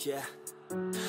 yeah.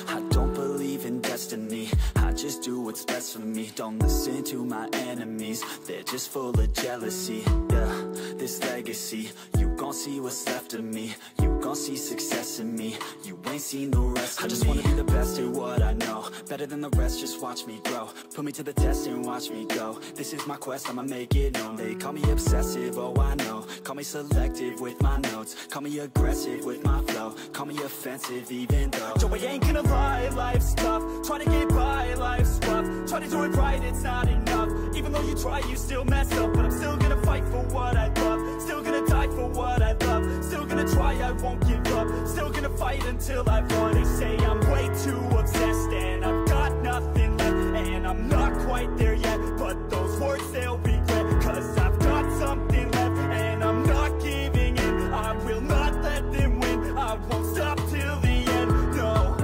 I don't believe in destiny, I just do what's best for me. Don't listen to my enemies, they're just full of jealousy. Yeah, this legacy, you gon' see what's left of me. You gon' see success in me, you ain't seen the rest of me. I just wanna be the best at what I know, better than the rest, just watch me grow. Put me to the test and watch me go. This is my quest, I'ma make it known. They call me obsessive, oh I know. Call me selective with my notes, call me aggressive with my flow. Call me offensive even though Joe, I ain't gonna lie, life's tough. Try to get by, life's rough. Try to do it right, it's not enough. Even though you try, you still mess up. But I'm still gonna fight for what I love, still gonna die for what I love. Still gonna try, I won't give up. Still gonna fight until I've won. They say I'm way too obsessed and I've got nothing left, and I'm not quite there yet, but those words they'll regret. Cause I've got something left and I'm not giving in. I will not let them win, I won't stop till the end, no.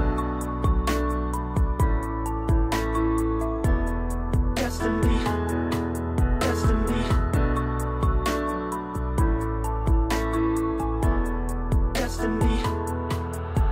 Destiny, destiny, destiny,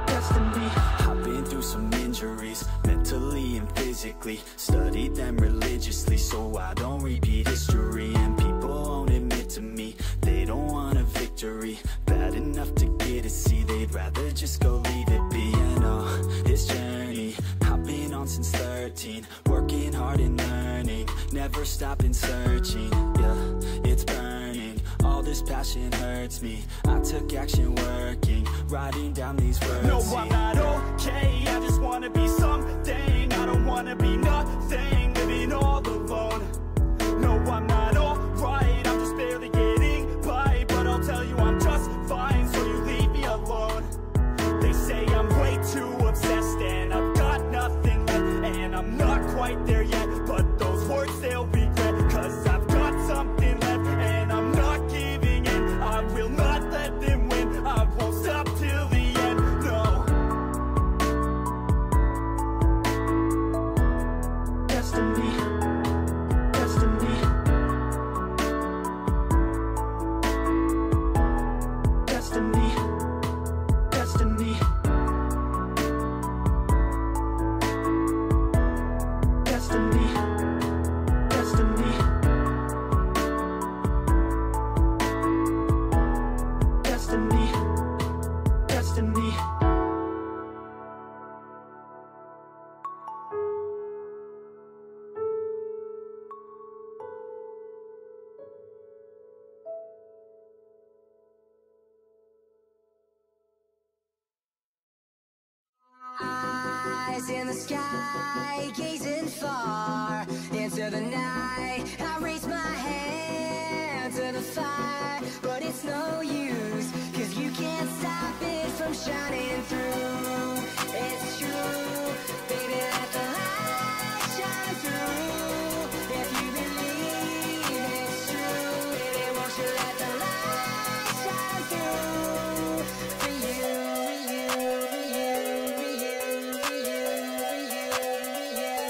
destiny. I've been through some injuries, mentally and physically. Studied them religiously so I don't repeat history. And people won't admit to me they don't want a victory. Bad enough to get a C, they'd rather just go leave it be. And oh, this journey I've been on since 13, working hard and learning, never stopping searching. Yeah, it's burning, all this passion hurts me. I took action working, writing down these words. No, I'm not okay, I just wanna be something. I don't wanna be nothing, living all alone. No, I'm not alright, I'm just barely getting by. But I'll tell you I'm just fine, so you leave me alone. They say I'm way too obsessed and I've got nothing left, and I'm not quite there yet, but those words they'll regret. Cause I've got something left and I'm not giving in. I will not let them win, I won't stop till the end, no. Destiny, destiny, destiny, destiny, destiny, destiny, destiny, destiny. Eyes in the sky, gazing far into the night. I raise my hand to the fire, but it's no use, cause you can't stop it from shining through. It's true, baby, let the light shine through. If you believe it's true, baby, won't you let the light shine through? For you, for you, for you, for you, for you, for you, for you.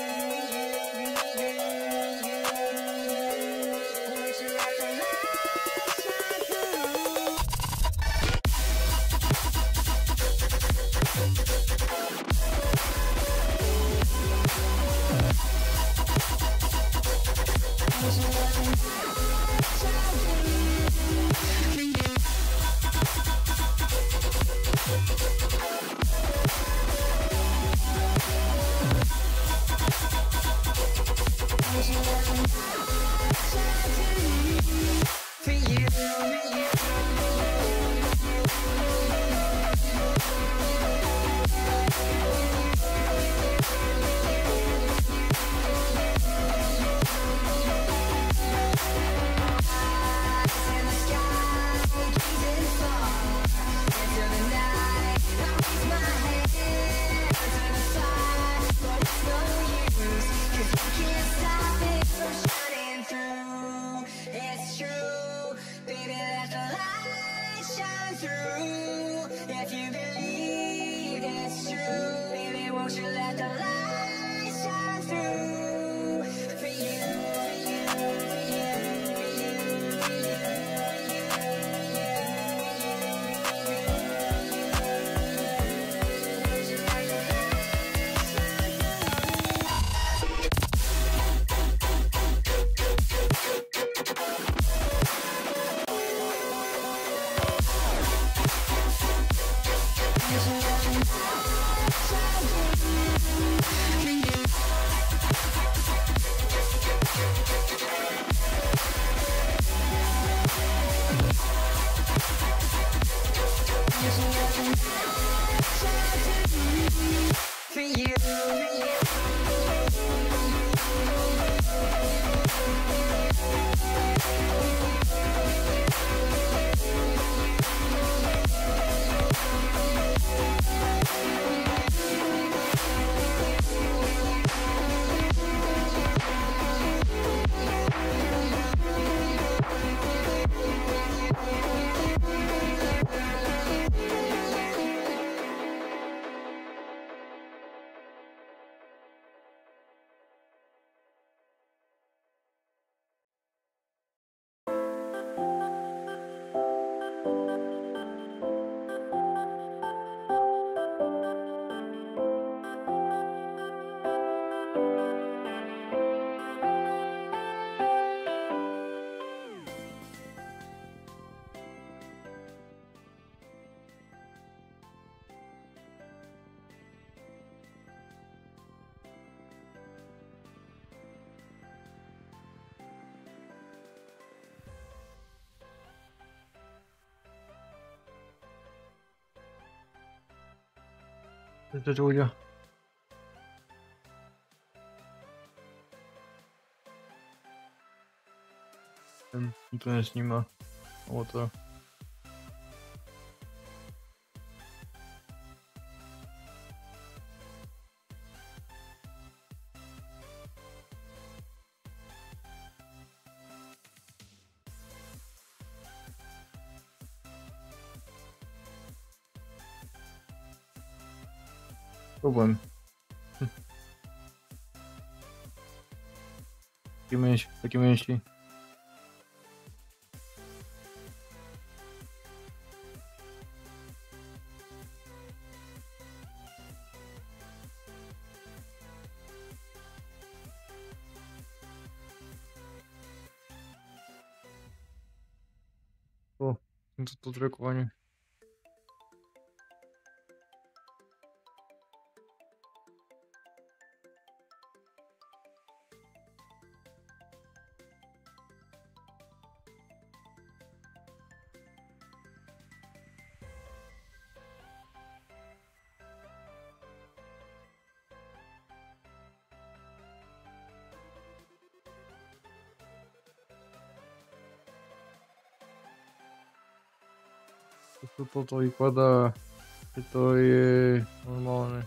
čo ľudia. Ten to nesníma. Alebo to. Problém. Taký menší. To trackovanie. Toto vypadá, že to je normálne.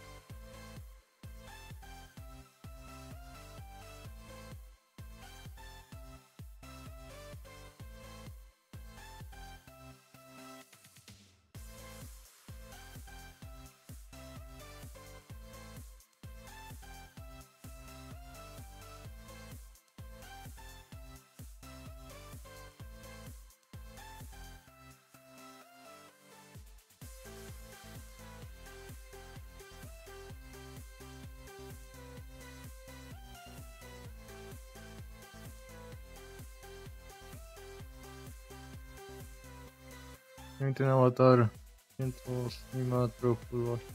Ten avatar, ten to sníma trochu zvláštne.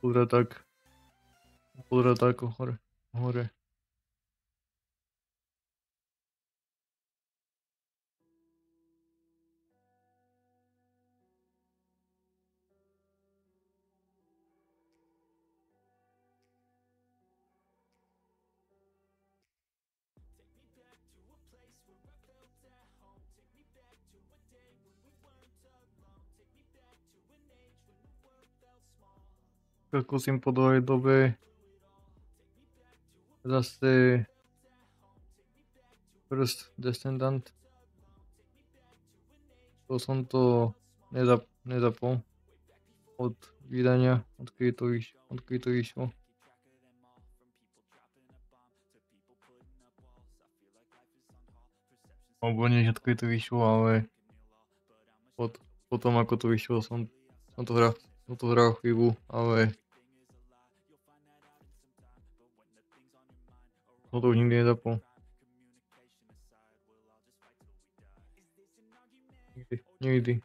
Podrá tak hore. Skúsim po dlhej dobe zase First Descendant. To som to nezapol od vydania, odkedy to vyšlo. Alebo nie, odkedy to vyšlo, ale potom ako to vyšlo som to hral chvíľu, ale som to už nikdy nezapol. Nikdy.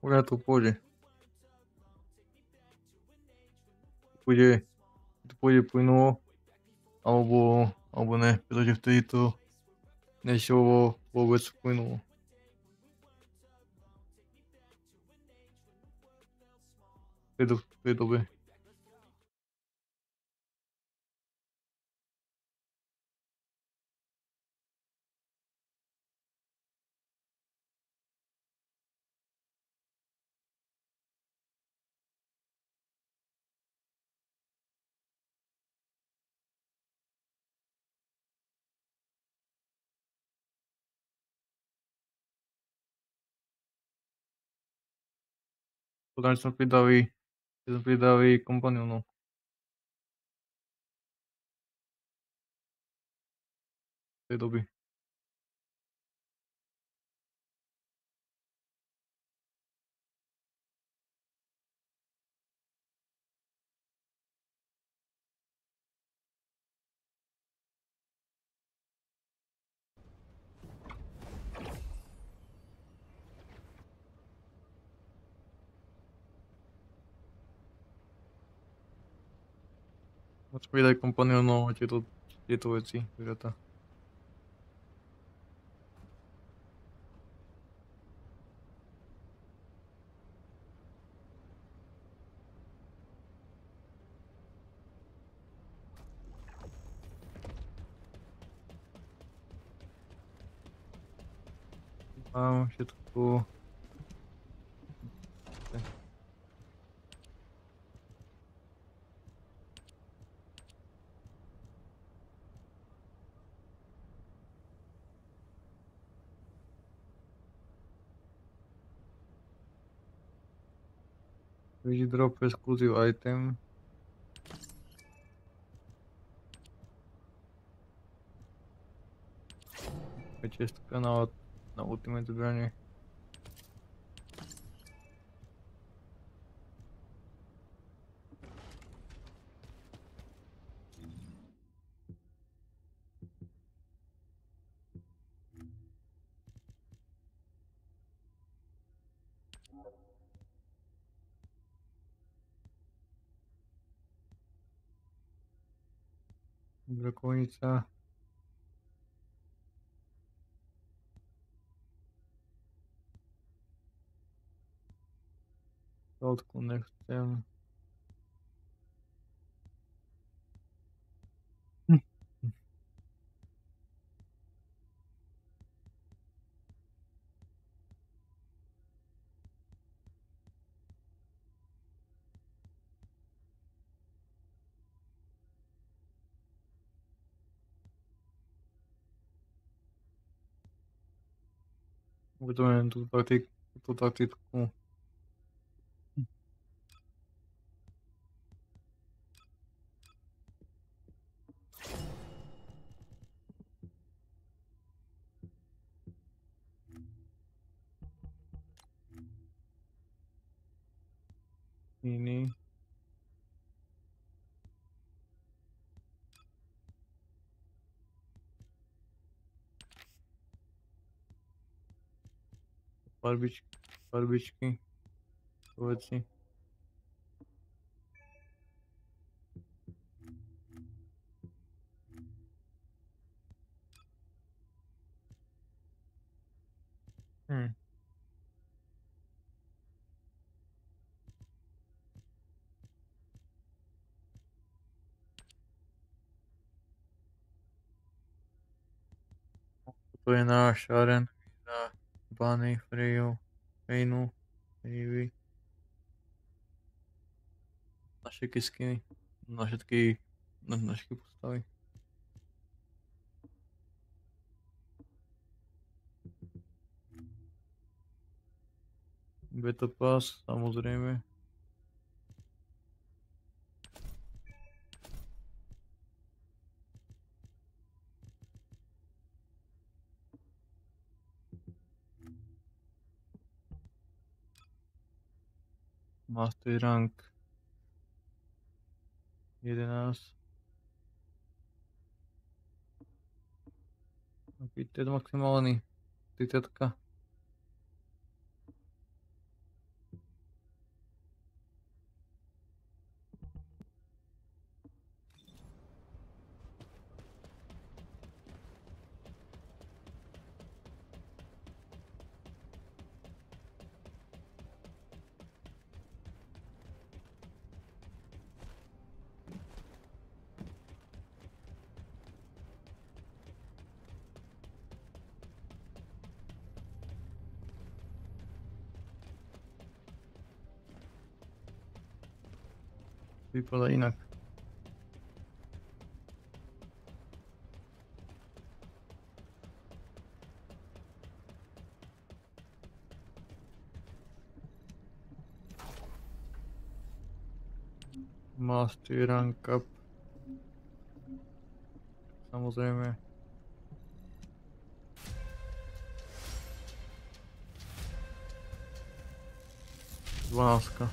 Už to pôjde. Pôjde plynulo, alebo ne, pretože vtedy to nešlo vôbec plynulo. V tej dobe. Potom sme pridali kompanionov. V tej doby. Aspoň daj kompanionov a tieto veci, zvieratá. Mám všetko. Drop exclusive item. Čestka na ultimate zbranie. Drakonica. Šaltku nechcem. Uvedomujem túto taktiku. Iný. Farbičky. Veci. To je náš aren na Bunny, Freju, Fejnu, Ivy. Na všetky skiny. Na všetky postavy. Beta Pass, samozrejme. Master rank 11. Aký maximálny? 30. Vypadá inak. Master rank up. Samozrejme. Dvanáctka.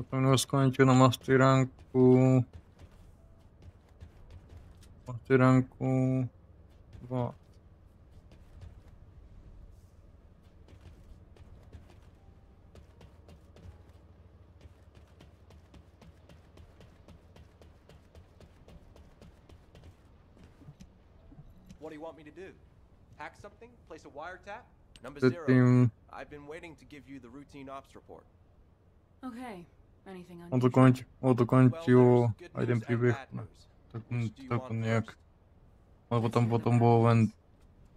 Zapomněl skončit na masteránku. Masteránku 2. What do you want me to do? Hack something? Place a wiretap? Number Předtím 0. I've been waiting to give you the routine ops report. Okay. Anything on unusual? dokončil good aj ten news and příběh. bad news. Tak, Which do you tak want nějak. first? Ale potom bylo ven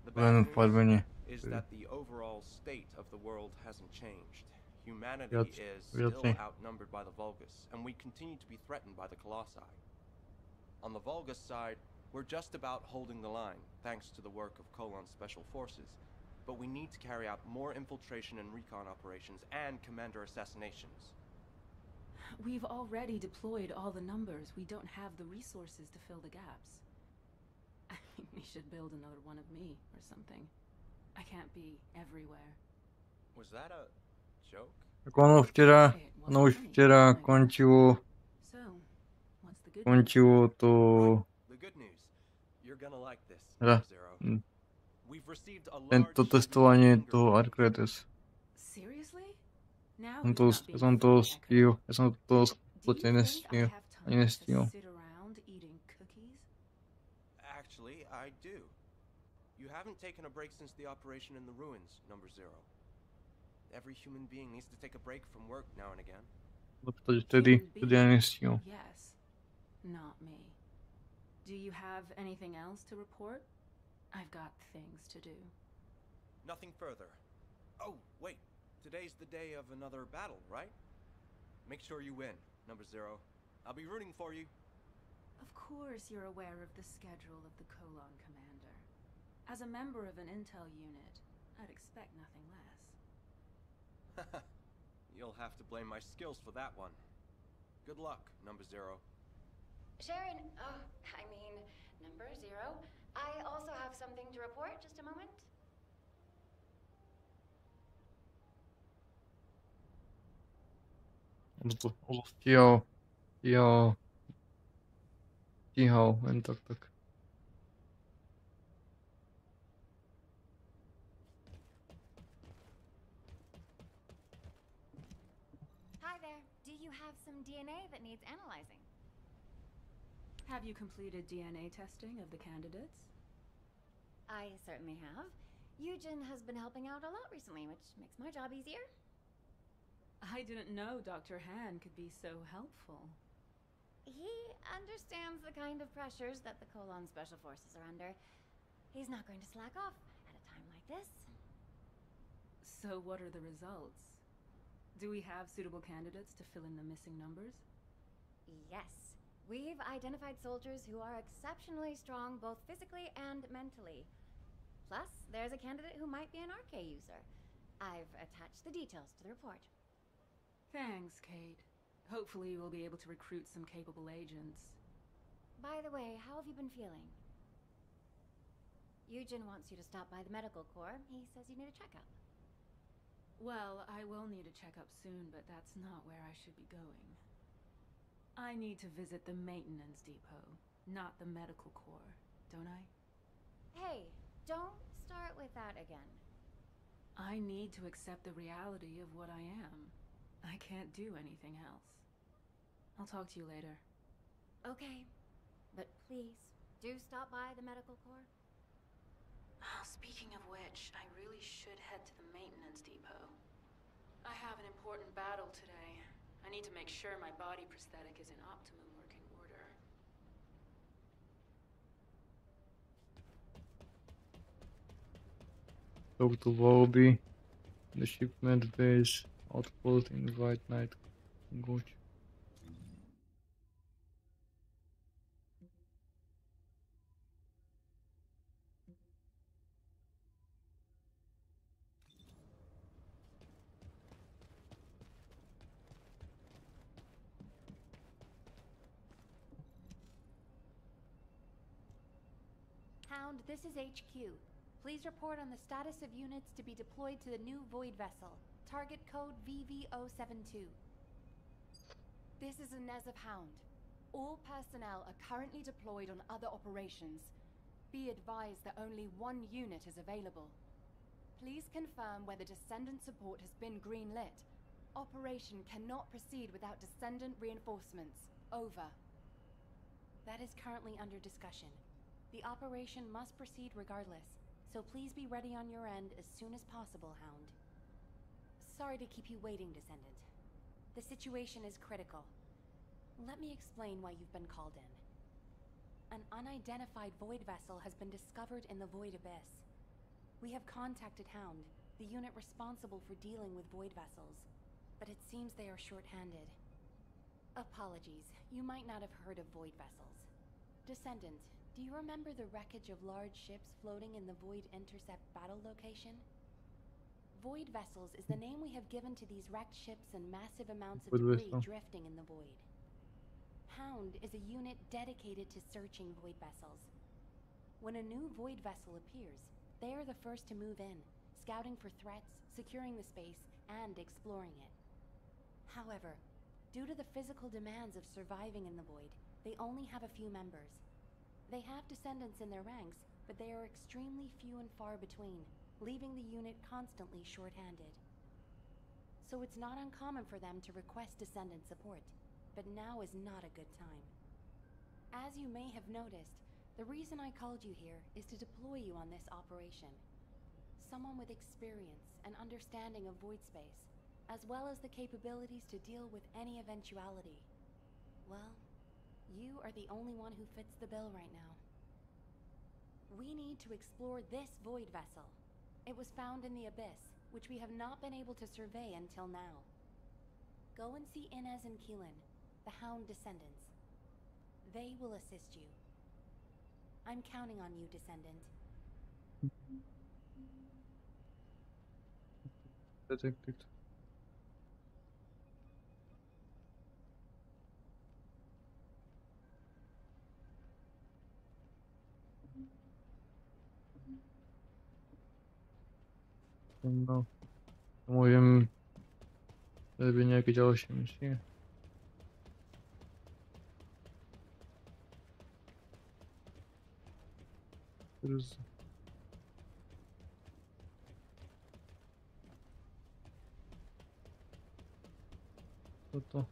The bad news farbeně. is that the overall state of the world hasn't changed. Humanity Viac- is viacej. still outnumbered by the Vulgus, and we continue to be threatened by the Colossi. On the Vulgus side, we're just about holding the line, thanks to the work of Colon's special forces. But we need to carry out more infiltration and recon operations and commander assassinations. We've already deployed all the numbers. We don't have the resources to fill the gaps. I think we should build another one of me or something. I can't be everywhere. Was that a joke? Tak ono už včera končilo So, what's the good news? to The good news. You're gonna like this, Teda, Zero. hm, We've received a large tento testování routine toho finger Arcretes. Seriously? Now Já who's not being fully echoed? Já jsem to Do spletně you think I nestihl. have Ani time to nestihl. sit around eating cookies? Actually, I do. You haven't taken a break since the operation in the ruins, Number 0. Every human being needs to take a break from work now and again. Protože vtedy já nestihl. Yes, not me. Do you have anything else to report? I've got things to do. Nothing further. Oh, wait. Today's the day of another battle, right? Make sure you win, Number 0. I'll be rooting for you. Of course you're aware of the schedule of the Colon Commander. As a member of an intel unit, I'd expect nothing less. You'll have to blame my skills for that one. Good luck, Number 0. Sharon, Number 0. I also have something to report. Just a moment. On to stíhal, jen tak. Hi there. Do you have some DNA that needs analyzing? Have you completed DNA testing of the candidates? I certainly have. Eugen has been helping out a lot recently, which makes my job easier. I didn't know Dr. Han could be so helpful. He understands the kind of pressures that the Colon Special Forces are under. He's not going to slack off at a time like this. So what are the results? Do we have suitable candidates to fill in the missing numbers? Yes. We've identified soldiers who are exceptionally strong both physically and mentally. Plus, there's a candidate who might be an RK user. I've attached the details to the report. Thanks, Kate. Hopefully we'll be able to recruit some capable agents. By the way, how have you been feeling? Eugen wants you to stop by the medical corps. He says you need a checkup. Well, I will need a checkup soon, but that's not where I should be going. I need to visit the maintenance depot, not the medical corps, don't I? Hey, don't start with that again. I need to accept the reality of what I am. I can't do anything else. I'll talk to you later. Okay, but please, do stop by the medical corps. Speaking of which, I really should head to the maintenance depot. I have an important battle today. I need to make sure my body prosthetic is in optimum working order. Go to lobby. The shipment base. Outpost invite night. Good. Hound, this is HQ. Please report on the status of units to be deployed to the new Void vessel. Target code VV072. This is a Nezov Hound. All personnel are currently deployed on other operations. Be advised that only one unit is available. Please confirm whether Descendant support has been greenlit. Operation cannot proceed without Descendant reinforcements. Over. That is currently under discussion. The operation must proceed regardless, so please be ready on your end as soon as possible, Hound. Sorry to keep you waiting, Descendant. The situation is critical. Let me explain why you've been called in. An unidentified void vessel has been discovered in the Void Abyss. We have contacted Hound, the unit responsible for dealing with void vessels, but it seems they are short-handed. Apologies, you might not have heard of void vessels. Descendant, do you remember the wreckage of large ships floating in the Void Intercept battle location? Void vessels is the name we have given to these wrecked ships and massive amounts of Void debris vessel. drifting in the void. Hound is a unit dedicated to searching void vessels. When a new void vessel appears, they are the first to move in, scouting for threats, securing the space, and exploring it. However, due to the physical demands of surviving in the void, they only have a few members. They have descendants in their ranks, but they are extremely few and far between, leaving the unit constantly short-handed. So it's not uncommon for them to request descendant support, but now is not a good time. As you may have noticed, the reason I called you here is to deploy you on this operation. Someone with experience and understanding of void space, as well as the capabilities to deal with any eventuality. Well, you are the only one who fits the bill right now. We need to explore this void vessel. It was found in the Abyss, which we have not been able to survey until now. Go and see Inez and Keelan, the Hound descendants. They will assist you. I'm counting on you, Descendant. Detected. No. Môžem robiť nejaké ďalšie misie. Teraz... Toto.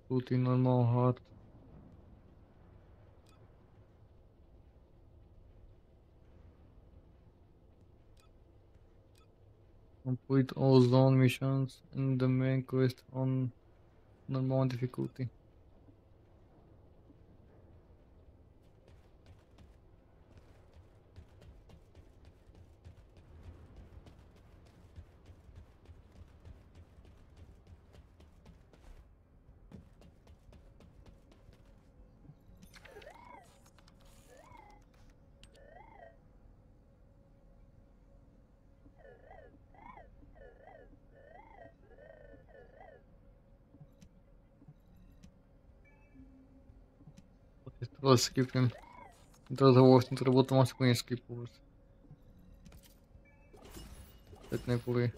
Putin normal hard. Complete all zone missions and the main quest on normal difficulty. Teraz skipnem. Teraz ho vlastne to robotom aspoň neskipovať. Pekné poli.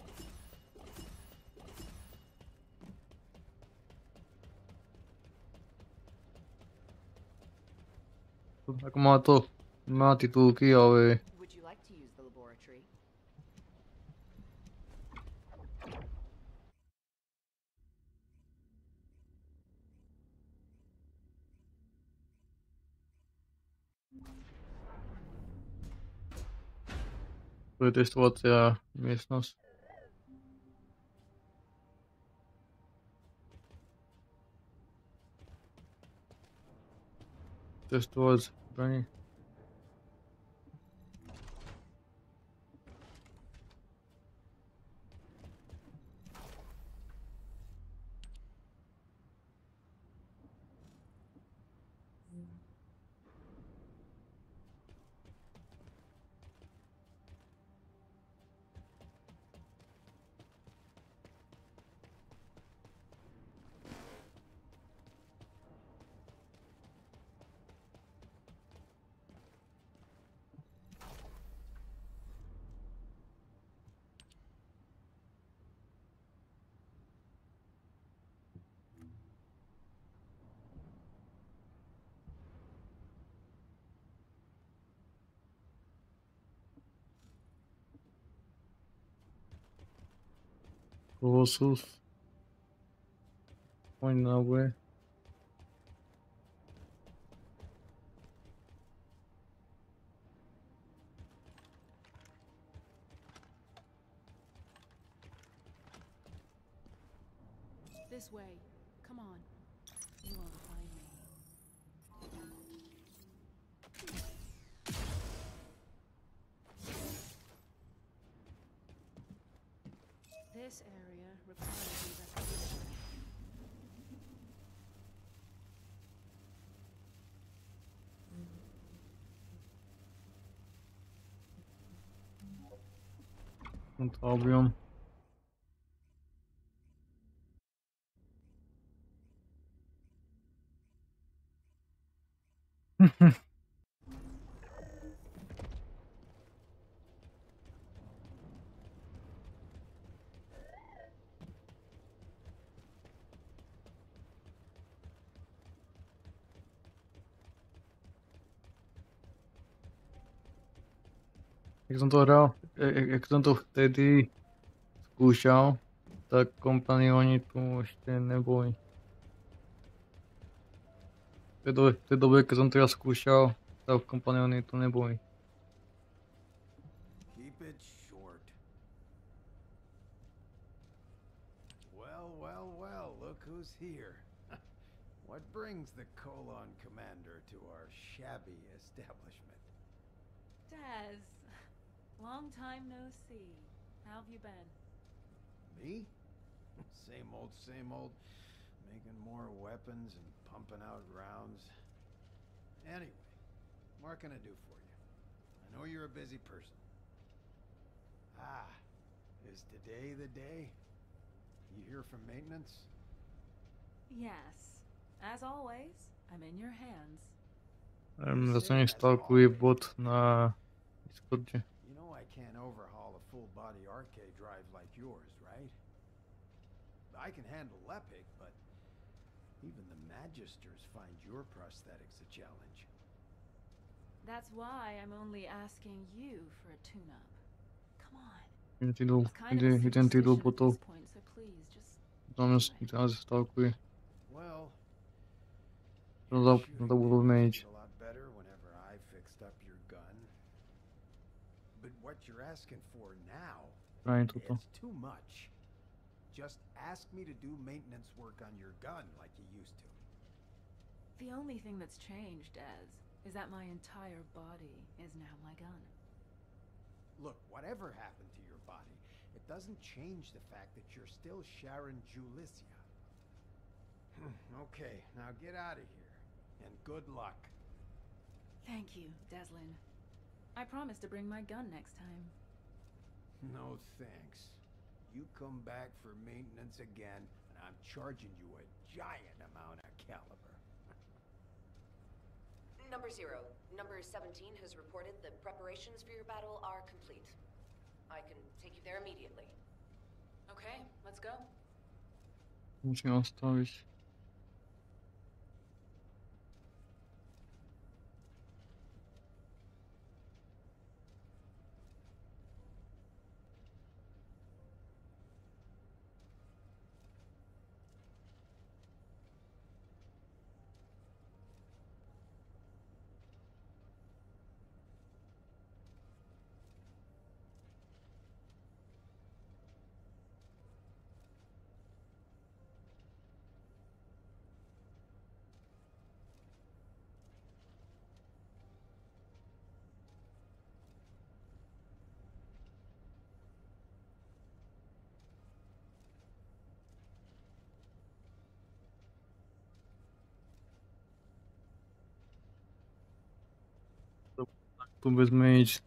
Ako má titulky, ale... Would you like to use the laboratory? To je testovacia miestnosť. Testovať zbraní. Colossus. Point that way. This way. Come on. You won't find me. This area requires investigation. No problem. Jak jsem to hrál, jak jsem to vtedy zkoušel, tak kompanioni tu ještě neboli. V té době, když jsem to já zkoušel, tak kompanioni tu neboli. Keep it short. Well, well, well, look who's here. What brings the Colon Commander to our shabby establishment? Daz, long time no see. How have you been? Me? Same old. Making more weapons and pumping out rounds. Anyway, what can I do for you? I know you're a busy person. Ah, is today the day? You here from maintenance? Yes. As always, I'm in your hands. Zase stalkuji bot na Discordě. You know I can't overhaul a full-body arcade drive like yours, right? I can handle Lepic, but even the Magisters find your prosthetics a challenge. That's why I'm only asking you for a tune-up. Come on. Jeden It's kind of a týdl superstition at potom, this point, so please, just tam do it. já stalkuji. Well, No shooting to budu did mít. a lot better whenever I fixed up your gun. But what you're asking for now, Právě toto. it's too much. Just ask me to do maintenance work on your gun like you used to. The only thing that's changed, Daz, is that my entire body is now my gun. Look, whatever happened to your body, it doesn't change the fact that you're still Sharon Julicia. Okay, now get out of here, and good luck. Thank you, Deslin. I promise to bring my gun next time. No thanks. You come back for maintenance again, and I'm charging you a giant amount of caliber. Number 0. Number 17 has reported that preparations for your battle are complete. I can take you there immediately. Okay, let's go. Musím nastavit. Tu vezme jít.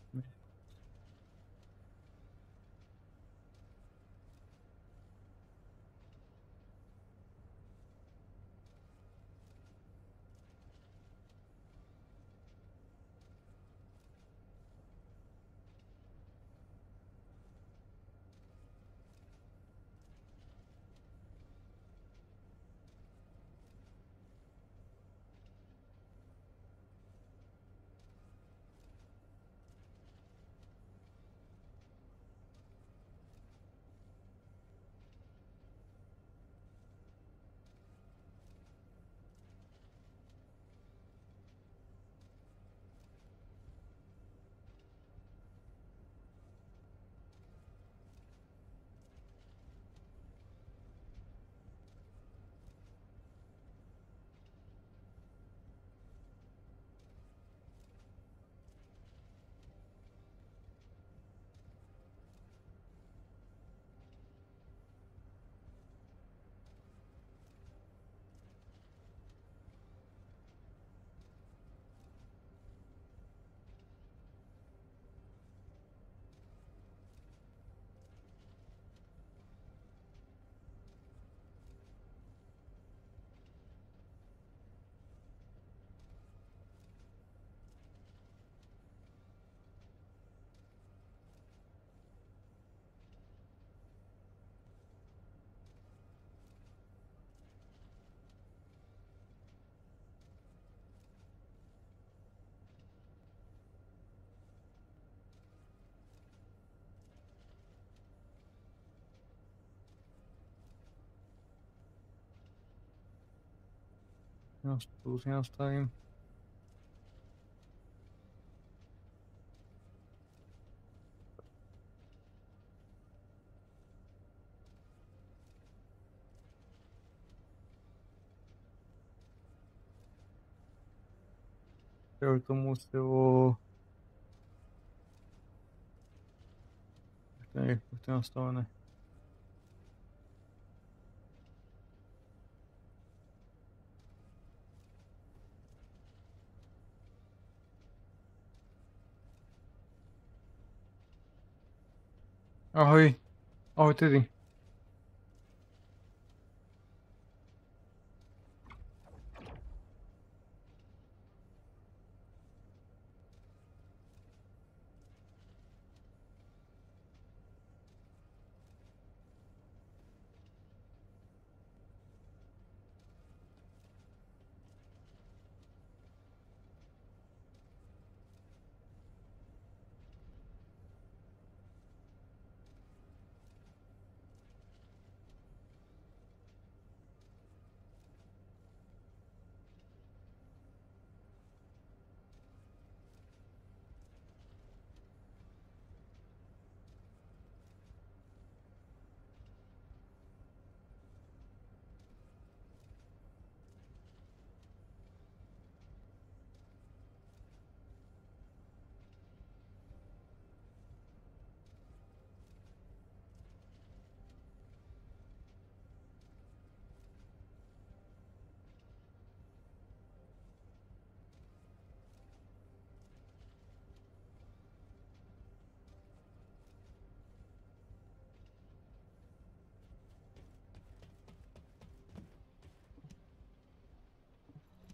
Tu si nastavím. Já to muselo... Už to je nastavené. Ahoj. Ahoj tedy.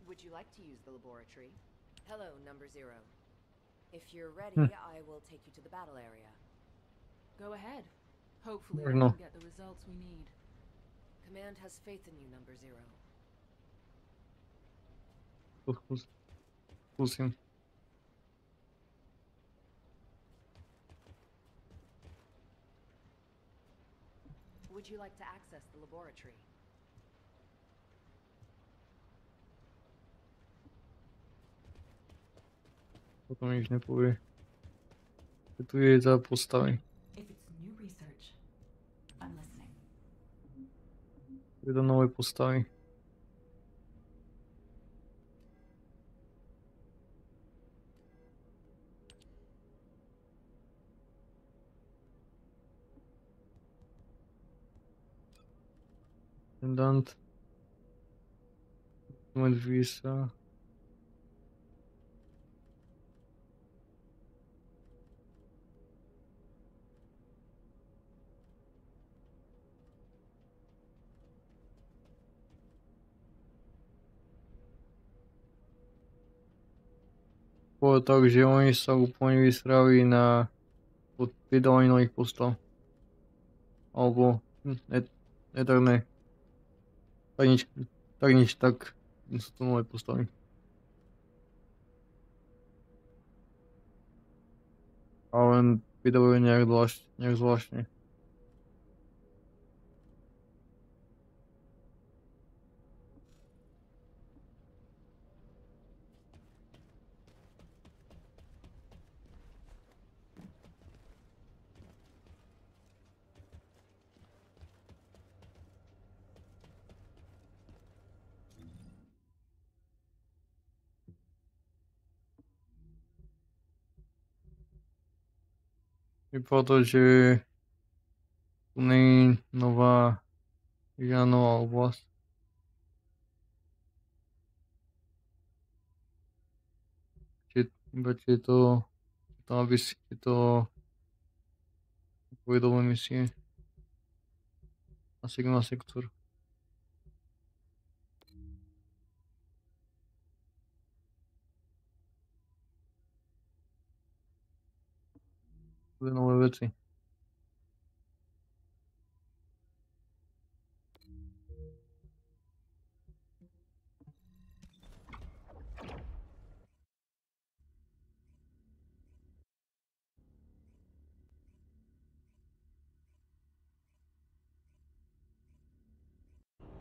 Would you like to use the laboratory? Hello, number 0. If you're ready, I will take you to the battle area. Go ahead. Hopefully Or we no. can get the results we need. Command has faith in you, number 0. Zkusím. Would you like to access the laboratory? Potom již nepově. Co tu je za postavy? If it's new research, I'm listening. Je to nové postavy. Descendant. Visa. Takže oni sa úplne vysrali na vydávanie nových postav. Alebo ne tak ne. Tak nič, tak sú to nové postavy. A len vydávajú nejak zvláštne. Vypadá to, že tu není nová oblast. Iba tieto, aby si tieto povedomé misie a signál sektor. Dve nové veci.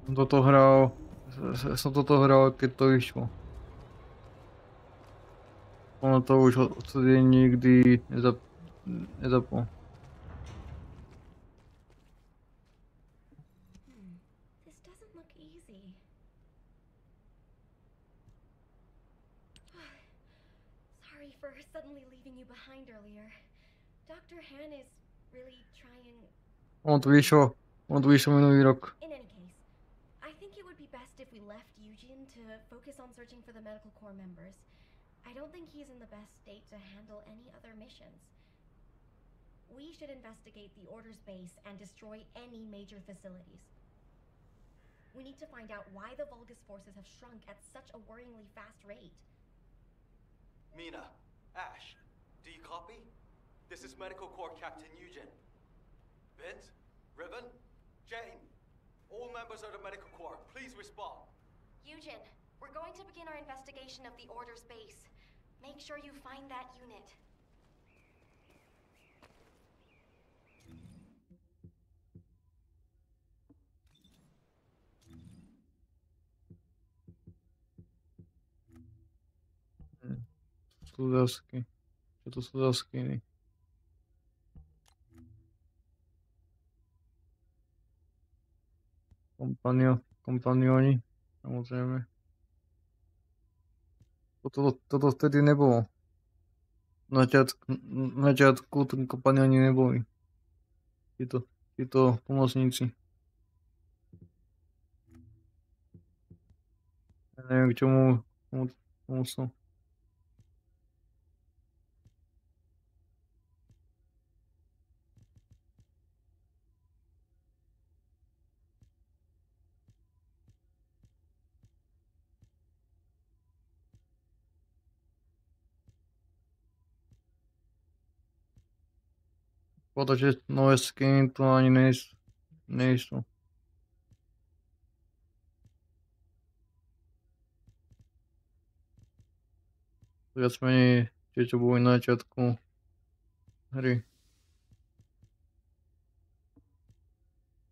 Som toto hral som toto hral, keď to vyšlo. Ono to už odtedy nikdy nezaplo. This doesn't look easy. Sorry for suddenly leaving you behind earlier. Dr. Han is really trying. Ono to vyšlo minulý rok. In any case, I think it would be best if we left Eugene to focus on searching for the medical corps members. I don't think he's in the best state to handle any other missions. We should investigate the Order's base and destroy any major facilities. We need to find out why the Vulgus forces have shrunk at such a worryingly fast rate. Mina, Ash, do you copy? This is Medical Corps Captain Eugene. Vince, Riven, Jane, all members of the Medical Corps, please respond. Eugene, we're going to begin our investigation of the Order's base. Make sure you find that unit. Sú zásky. Čo to sú za skiny? Kompanioni, samozrejme. Toto vtedy nebolo. Na začiatku kompanioni neboli. Títo pomocníci. Ja neviem, k čomu sú. Protože nové skiny to ani nejsou. Viac menej tie, čo boli na začiatku hry.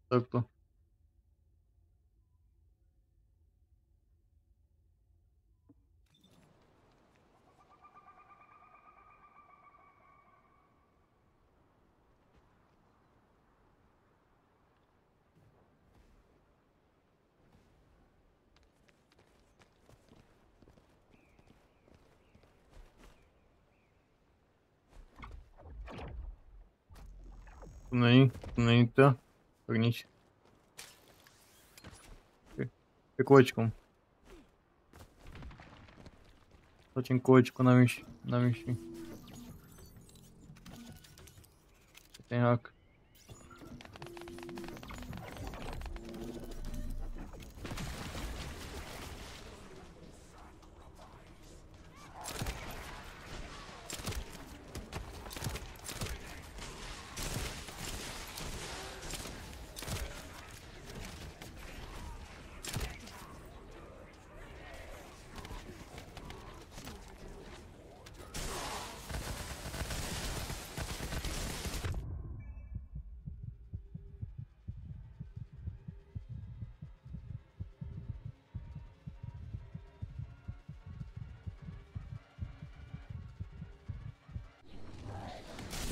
Takto. To není to, tak nič. Je kolečkom. Zatím kolečko na myši. Ten hák.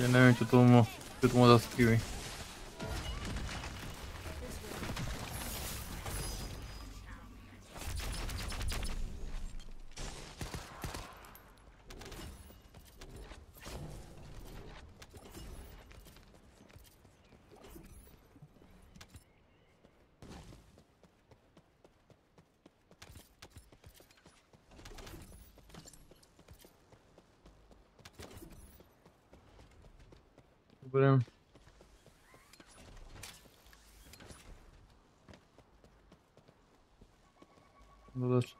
Ja neviem, čo tomu za skilly. Budem. Dodać.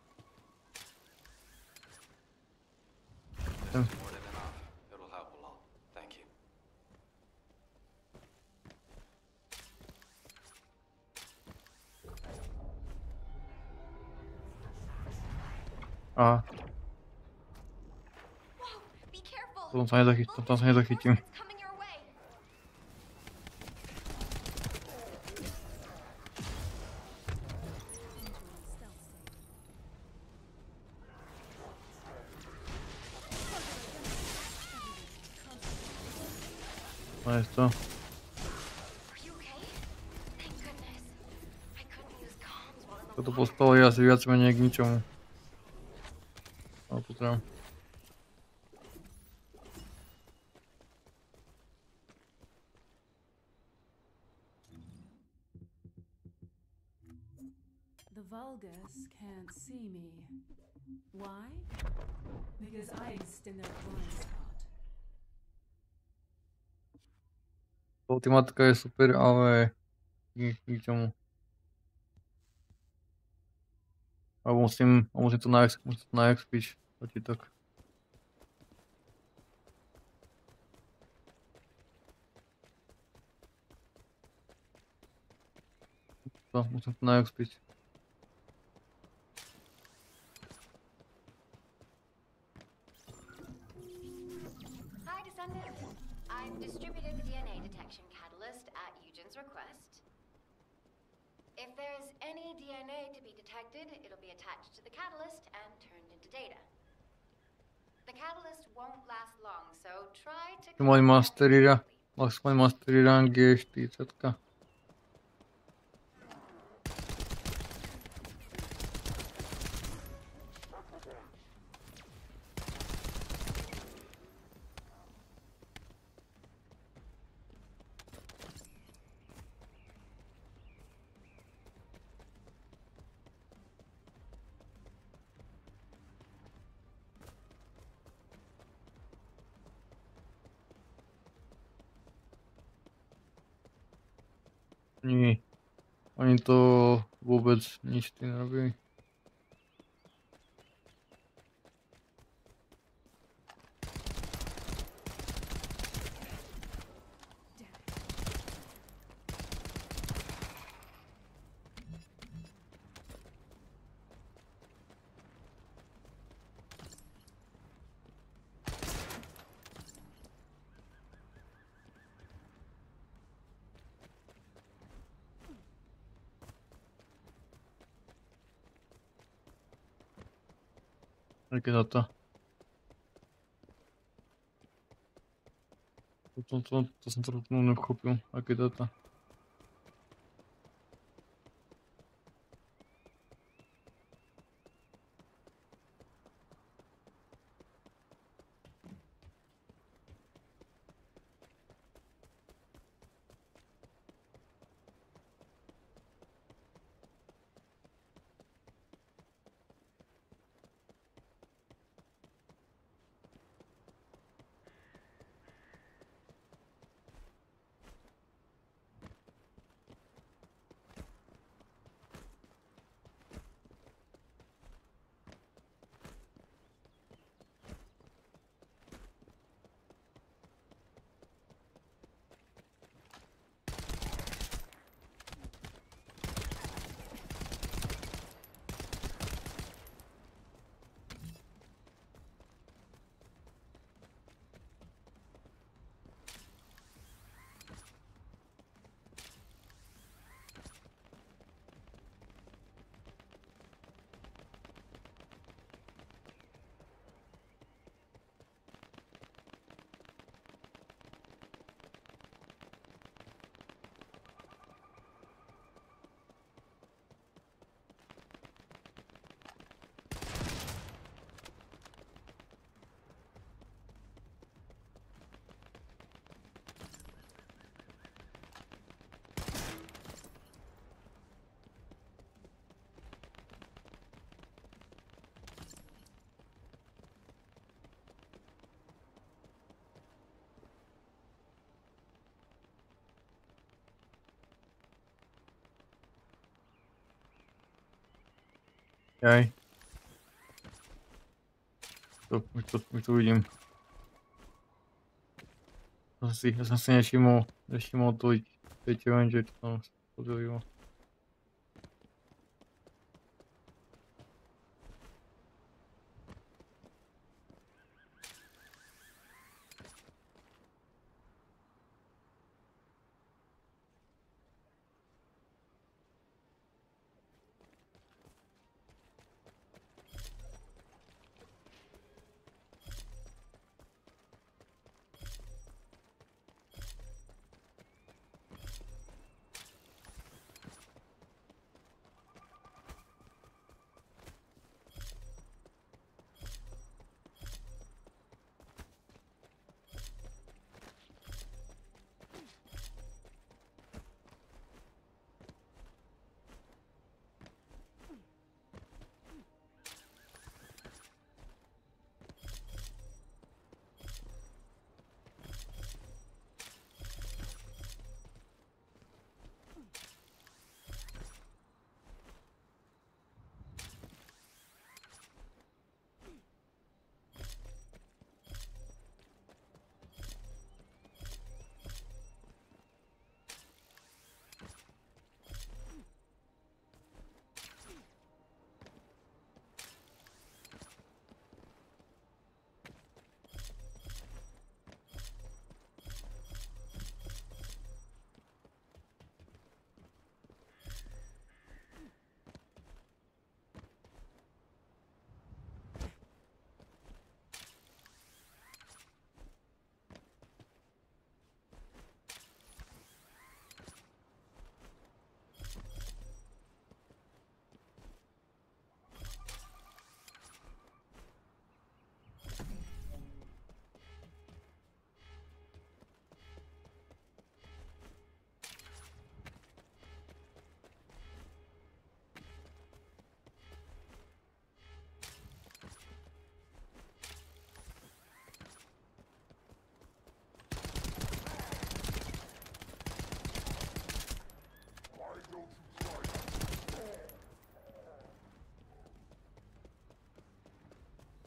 A. Tam sa nezachytím. Máš to. Toto postalo je asi viac menej k ničomu. Ale potrebujem. The Vulgus can't see me. Why? Because I exist in their blind spot. Ultimátka je super, ale k ničomu. A musím to na expiť, tak. Musím to na expiť. Hi, Descendant. I've distributed the DNA detection catalyst at Eugen's request. If there's any DNA to be detected, it'll be attached to the catalyst and turned into data. The catalyst won't last long, so try to... Môj mastery rank je 40. Oni to vôbec nič tým nerobili. Aké data? To som to nepochopil. Aké data? Jaj. Už to vidím. Ja som si nevšimol to VTUBER, že to tam podelilo.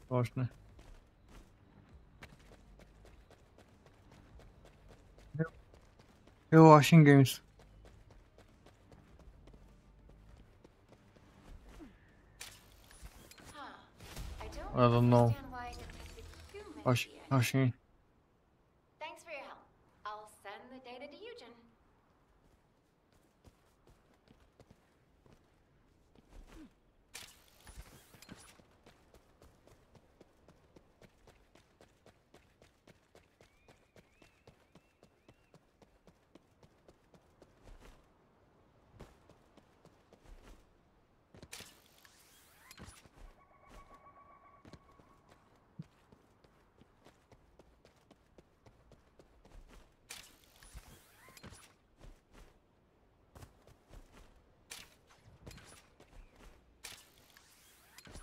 Vážne. Jo, Washing Games. I don't know. Washing. Thanks for your help. I'll send the data to Eugen.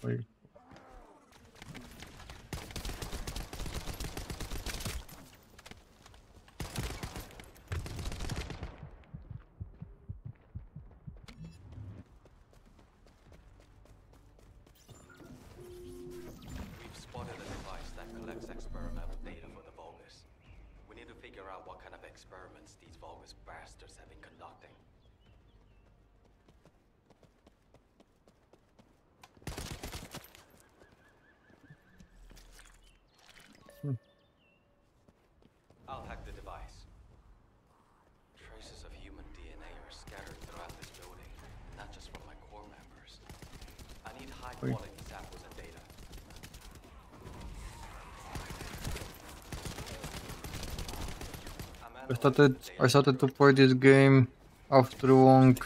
Wait. We've spotted a device that collects experimental data for the Vulgus. We need to figure out what kind of experiments these Vulgus bastards have been conducting. I'll hack the device. Traces of human DNA are scattered throughout this building, not just from my core members. I need high-quality samples and data. I started to play this game after a long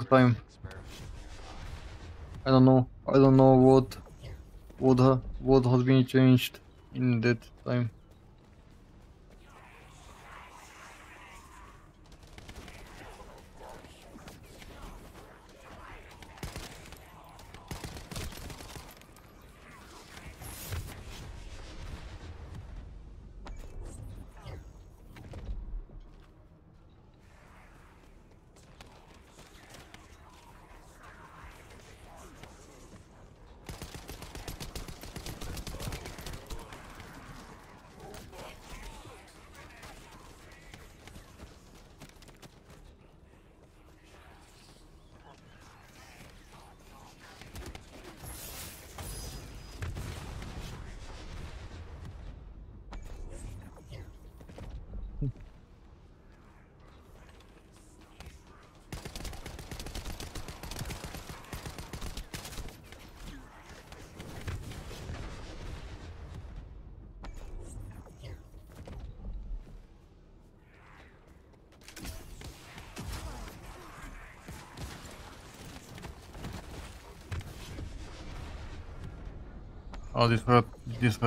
time. I don't know what has been changed in that time. Oh, this hurt this.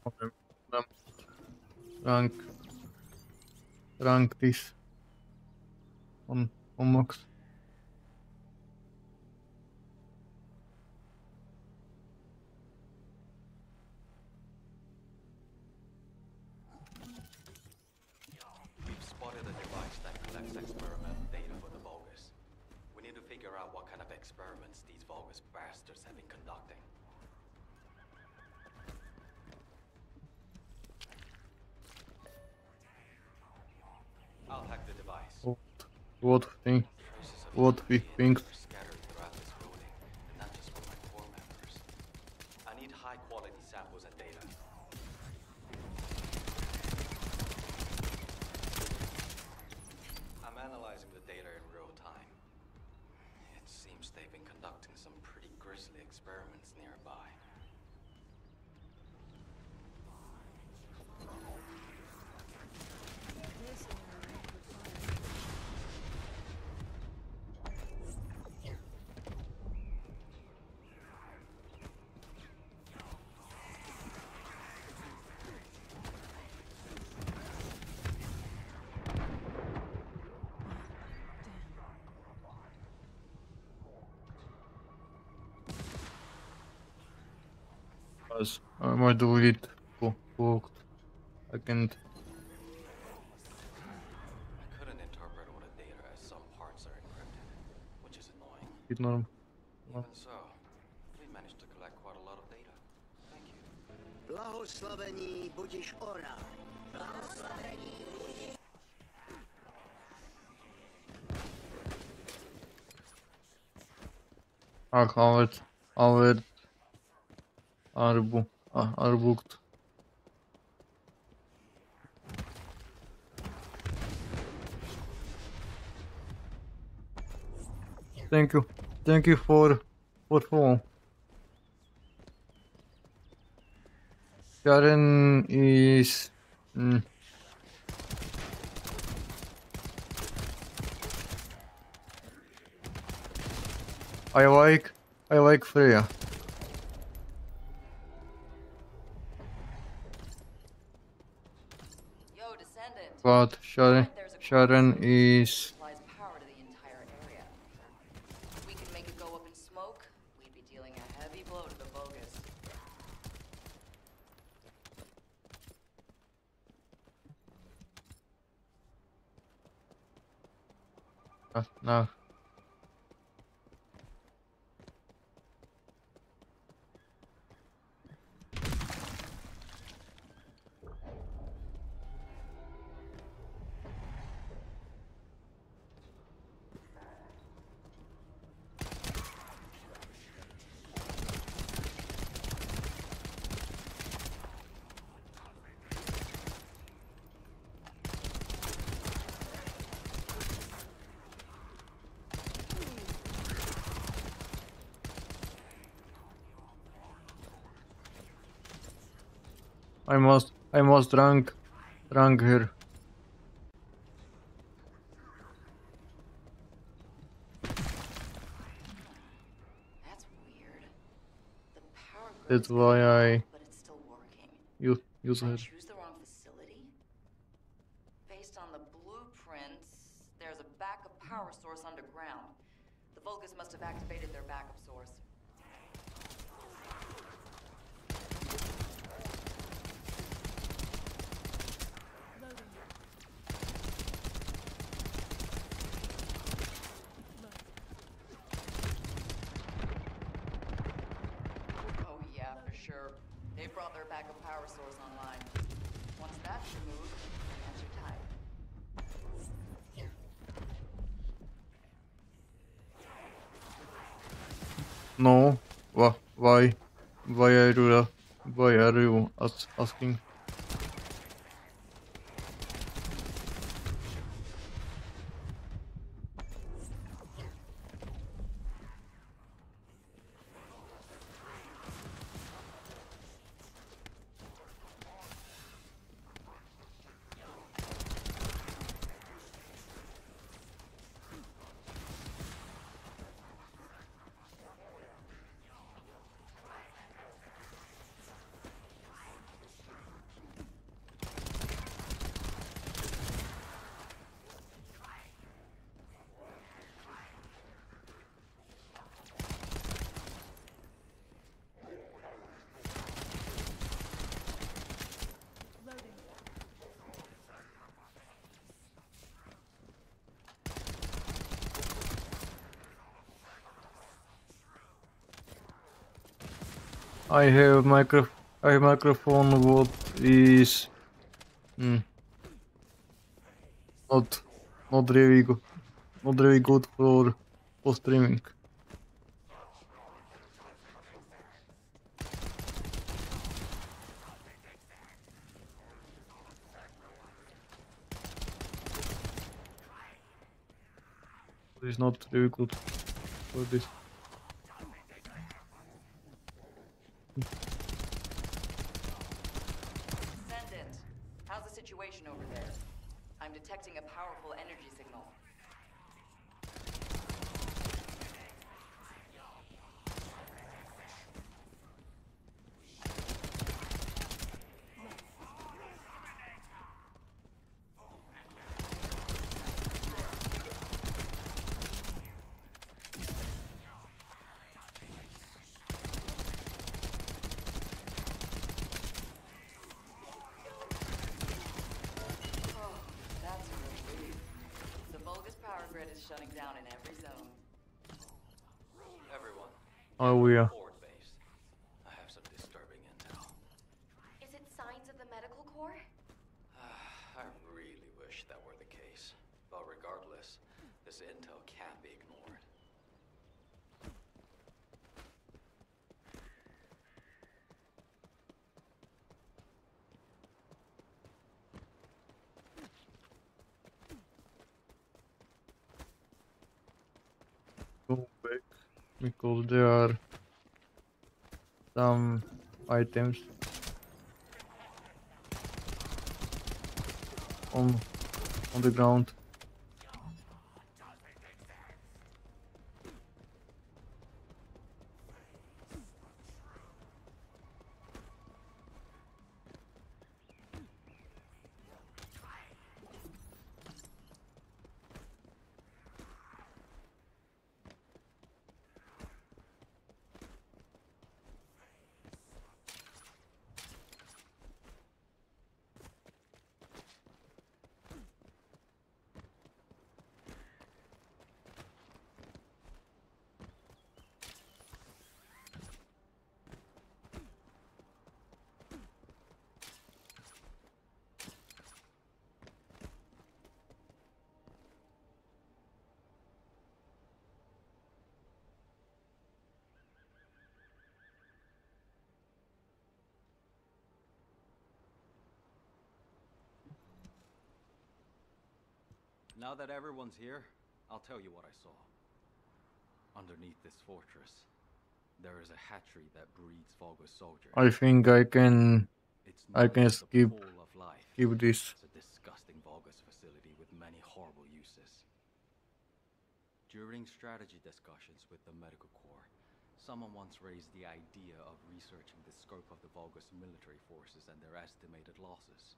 Okay. Rank this on max. We've spotted a device that collects experimental data for the Vulgus. We need to figure out what kind of experiments these Vulgus bastards have been conducting. I'll hack the device. What we think. Scattered throughout this building, not just from my core members. I need high-quality samples and data. I'm analyzing the data in real time. It seems they've been conducting some pretty grisly experiments nearby. As I might do it for I can't. I couldn't interpret all the data as some parts are encrypted, which is annoying. It normal. Even so, we managed to collect quite a lot of data. Thank you. Благословені будеш ора. Благословені будеш. Howard are booked. Thank you for follow. Karen is I like Freya. Yo, Descendant. But Sharon is Power to the entire area. If we can make it go up in smoke, we'd be dealing a heavy blow to the Vulgus. no. I must drunk her. That's weird. The power That's why I but it's still working. Use her. Choose the wrong facility? Based on the blueprints, there's a backup power source underground. The Vulgus must have activated their backup source. Oh yeah, for sure. They brought their backup power source online. Once that's removed, hands are tied. No. Why? Why are you? Why are you asking? I have microphone what is not really good for streaming. It's not really good for this. Descendant, how's the situation over there? I'm detecting a powerful energy signal. grid is shutting down in every zone. Everyone. Oh yeah. Forward base. I have some disturbing intel. Is it signs of the medical corps? I really wish that were the case. But regardless, this intel can't be ignored. Go back because there are some items on the ground. Now that everyone's here, I'll tell you what I saw. Underneath this fortress, there is a hatchery that breeds Vulgus soldiers. I think I can skip this. It's a disgusting Vulgus facility with many horrible uses. During strategy discussions with the medical corps, someone once raised the idea of researching the scope of the Vulgus military forces and their estimated losses.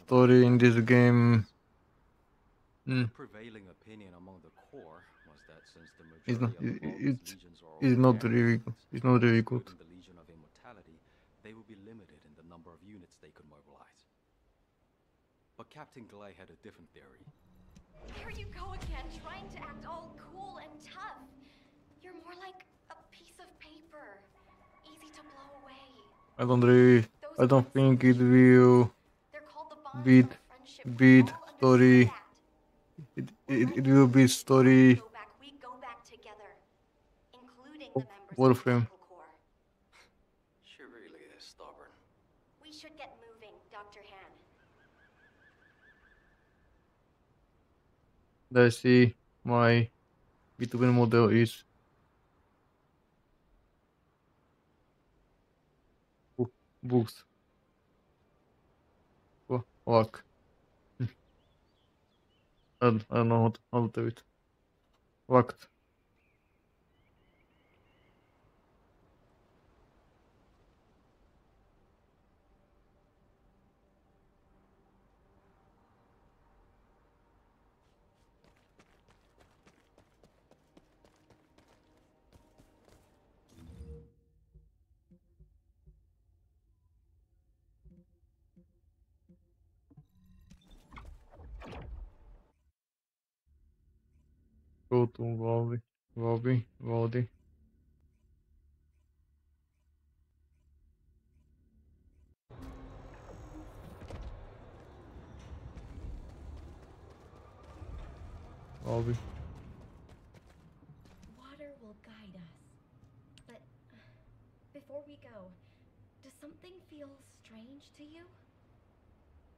Story in this game. The prevailing opinion among the corps was that since the It's majority of the Vulgus legions are not really good. It's not really good. including the Legion of Immortality, they would be limited in the number of units they could mobilize. But Captain Glay had a different theory. There you go again, trying to act all cool and tough. You're more like a piece of paper, easy to blow away. I don't think it will beat story. It will be story of Warframe. She really is stubborn. We should get moving, Dr. Han. Let's see, my VTUBER model is books. Fuck. I don't know how to do it. Fucked. Go to lobby. Water will guide us. But before we go, does something feel strange to you?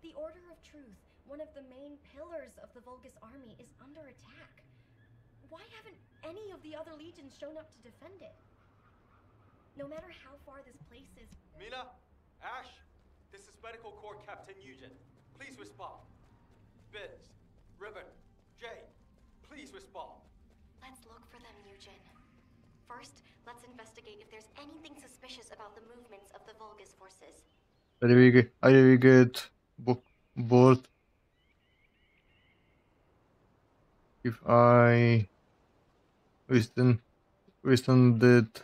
The Order of Truth, one of the main pillars of the Vulgus army, is under attack. Why haven't any of the other legions shown up to defend it? No matter how far this place is... Mina? Ash? This is Medical Corps Captain Eugen. Please respond. Biz, Riven, Jane, please respond. Let's look for them, Eugen. First, let's investigate if there's anything suspicious about the movements of the Vulgus forces. I will get bored if I listen that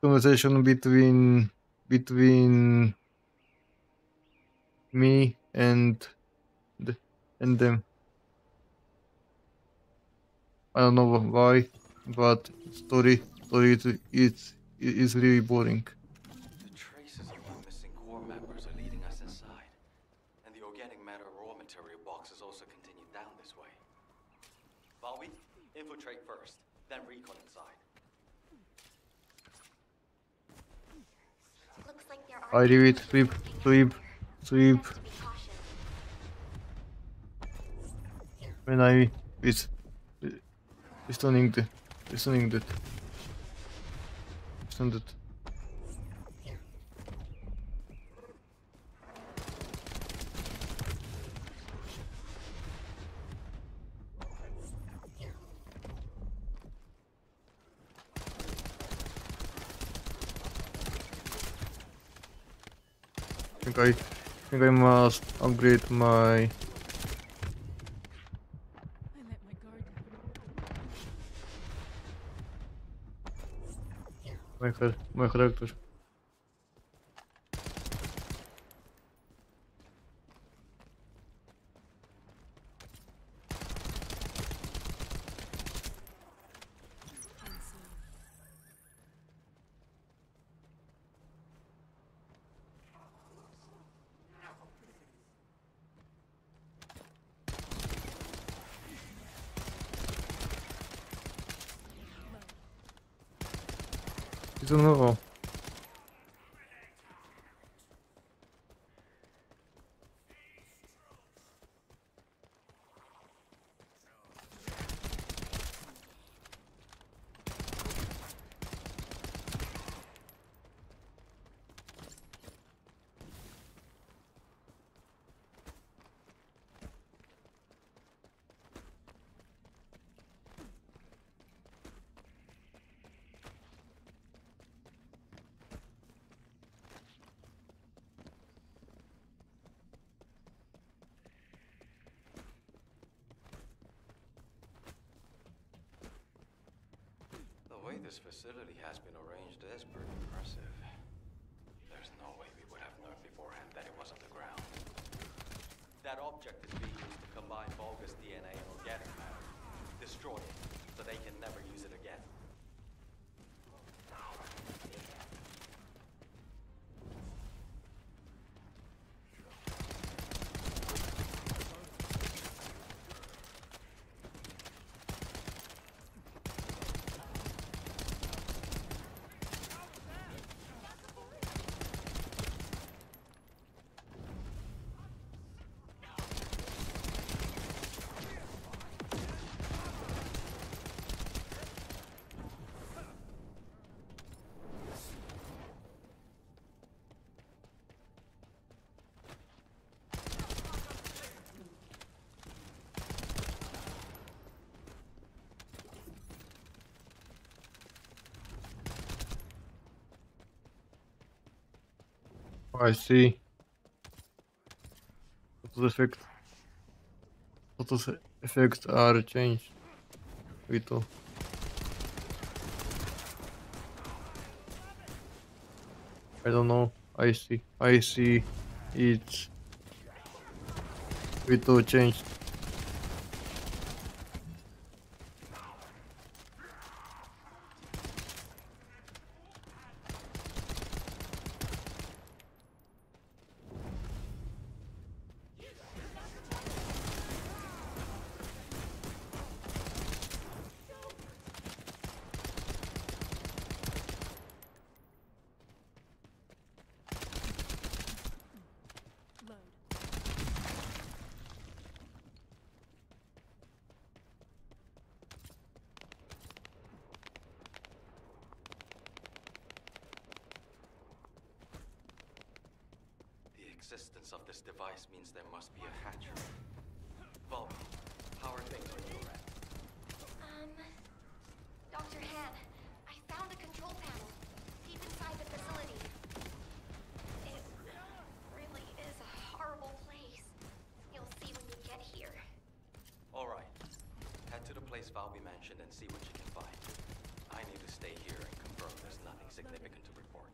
conversation between me and and them. I don't know why, but story is really boring. The traces of the missing core members are leading us inside. And the organic matter raw material boxes also continue down this way. Bobby, infiltrate first, then recon inside. Looks like there I leave it, sweep. When I is listening that. I think I must upgrade my character. I don't know. The way this facility has been arranged is pretty impressive. There's no way we would have known beforehand that it was underground. That object is being used to combine Vulgus DNA and organic matter. Destroy it, so they can never use it again. I see. What effects are changed. Vito. I don't know. I see. It's Vito changed. The existence of this device means there must be a hatchery. Bulb, how are things on your end? Dr. Han, I found a control panel deep inside the facility. It really is a horrible place. You'll see when you get here. Alright. Head to the place Valby mentioned and see what you can find. I need to stay here and confirm there's nothing significant to report.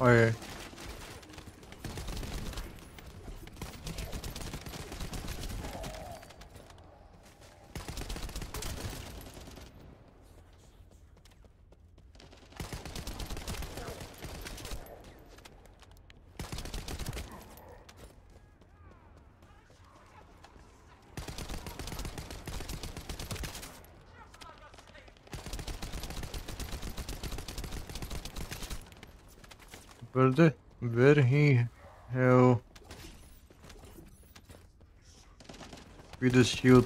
Ojej. Where he have with the shield?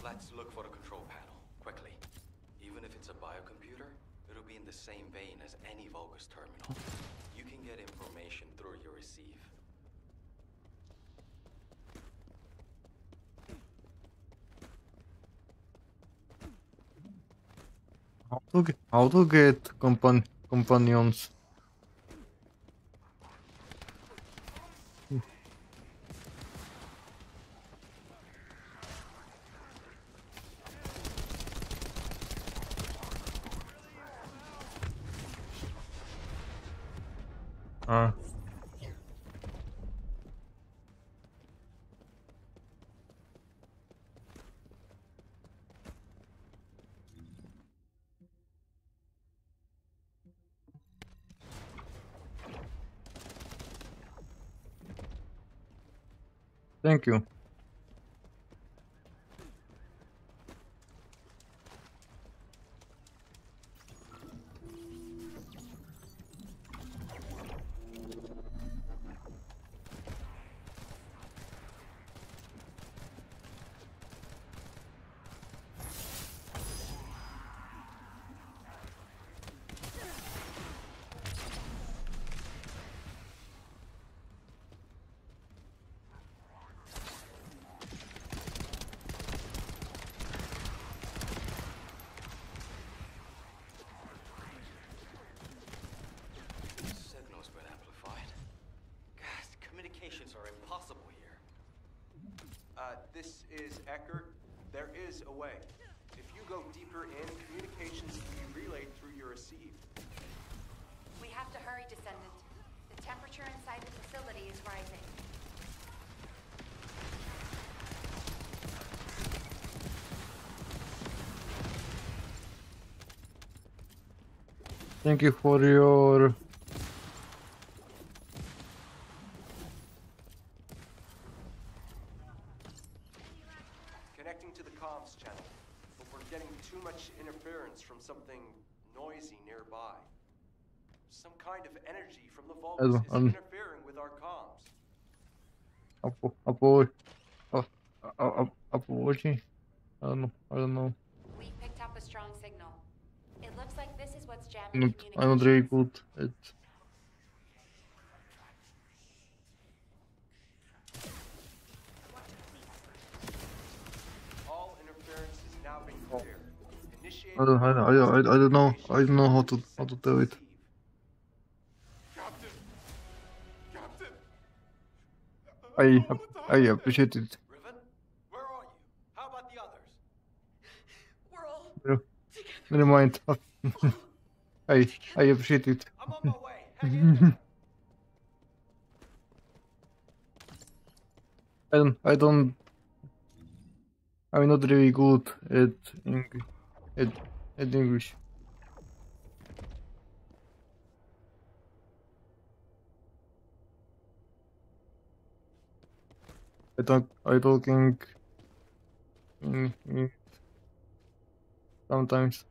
Let's look for a control panel, quickly. Even if it's a biocomputer, it'll be in the same vein as any Vulgus terminal. You can get information through your receive. How to get companions? Ah. Thank you. Signal's been amplified. God, communications are impossible here. This is Eckert. There is a way. If you go deeper in, communications can be relayed through your receive. We have to hurry, Descendant. The temperature inside the facility is rising. Thank you for your Connecting to the comms channel, but we're getting too much interference from something noisy nearby. Some kind of energy from the Vulgus is interfering with our comms. apology. I don't know. We picked up a strong signal. It looks like this is what's jamming I'm communications. not really good at. All interference is now being cleared. I don't know. I don't know how to do it. I appreciate it. Riven, where are you? How about the others? We're all Never mind. I appreciate it. I'm on my way. Hang in there. I'm not really good at English. I talking sometimes.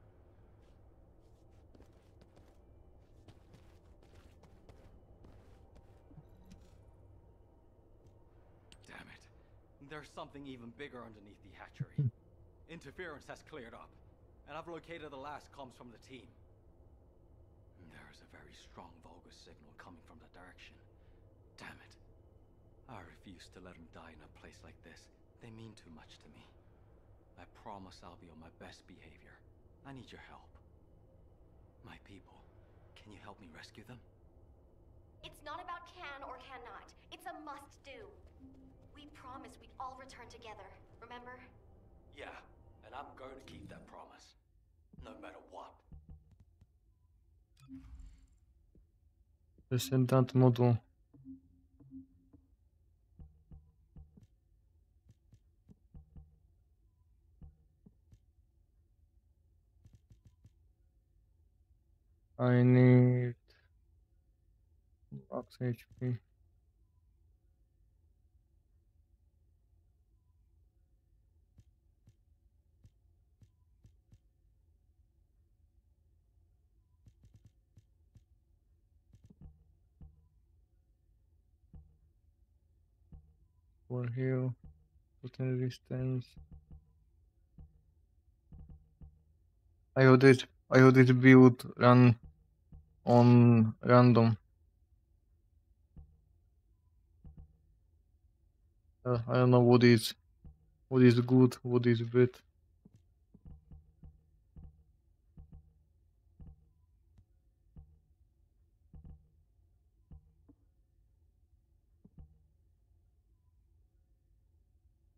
Damn it. There's something even bigger underneath the hatchery. Interference has cleared up, and I've located the last comms from the team. There's a very strong Vulgus signal coming from that direction. Damn it. I refuse to let them die in a place like this. They mean too much to me. I promise I'll be on my best behavior. I need your help. My people, can you help me rescue them? It's not about can or cannot. It's a must-do. We promised we'd all return together, remember? Yeah, And I'm going to keep that promise, no matter what. Descendant model. I need max HP. For heal, total resistance. I would this build run on random. I don't know what is good, what is bad.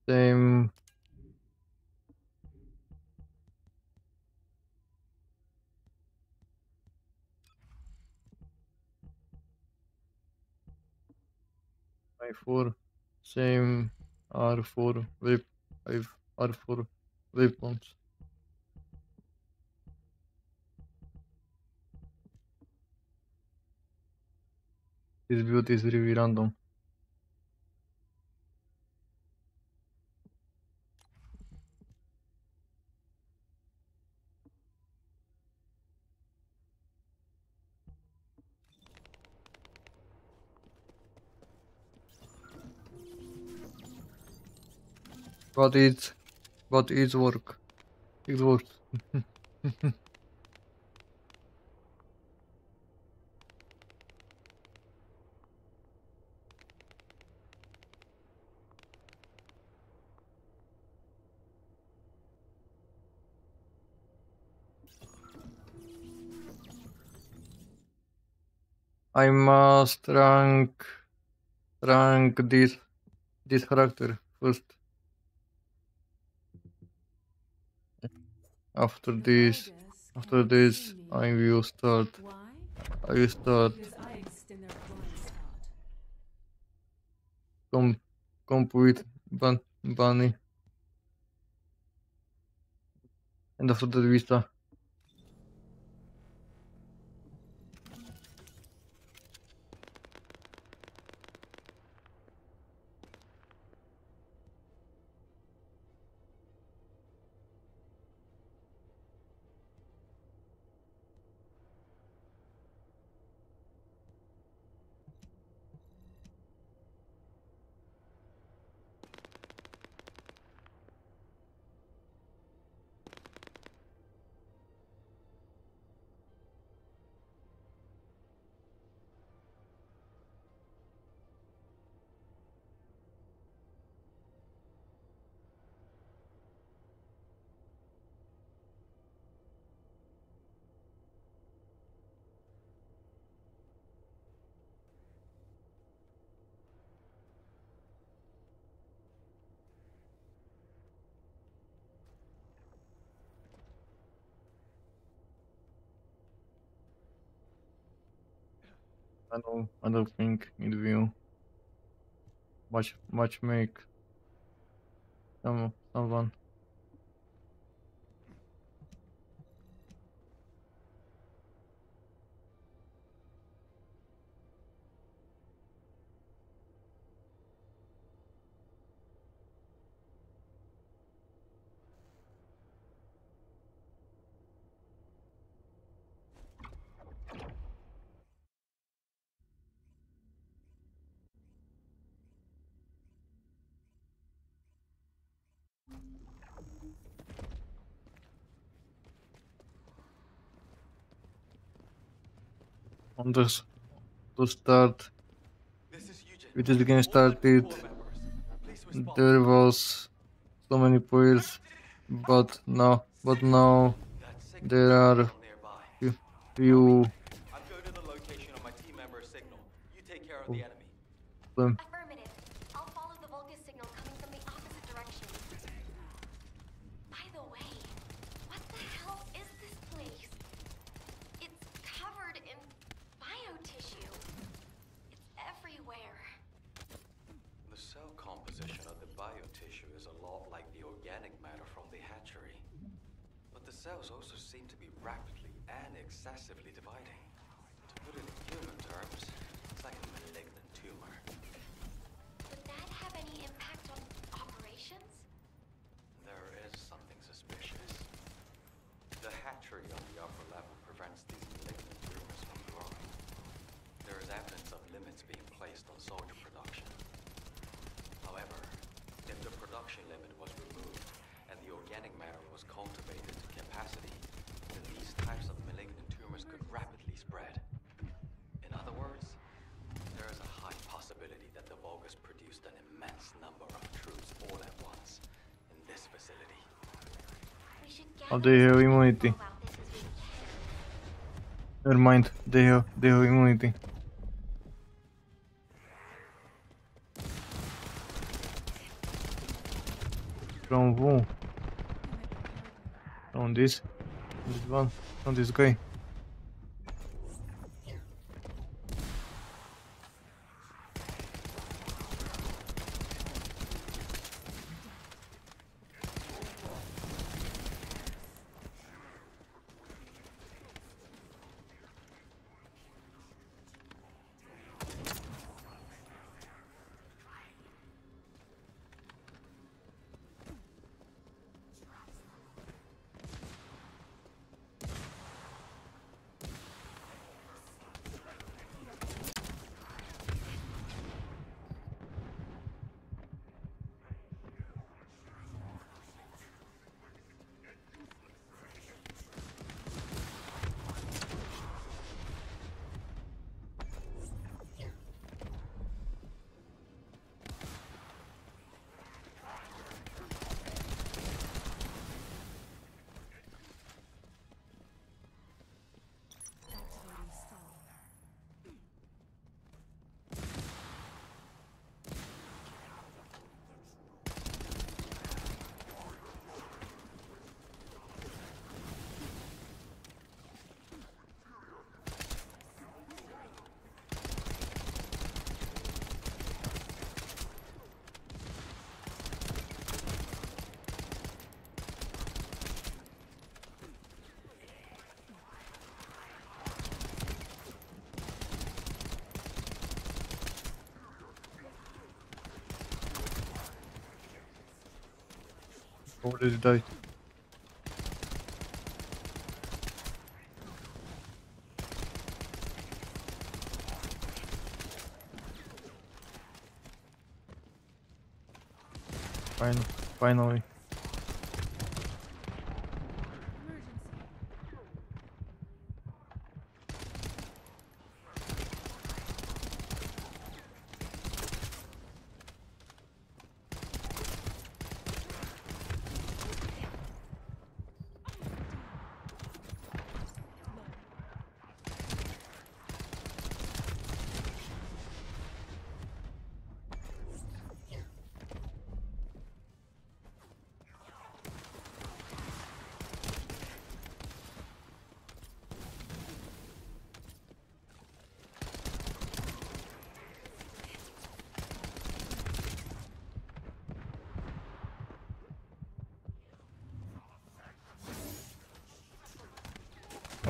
Same. I4, same R4 R4 weapons. This build is really random. But it's work. It works. I must rank this character first. After this, I will start. Complete bunny, and after that Vista. I don't think it will much make someone. On this to start with this game started, there was so many players, but now there are few. I'm going to the location on my team member's signal. You take care of the enemy. Affirmative. I'll follow the Vulgus signal coming from the opposite direction. By the way, cells also seem to be rapidly and excessively dividing. To put it in human terms, it's like a malignant tumor. Would that have any impact on operations? There is something suspicious. The hatchery on the upper level prevents these malignant tumors from growing. There is evidence of limits being placed on soldier production. However, if the production limit was removed and the organic matter was cultivated to capacity, then these types of malignant tumors could rapidly spread. In other words, there is a high possibility that the Vulgus produced an immense number of troops all at once in this facility. We should Oh, they have immunity. Never mind, they have immunity. From who? From this one, from this guy. Already died. Finally.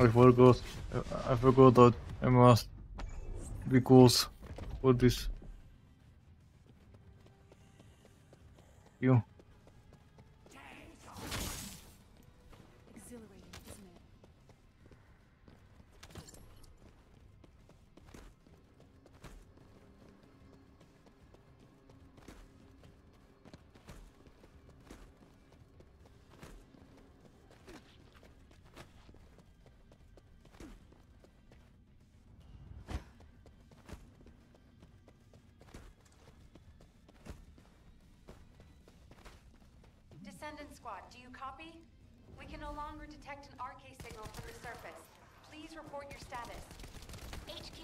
I forgot that I must be close for this. You. Exhilarating, isn't it? Descendant Squad, do you copy? We can no longer detect an RK signal from the surface. Please report your status. HQ,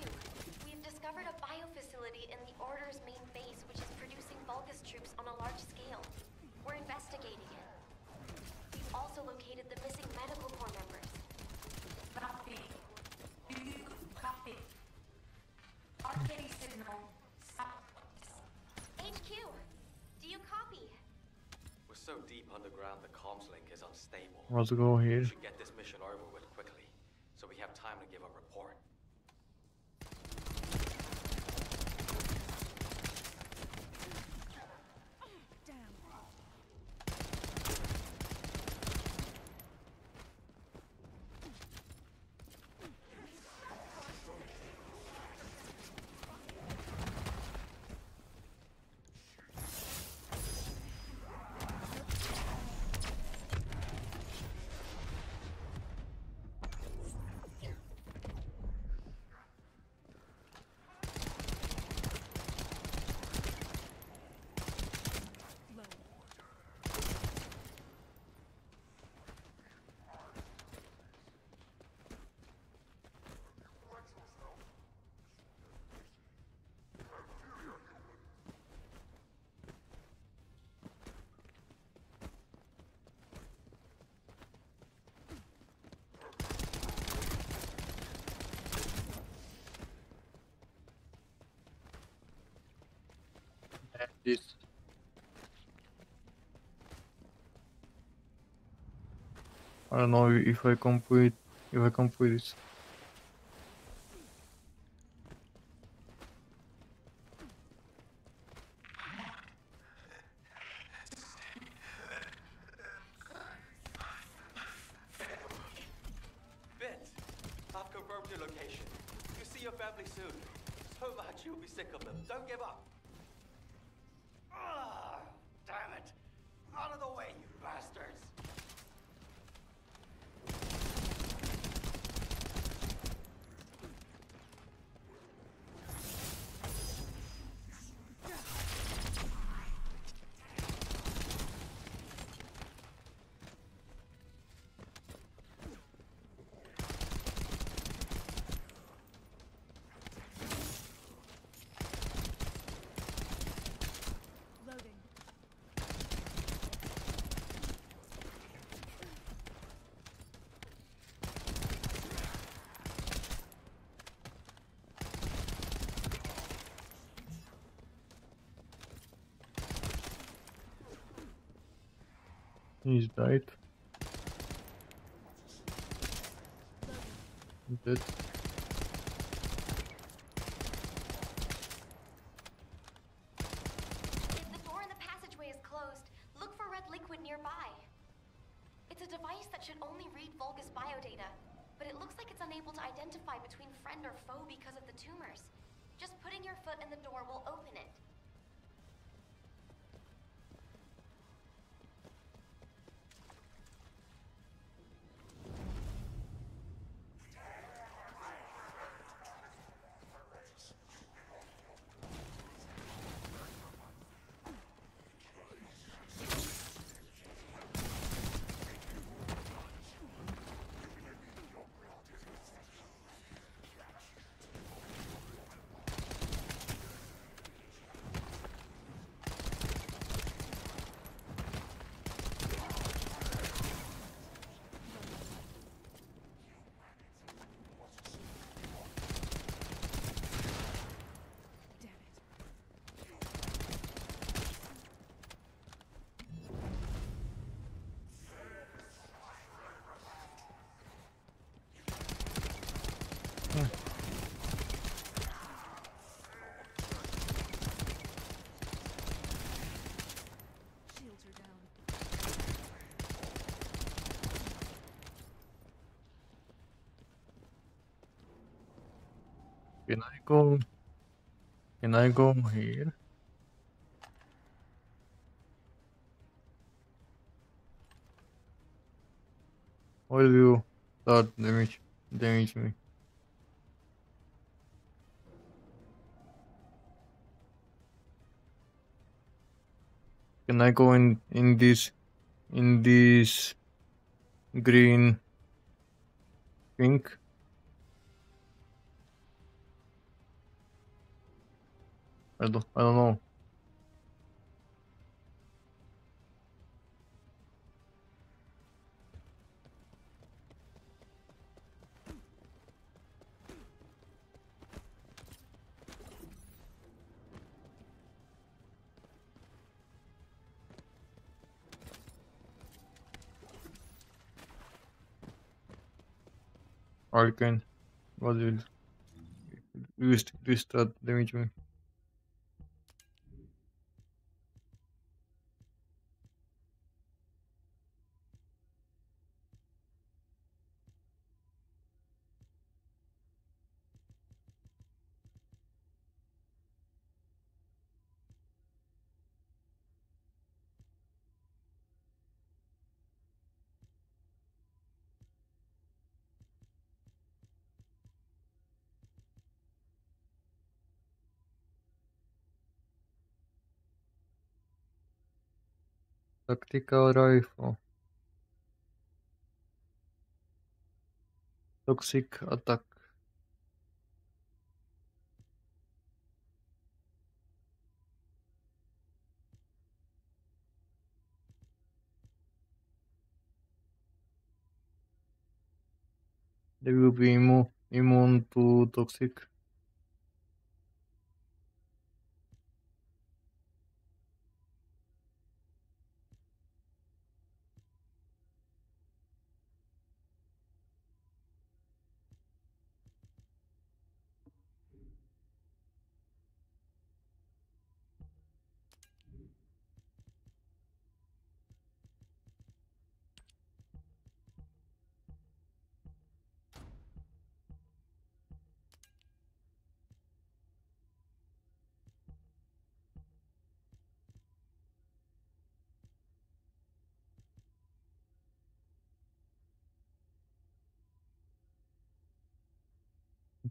we've discovered a biofacility in the Order's main base which is producing Vulgus troops on a large scale. We're investigating it. We've also located the missing medical corps members. Copy. Do you copy? RK signal. Stop. HQ, do you copy? We're so deep underground the comms link is unstable. Let's go here. We should get this mission over with quickly, so we have time to give a report. This. I don't know if I complete this. Vince, I've confirmed your location. You'll see your family soon. So much you'll be sick of them. Don't give up. Ah, damn it! Out of the way, you bastards! He's died. Dead. If the door in the passageway is closed, look for red liquid nearby. It's a device that should only read Vulgus biodata, but it looks like it's unable to identify between friend or foe because of the tumors. Just putting your foot in the door will open it. Can I go? Can I go here? Or will you start damage me? Can I go in this green pink? I don't know. Arcane. What will use that damage me? Tactical rifle. Toxic attack. They will be immune to toxic.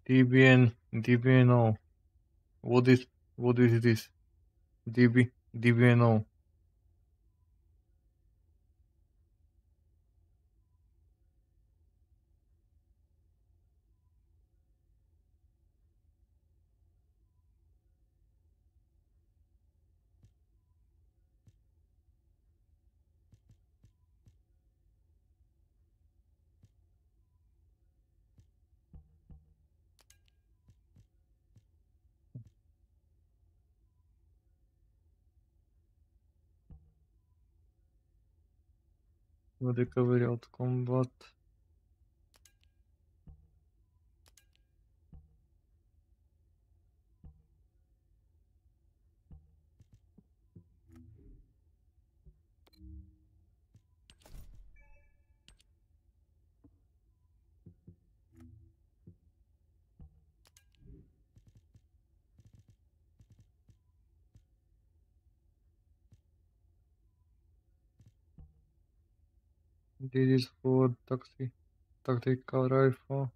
DBNO. What is this? DBNO. Recovery out combat. This is for tactical rifle.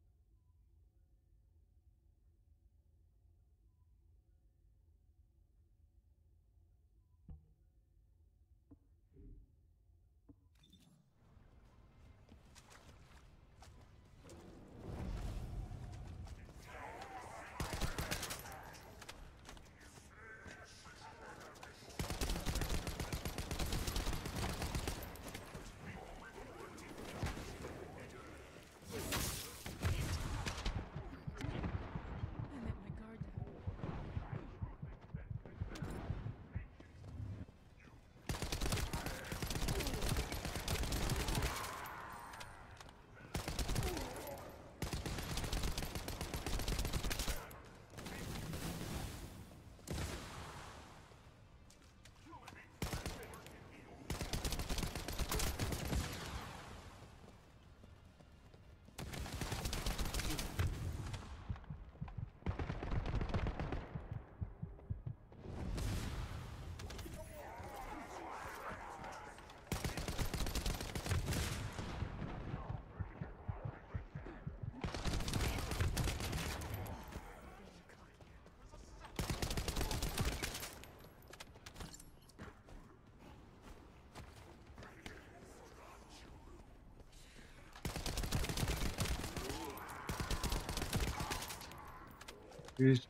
This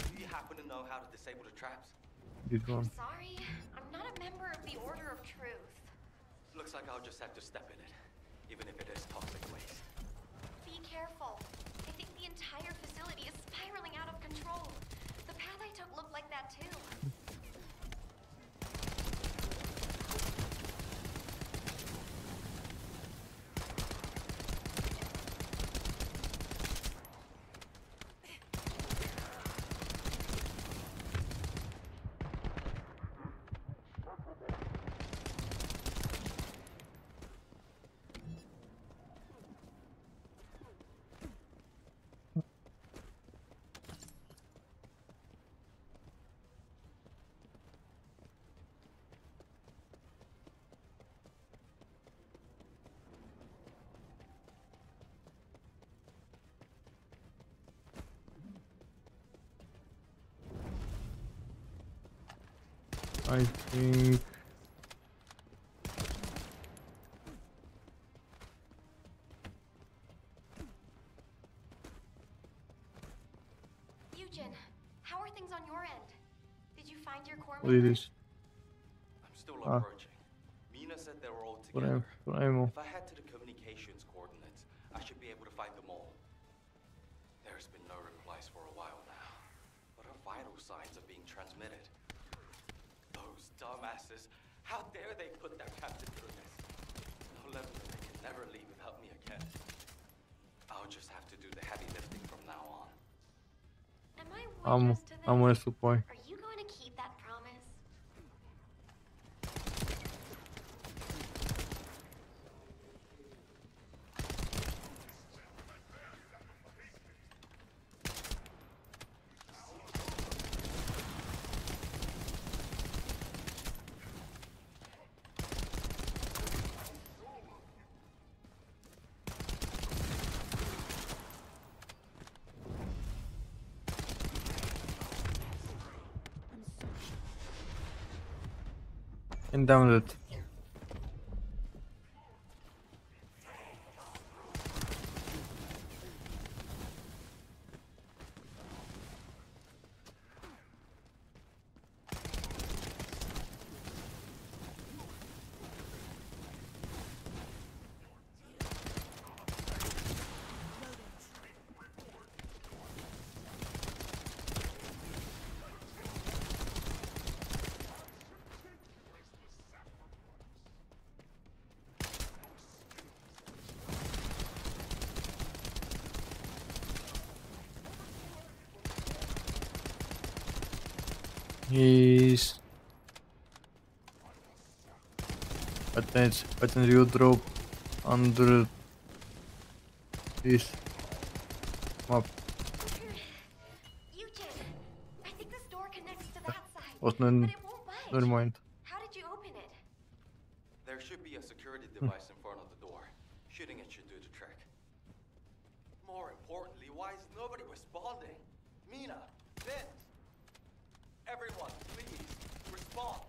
Do you happen to know how to disable the traps? one. Sorry, I'm not a member of the Order of Truth. Looks like I'll just have to step in it, even if it is toxic waste. Be careful. I think the entire facility is spiraling out of control. The path I took looked like that too. I think. Eugen, how are things on your end? Did you find your core What is members? this? I'm still approaching. Mina said they were all For together. ammo. If I head to the communications coordinates, I should be able to find them all. There's been no replies for a while now, but her vital signs are being transmitted. Those dumbasses! How dare they put their captain through this? No level that they can never leave without me again. I'll just have to do the heavy lifting from now on. Am I Ammo. witness to this? Ammo supply. Are you going to keep that promise? And damn it. He's patent you drop under this map. Eugen, I think this door connects to that side, Oh, but it won't budge. never mind. How did you open it? There should be a security device in front of the door. Shooting it should do the trick. More importantly, why is nobody responding? Mina, Vince, everyone, please, respond.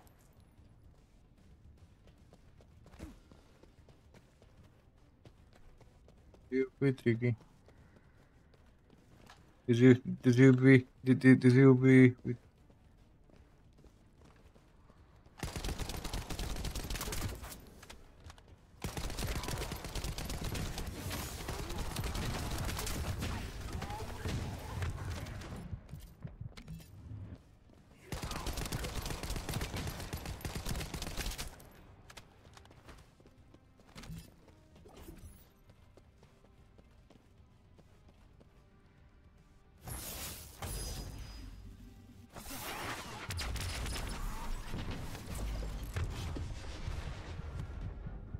You be tricky. Did you be with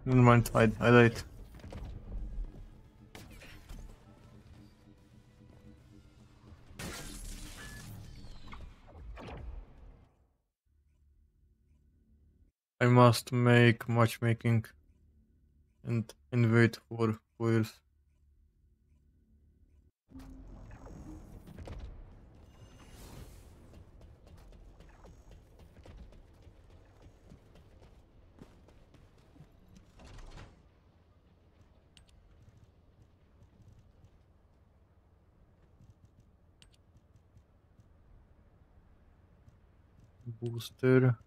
never mind, I died. I must make matchmaking and wait for years. Booster.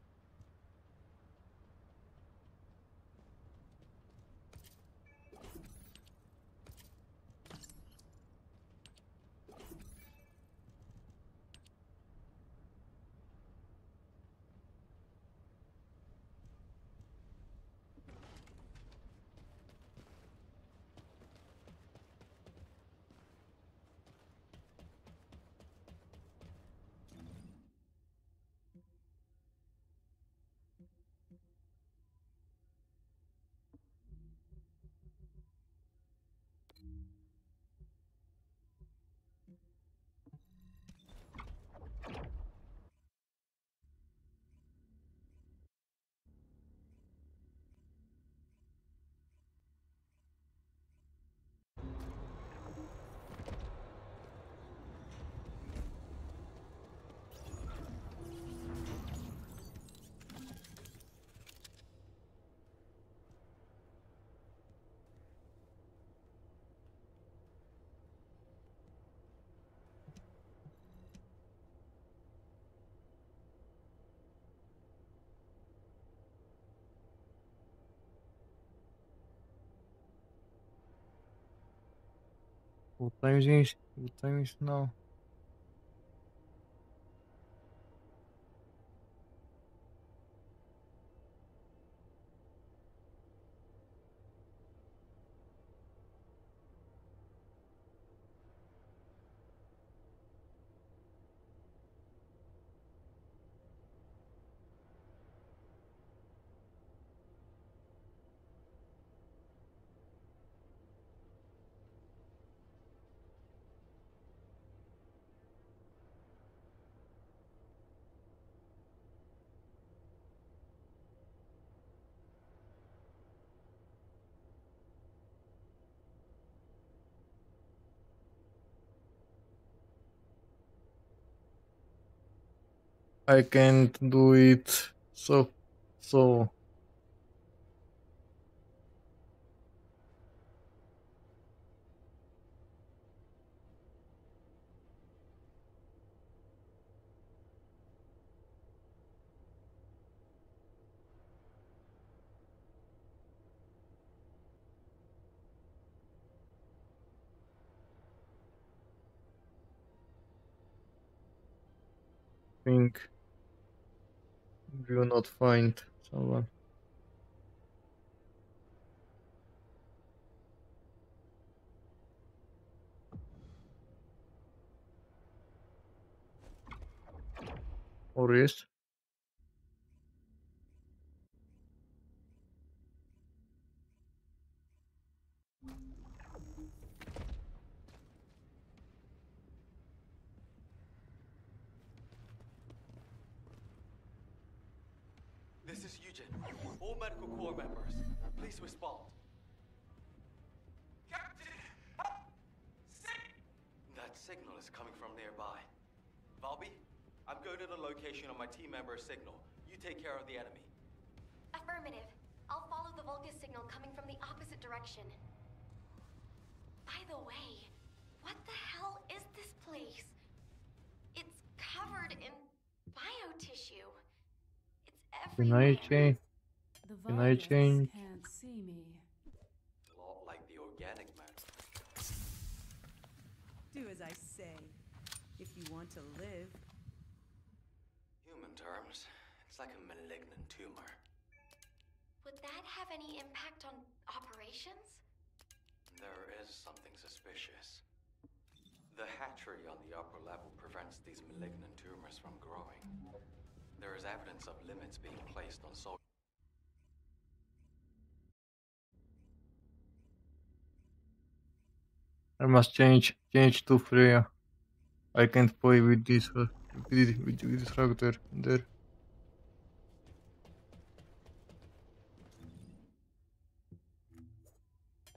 What time is now? I can't do it so. Think will not find someone. Or yes. This is Eugene. All medical corps members, please respond. Captain! That signal is coming from nearby. Valby, I'm going to the location on my team member's signal. You take care of the enemy. Affirmative. I'll follow the Vulgus signal coming from the opposite direction. By the way, what the hell is this place? It's covered in biotissue. It's everywhere. Can I change? Can't see me. A lot like the organic matter. Do as I say, if you want to live. Human terms, it's like a malignant tumor. Would that have any impact on operations? There is something suspicious. The hatchery on the upper level prevents these malignant tumors from growing. There is evidence of limits being placed on soldiers. I must change to Freya. I can't play with this with this character there.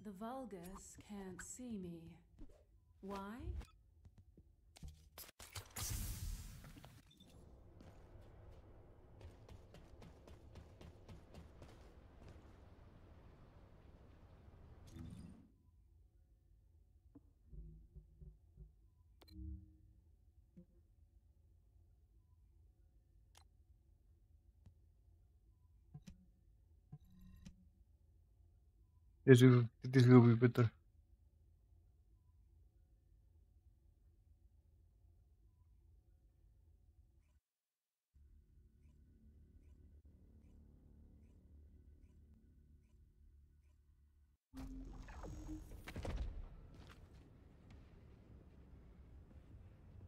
The Vulgus can't see me. Why? This will be better.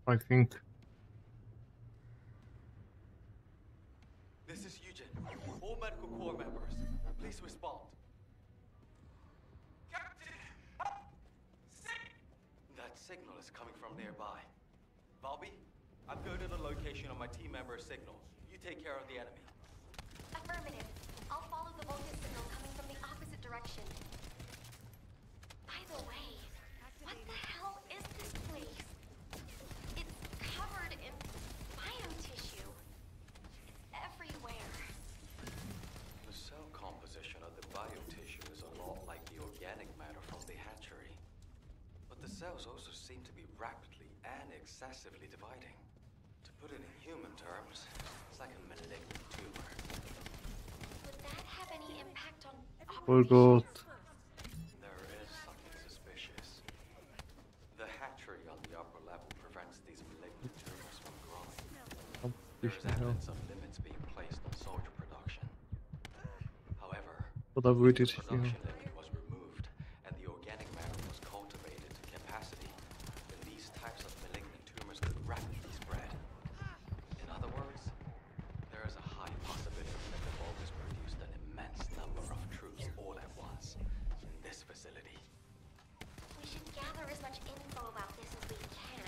I think. This is Eugene. All medical corps members, please respond. Captain! That signal is coming from nearby. Valby, I'm going to the location on my team member's signal. You take care of the enemy. Affirmative. I'll follow the Vulgus signal coming from the opposite direction. By the way, what the hell is this place? It's covered in biotissue. It's everywhere. The cell composition of the biotissue is a lot like the organic matter from the hatchery. But the cells also seem to be rapidly and excessively dividing. To put it in human terms, it's like a malignant tumor. Would that have any impact on Forgot. There is something suspicious. on the upper level prevents these malignant tumors from growing. There is evidence of limits being placed on soldier production. However, the production limit was removed and the organic matter was cultivated to capacity, then these types of malignant tumors could rapidly spread. In other words, there is a high possibility that the Vulgus produced an immense number of troops all at once in this facility. We should gather as much info about this as we can.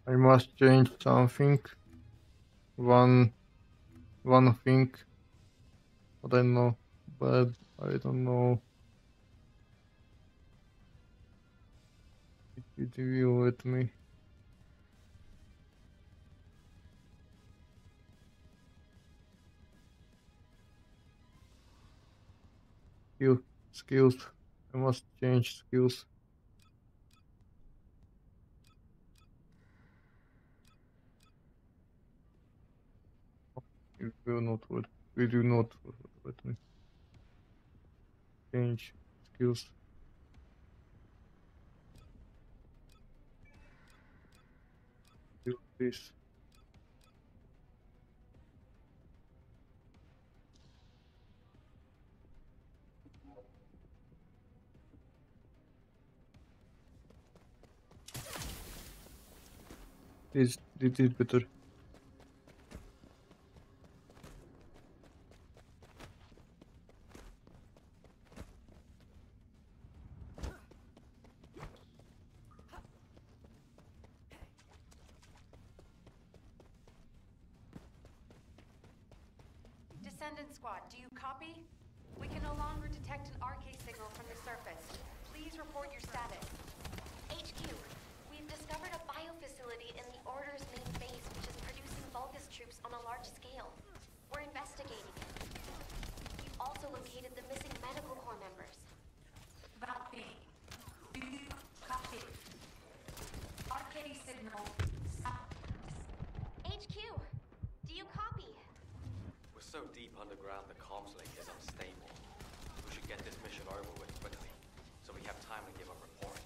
I must change something. One thing. But I know, but I don't know. It will let me. Skills. I must change skills. It will not let. It will not let me change skills. Do this. This is better. Descendant Squad, do you copy? We can no longer detect an RK signal from the surface. Please report your status. HQ, we've discovered a biofacility in the Order's main base which is producing Vulgus troops on a large scale. We're investigating it. We've also located the missing medical corps members. Valky, do you copy? RK signal stopped. HQ, do you copy? We're so deep underground the comms link is unstable. We should get this mission over with quickly, so we have time to give a report.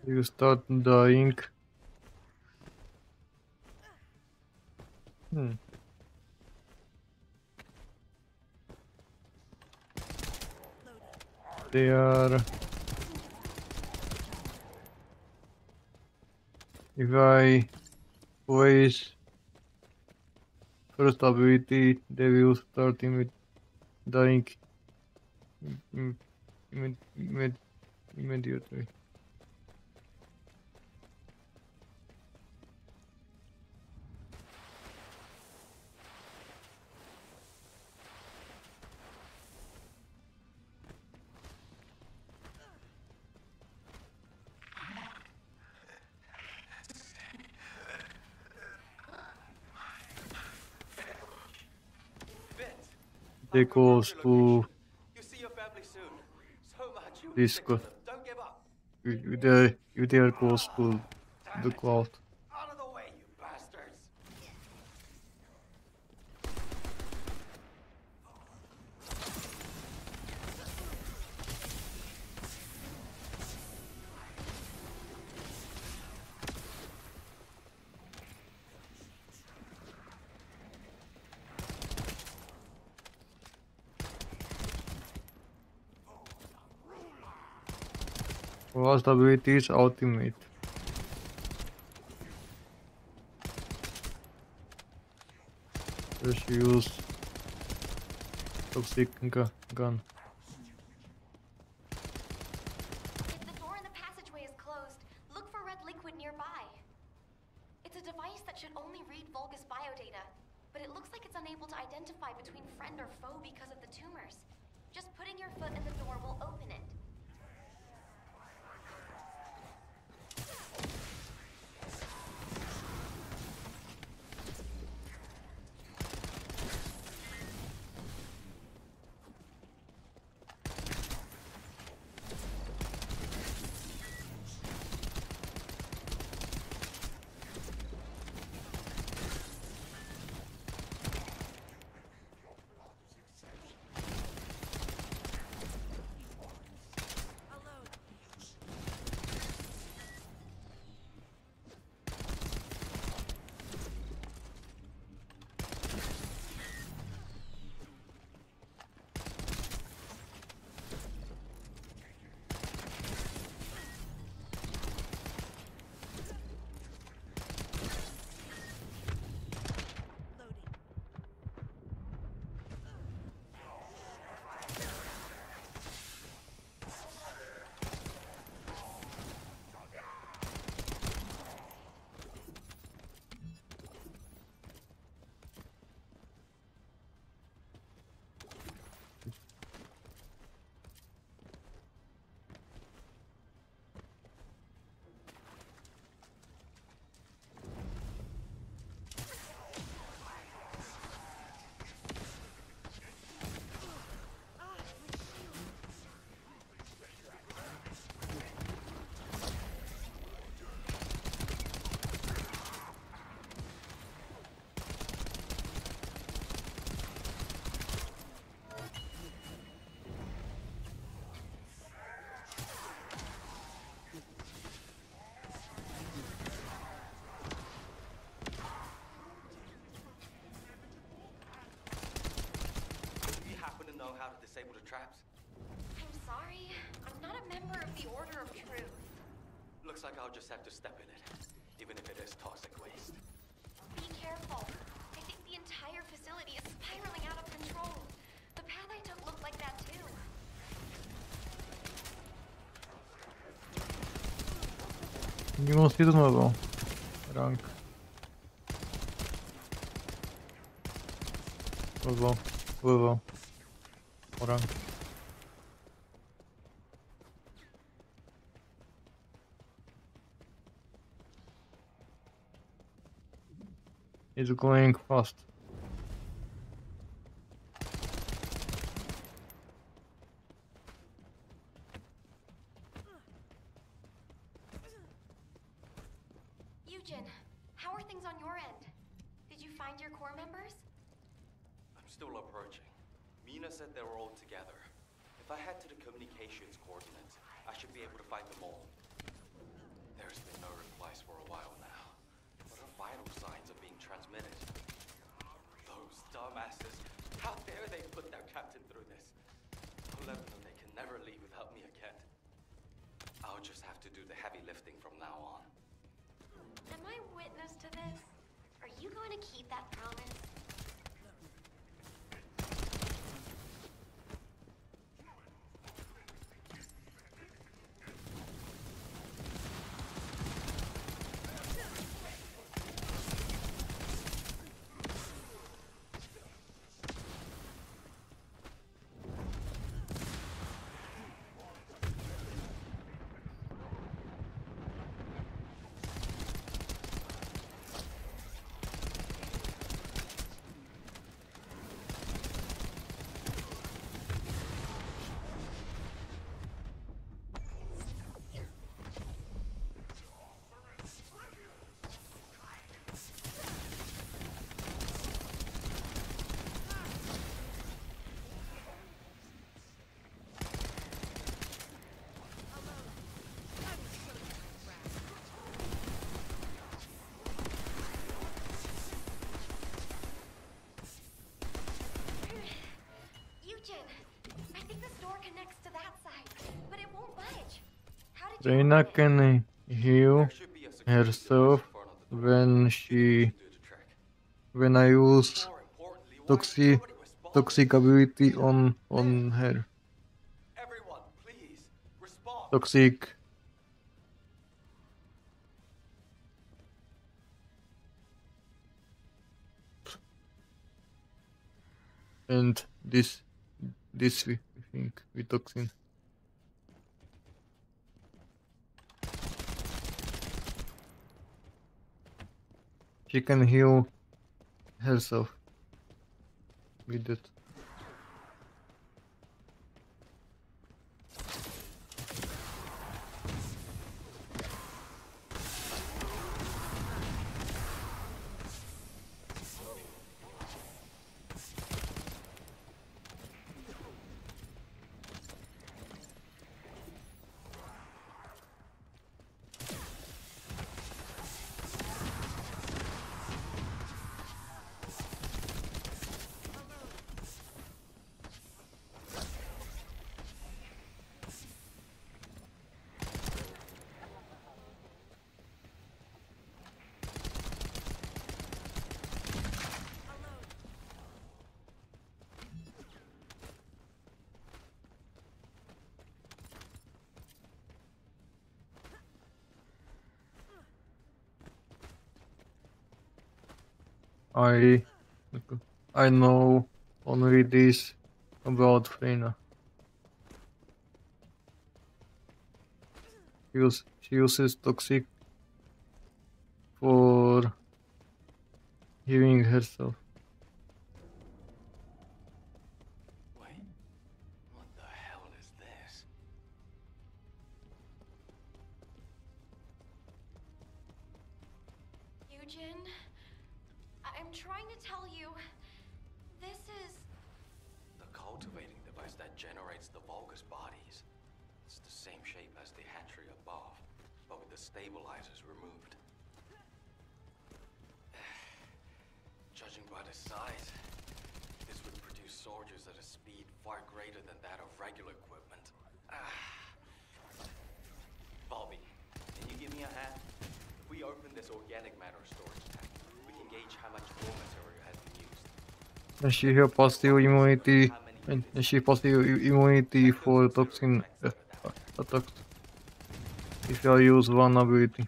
You start dying. They are. If I waste first ability, they will start dying immediately. They goes to this go. If they goes to the cloud. Out of the way, you bastards! Last ability is ultimate. Just use toxic gun. If the door in the passageway is closed, look for red liquid nearby. It's a device that should only read Vulgus biodata, but it looks like it's unable to identify between friend or foe because of the tumors. Just putting your foot in the door will open it. How to disable the traps? I'm sorry. I'm not a member of the Order of Truth. Looks like I'll just have to step in it, even if it is toxic waste. Be careful. I think the entire facility is spiraling out of control. The path I took looked like that too. Nie mam znowu. Rank. Lewo. Rank. It's going fast. Eugen, how are things on your end? Did you find your core members? I'm still approaching. Mina said they were all together. If I head to the communications coordinates, I should be able to find them all. There's been no replies for a while now, but her vital signs are being transmitted. Those dumbasses! How dare they put their captain through this? I'll let them know they can never leave without me again. I'll just have to do the heavy lifting from now on. Am I witness to this? Are you going to keep that promise? Reina can heal herself when I use toxic ability on her. Toxic. And this we think with toxin. She can heal herself with that. I know only this about Freyna. She uses toxic for healing herself. Wait, what the hell is this? Eugen, I'm trying to tell you, this is... The cultivating device that generates the Vulgus bodies. It's the same shape as the hatchery above, but with the stabilizers removed. Judging by the size, this would produce soldiers at a speed far greater than that of regular equipment. Bobby, can you give me a hand? If we open this organic matter storage tank, we can gauge how much raw material has been used. And she has passive immunity for toxin attacks if I use one ability.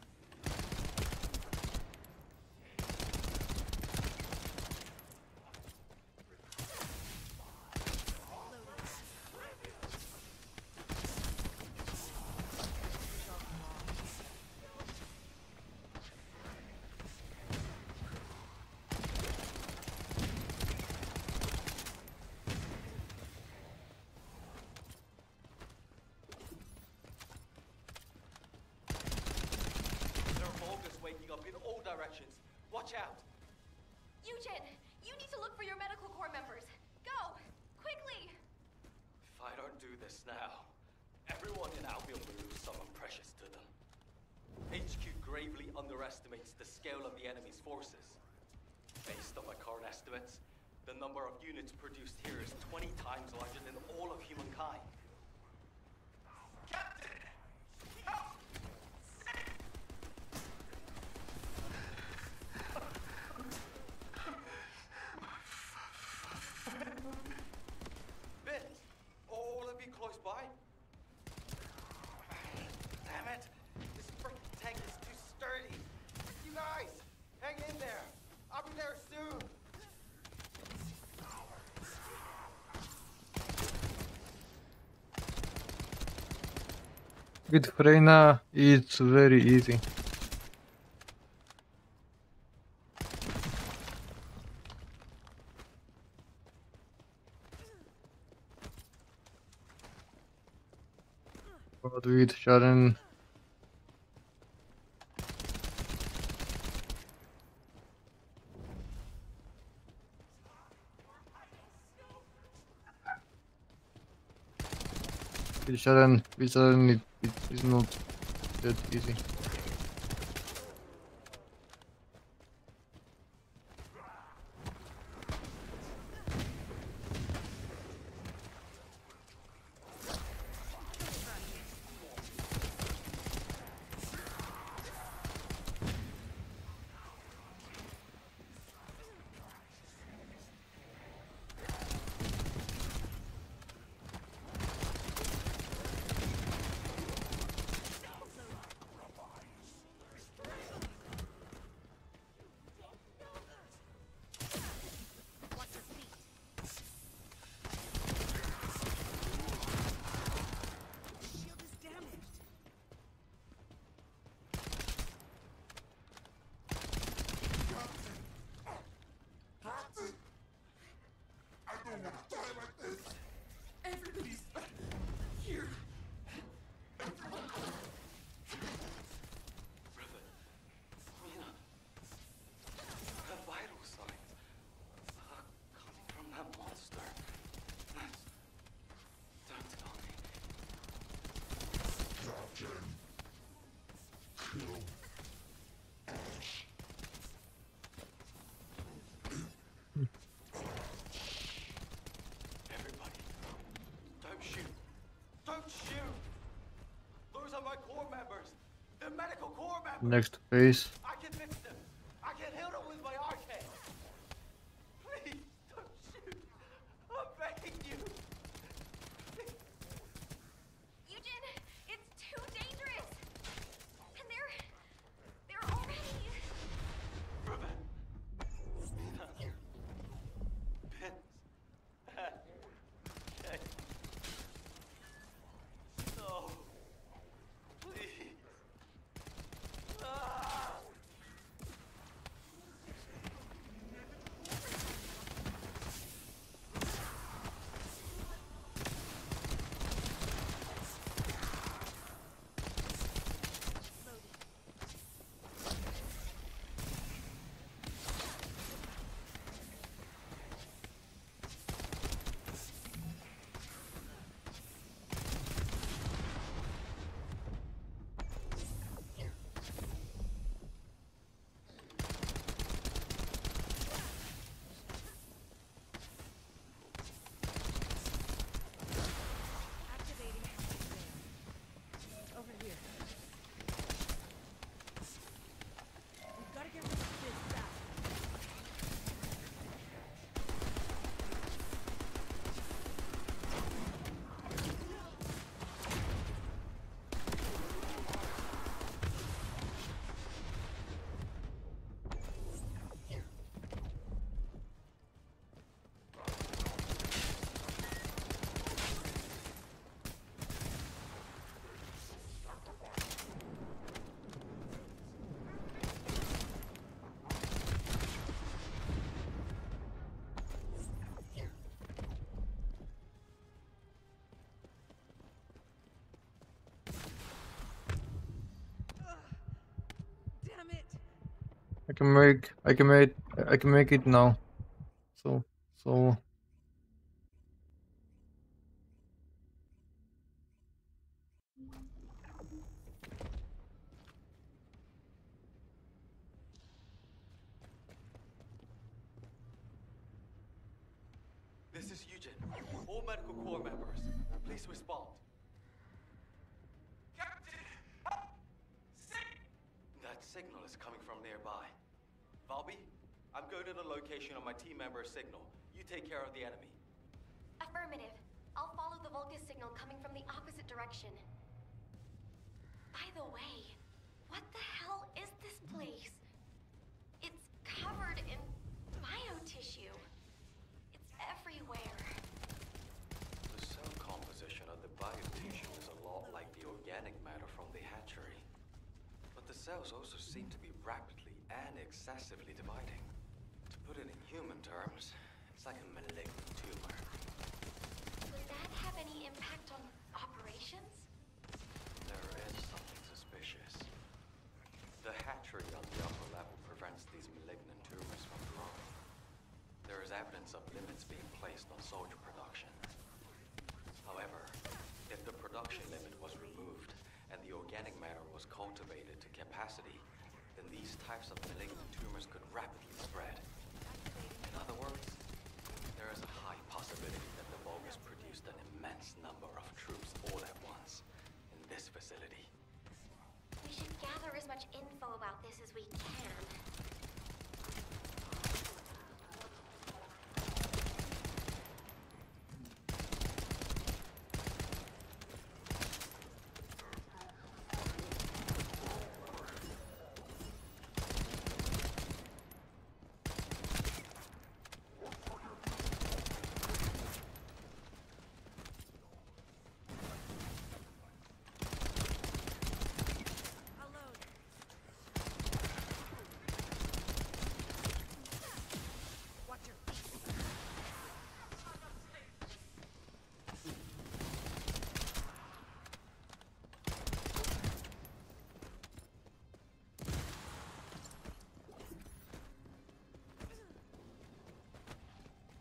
Watch out! Eugen, you need to look for your medical corps members. Go! Quickly! If I don't do this now, everyone in Albion will lose someone precious to them. HQ gravely underestimates the scale of the enemy's forces. Based on my current estimates, the number of units produced here is 20 times larger than all of humankind. Captain! Help! Vince, all of you close by? Damn it! This freaking tank is too sturdy. You guys, hang in there. I'll be there soon. With Freyna, it's very easy. But with Sharon, it is not that easy. Corps members. next phase. I can fix them. I can heal them with my arcade. Please don't shoot. I'm begging you. Eugen, it's too dangerous. And they're already. Ruben. No. Please. Ah. Over here. We've got to get rid of this stuff. Damn it! I can make it now. So. This is Eugen. All medical corps members, please respond. Captain! That signal is coming from nearby. Valby, I'm going to the location of my team member's signal. You take care of the enemy. Affirmative. I'll follow the Vulgus signal coming from the opposite direction. By the way, what the hell is this place? It's covered in biotissue. It's everywhere. The cell composition of the biotissue is a lot like the organic matter from the hatchery. But the cells also seem to be rapidly and excessively dividing. To put it in human terms, it's like a malignant tumor. Would that have any impact on operations? There is something suspicious. The hatchery on the upper level prevents these malignant tumors from growing. There is evidence of limits being placed on soldier production. However, if the production limit was removed and the organic matter was cultivated to capacity, then these types of malignant tumors could rapidly spread. In other words, there is a high possibility that the Vulgus produced an immense number of troops all at once in this facility. We should gather as much info about this as we can.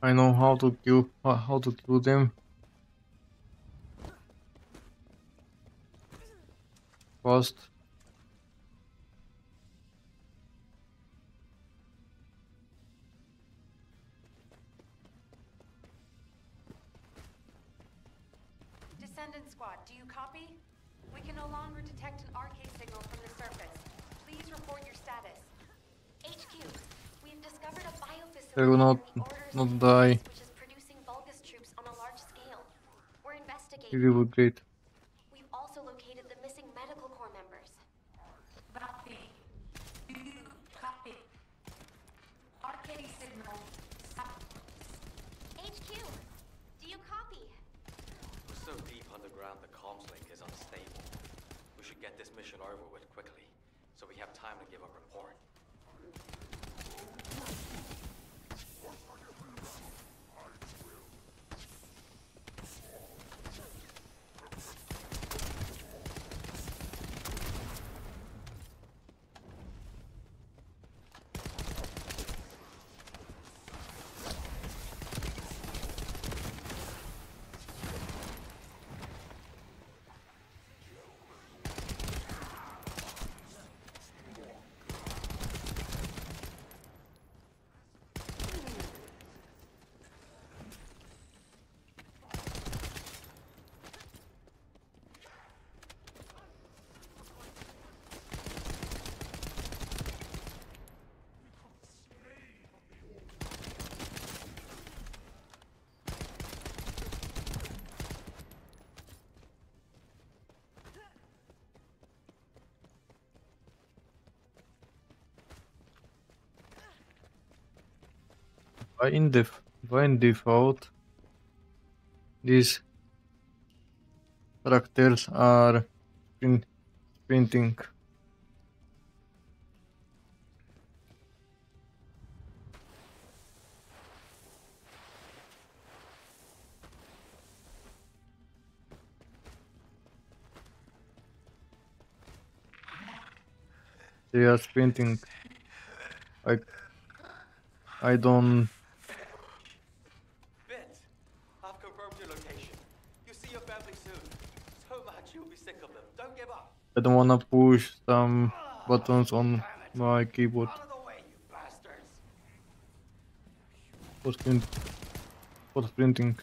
I know how to kill them. Fast. Descendant squad, do you copy? We can no longer detect an RK signal from the surface. Please report your status. HQ, we've discovered a biofacility They will not die. which is producing Vulgus troops on a large scale. We're It investigating. will be great. We've also located the missing medical corps members. Copy. Do you copy? RK signal. HQ, do you copy? We're so deep underground the comms link is unstable. We should get this mission over with quickly, so we have time to give a report. By in default, these characters are sprinting. They are sprinting. I don't. Vince, I've confirmed your location. You'll see your family soon. So much you'll be sick of them. Don't give up. I don't wanna push some buttons on my keyboard. Out of the way, you bastards. For sprinting.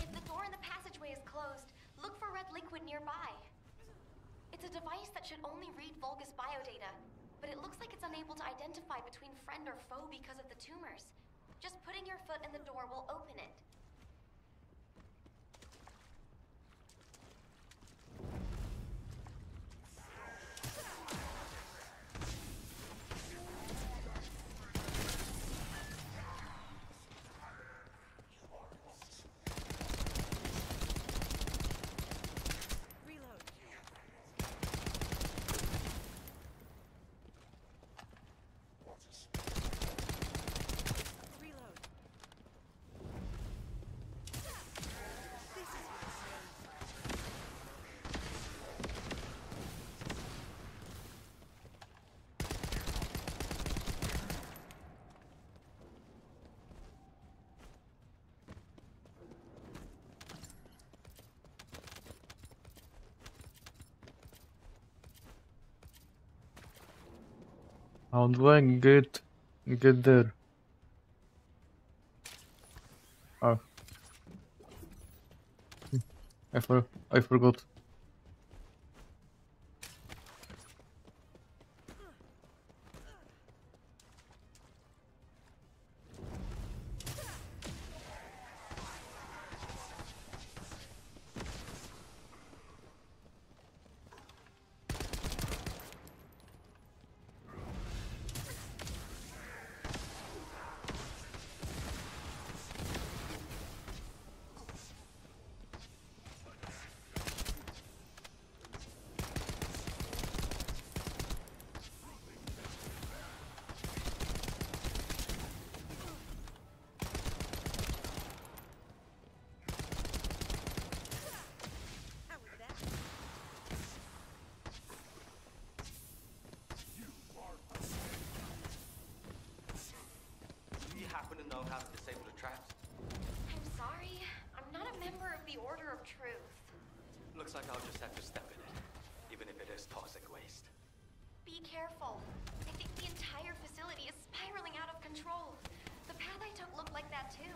If the door in the passageway is closed, look for red liquid nearby. It's a device that should only read Vulgus biodata, but it looks like it's unable to identify between friend or foe because of the tumors. Just putting your foot in the door will open it. How do I get there? Oh. I forgot. know how to disable the traps? I'm sorry. I'm not a member of the Order of Truth. Looks like I'll just have to step in it, even if it is toxic waste. Be careful. I think the entire facility is spiraling out of control. The path I took looked like that too.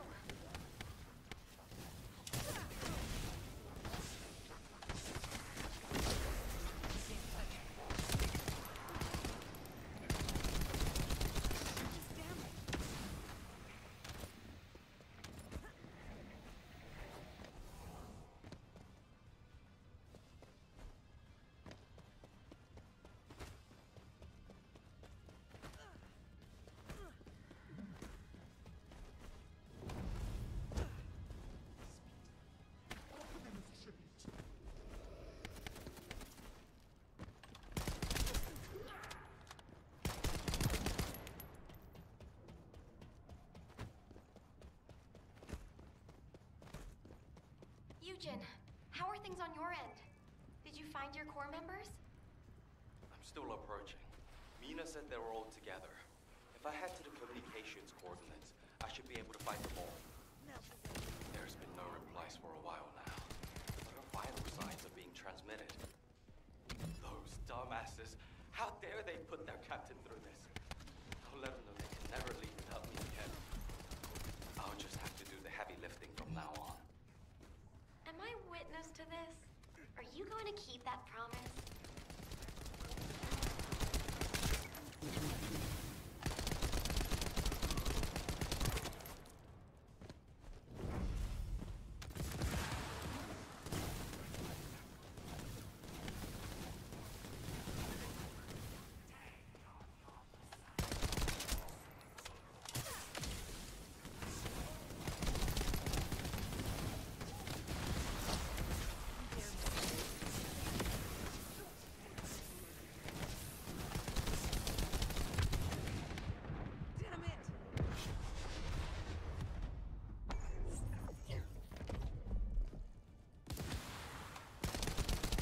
Eugen, how are things on your end? Did you find your core members? I'm still approaching. Mina said they were all together. If I head to the communications coordinates, I should be able to find them all. There's been no replies for a while now, but our vital signs are being transmitted. Those dumbasses! How dare they put their captain through this? I'll let them know they can never leave without me again. I'll just have to do the heavy lifting from now on. Am I witness to this? Are you going to keep that promise?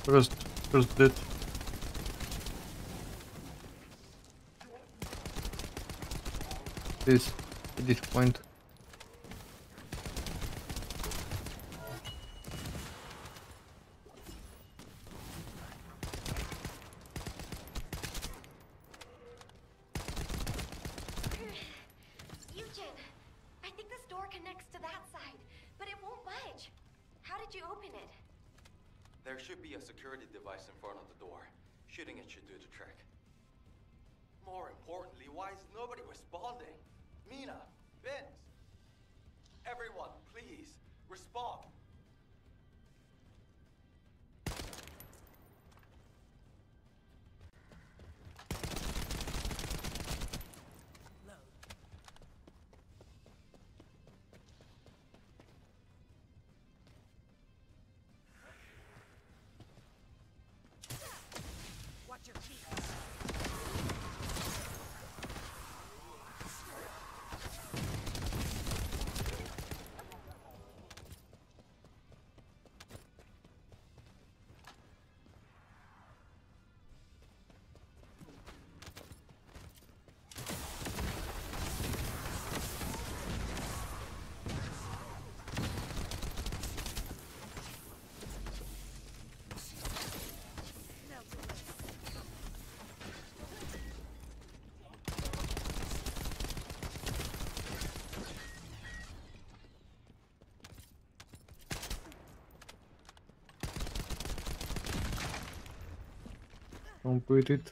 First dead. This at this point. Eugen, I think this door connects to that side, but it won't budge. How did you open it? There should be a security device in front of the door. Shooting it should do the trick. More importantly, why is nobody responding? Mina, Vince, everyone, please, respond. Watch your feet. Complete it.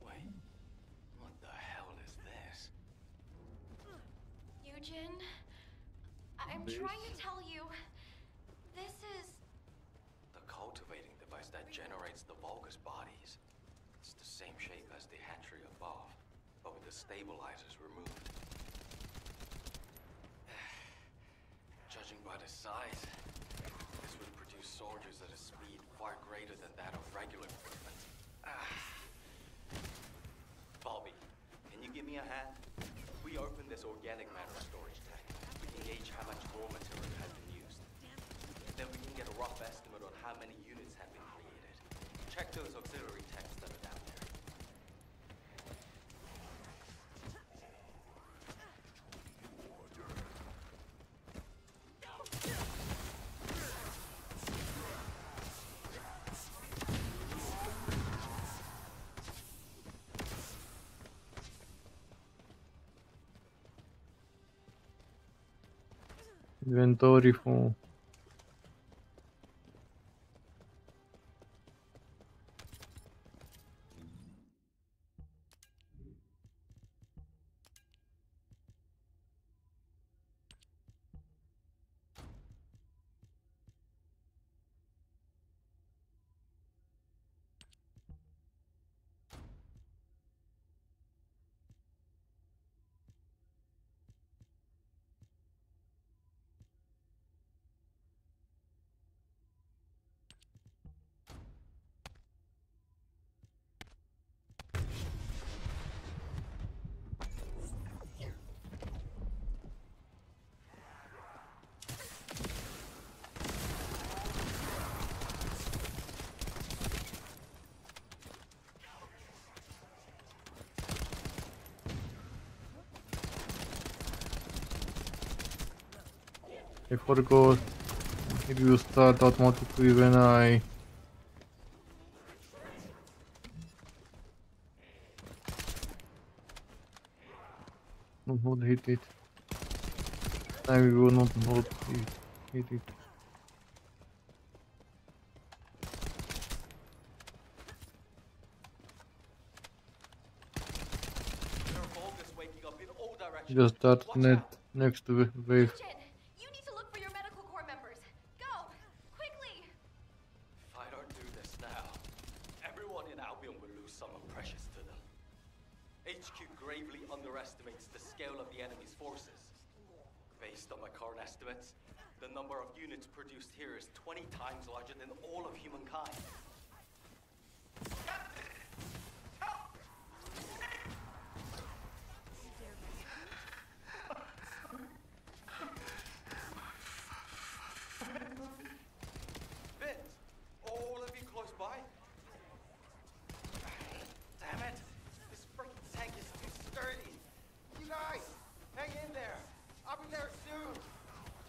Wait, what the hell is this? Eugen, I'm trying to tell you, this is... The cultivating device that generates the Vulgus bodies. It's the same shape as the hatchery above, but with the stabilizers removed. Judging by the size, this would produce soldiers at a speed far greater than that of regular equipment. hand, we open this organic matter storage tank. We can gauge how much raw material has been used. Then we can get a rough estimate on how many units have been created. Check those auxiliary tanks that are down there. Inventory full. I forgot it will start automatically when I not hit it. I will not hit it. Just that net next to the wave. You need to look for your medical corps members. Go! Quickly! If I don't do this now, everyone in Albion will lose someone precious to them. HQ gravely underestimates the scale of the enemy's forces. Based on my current estimates, the number of units produced here is 20 times larger than all of humankind.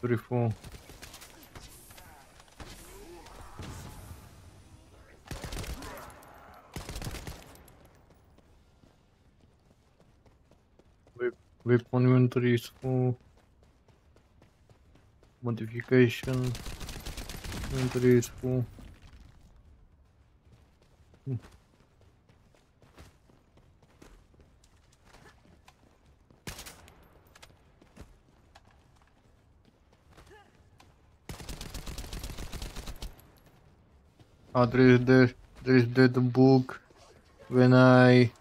Pretty full. Weapon inventory is full. Modification inventory is full. There is that book when I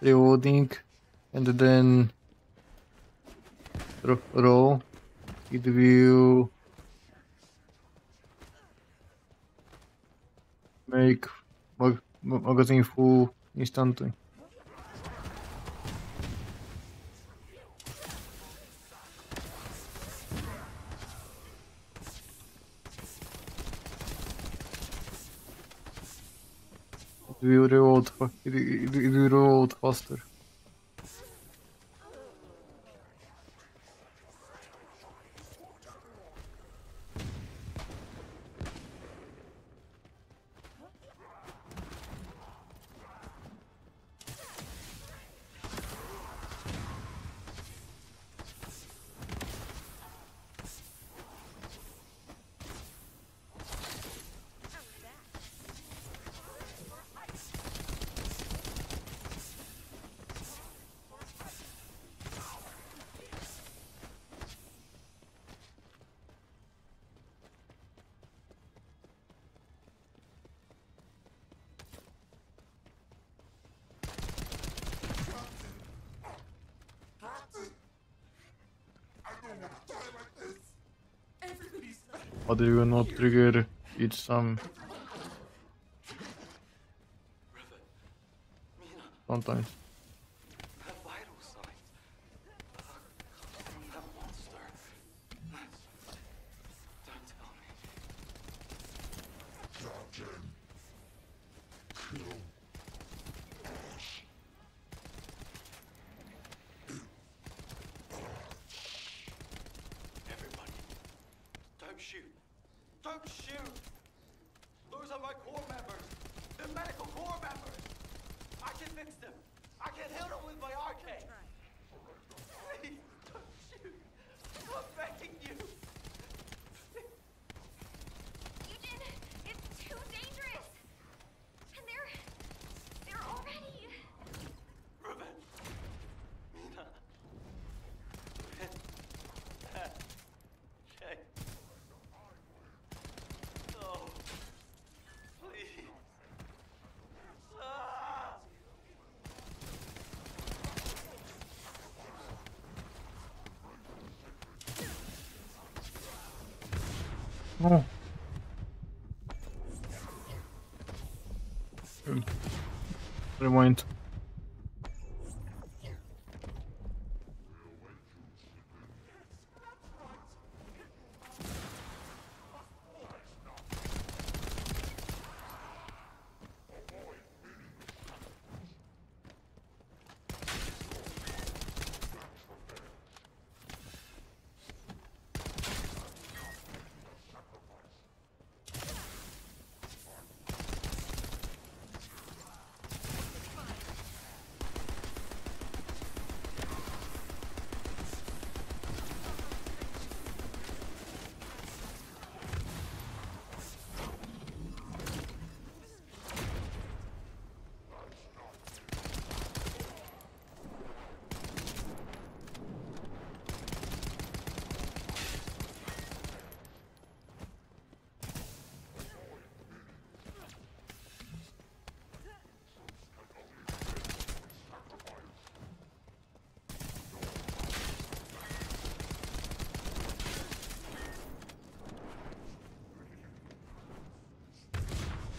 reloading and then roll, it will make magazine full instantly. It will reload faster. But they will not trigger it sometimes. Her vital signs. shoot! Don't shoot! Those are my core members! They're medical core members! I can fix them! I can heal them with my arcade! Please, don't shoot! I'm begging you! Eugene, it's too dangerous! And they're already... Ruben! Mina! Jay! No! Please! Ah! Oh. Rewind.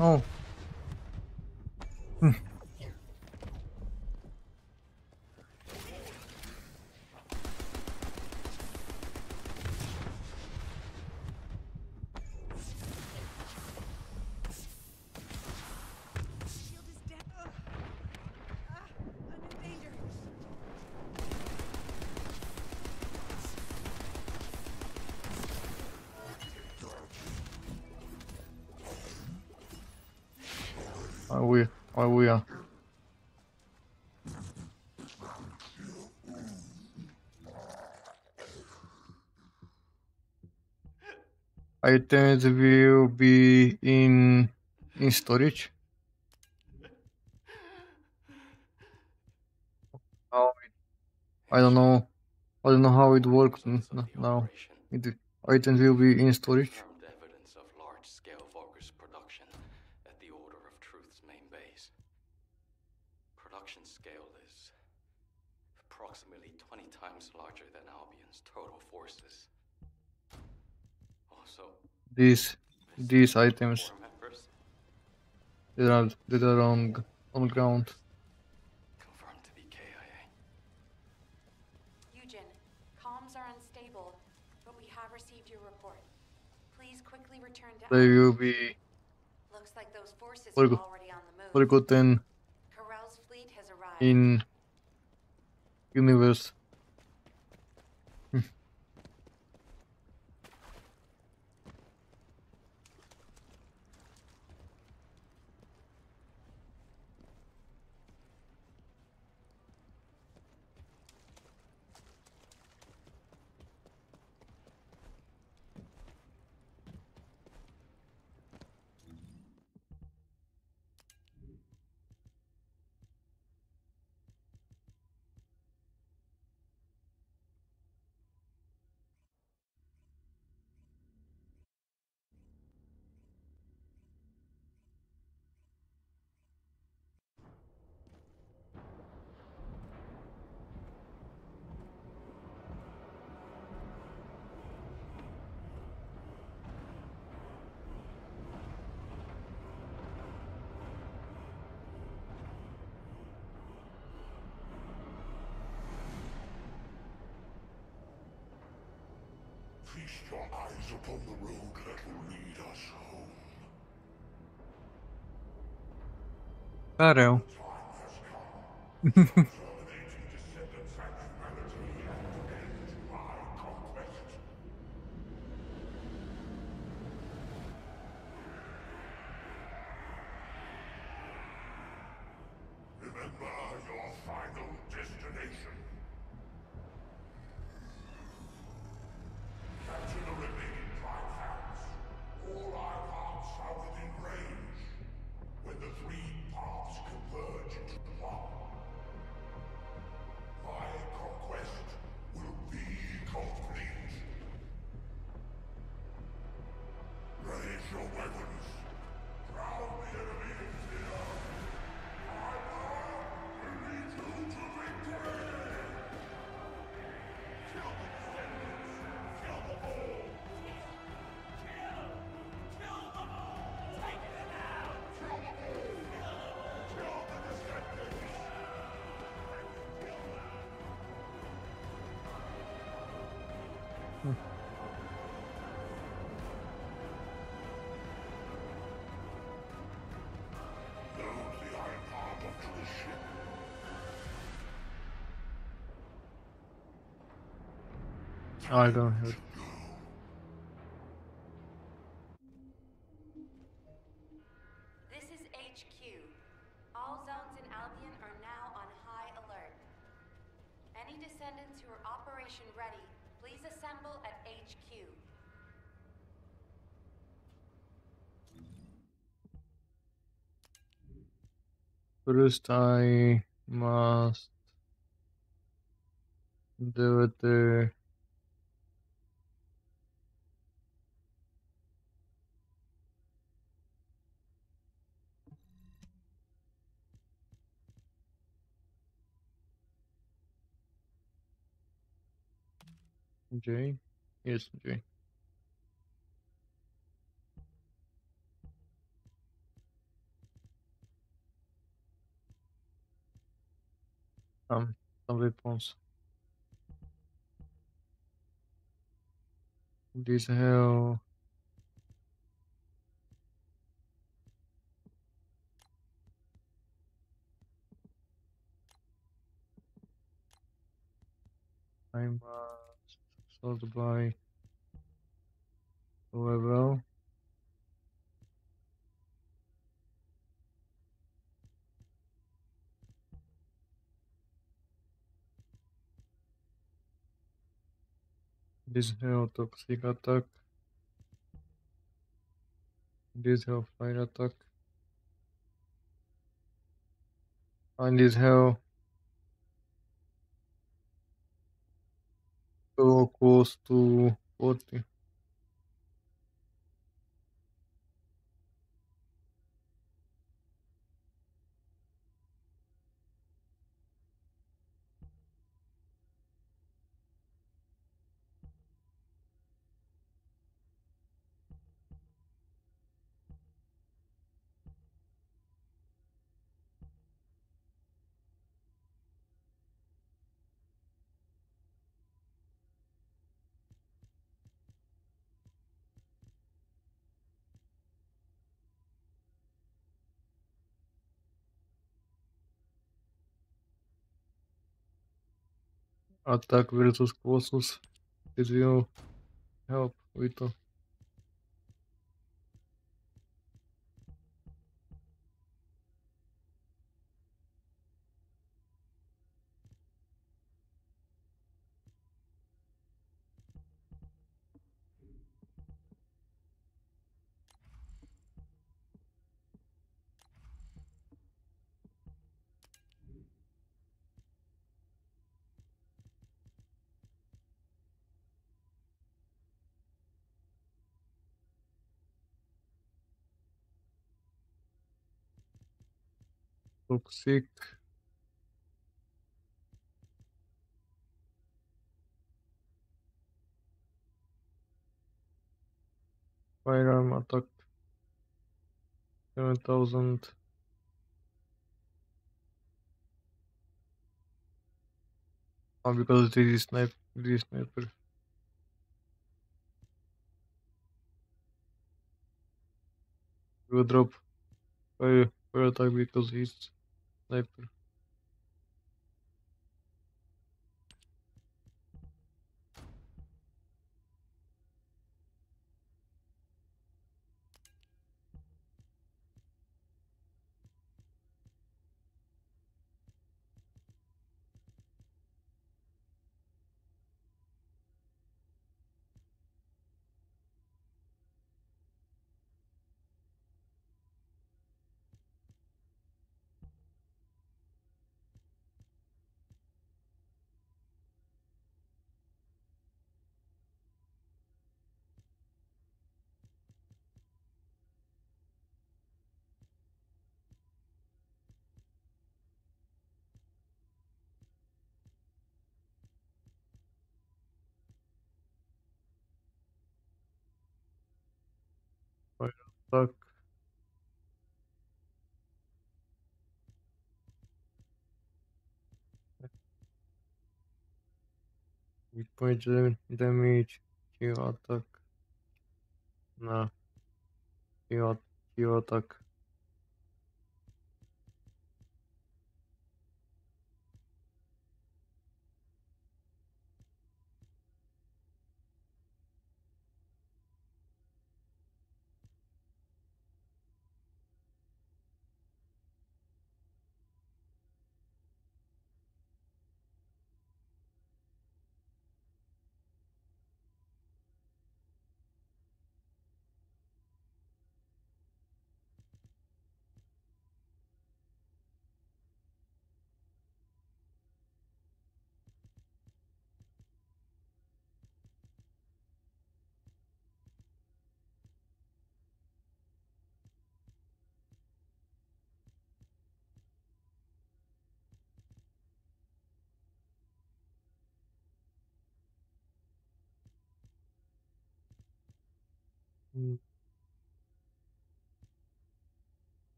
Oh. We are. Items will be in storage. I don't know how it works now. Items will be in storage. Evidence of large-scale Vulgus production at the Order of Truth's main base. Production scale is approximately 20 times larger than Albion's total forces. Also, These items that are on ground. Confirmed to be KIA. Eugen, comms are unstable, but we have received your report. Please quickly return to They will be Looks like those forces are already on the move. forgotten Corral's fleet has arrived. in universe. Feast your eyes upon the road that will lead us home. Carol. Load the iron harp onto the ship. I don't have it. This is HQ. All zones in Albion are now on high alert. Any descendants who are operation ready, please assemble at HQ. First, I must do the J. Yes, J. Some weapons. This have I must sort by level. This have toxic attack. This have fire attack. And this have so close to 40. Attack versus Colossus. This will help with the toxic. Firearm attack 7,000. Because this is sniper. We will drop fire attack because he's sniper. Fire attack. With point damage. Shield attack. No. Shield attack.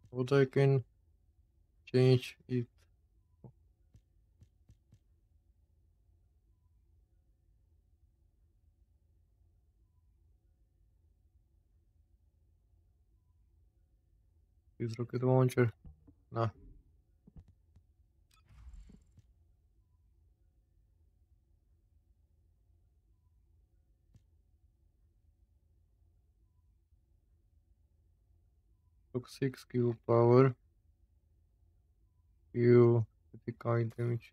What I can change it. This rocket launcher. Nah. Toxic skill power. You critical damage.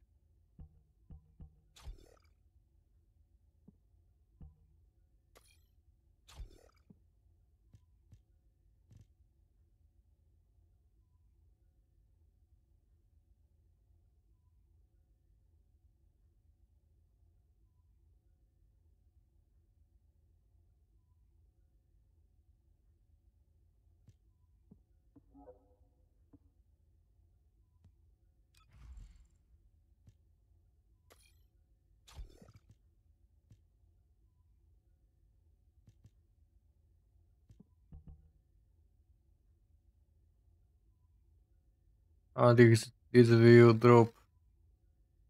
This will drop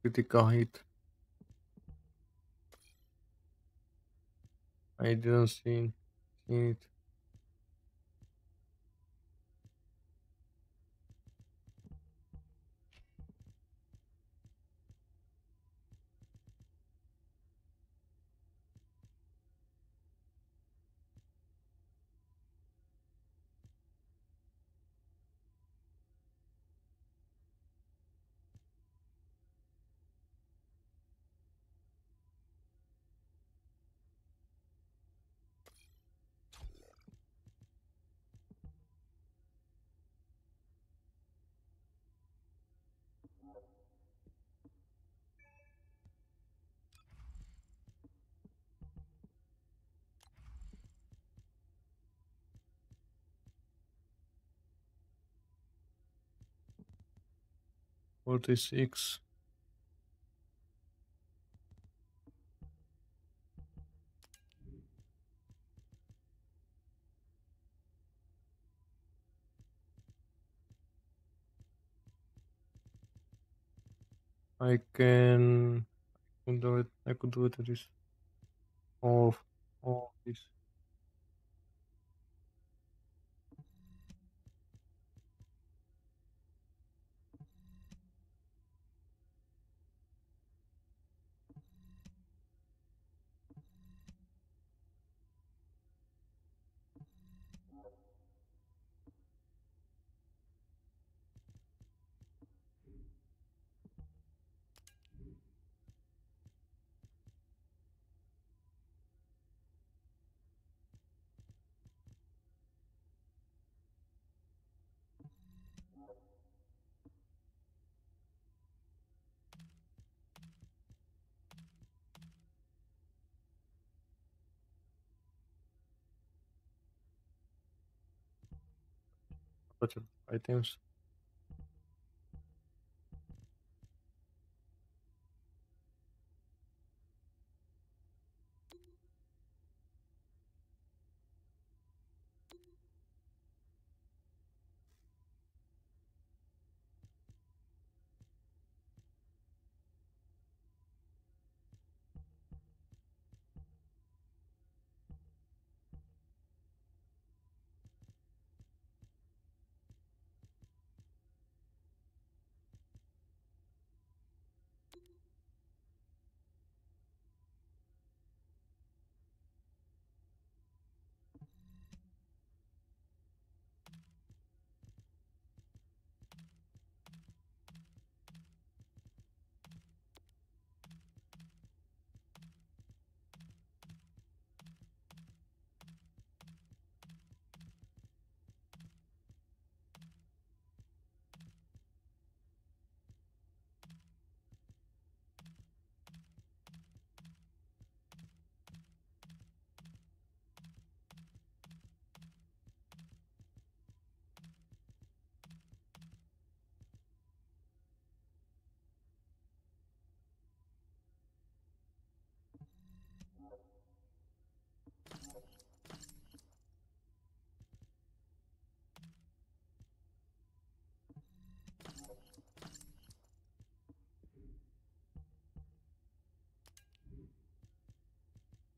critical hit. I didn't see it. $46. I could do it. I could do it at this. All of this. Items.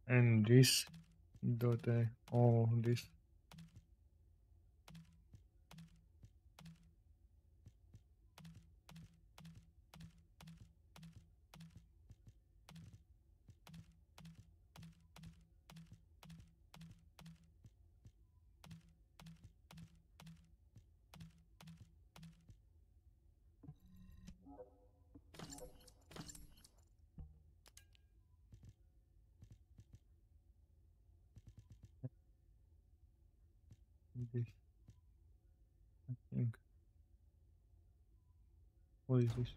And this dobe, all this. This, I think. What is this?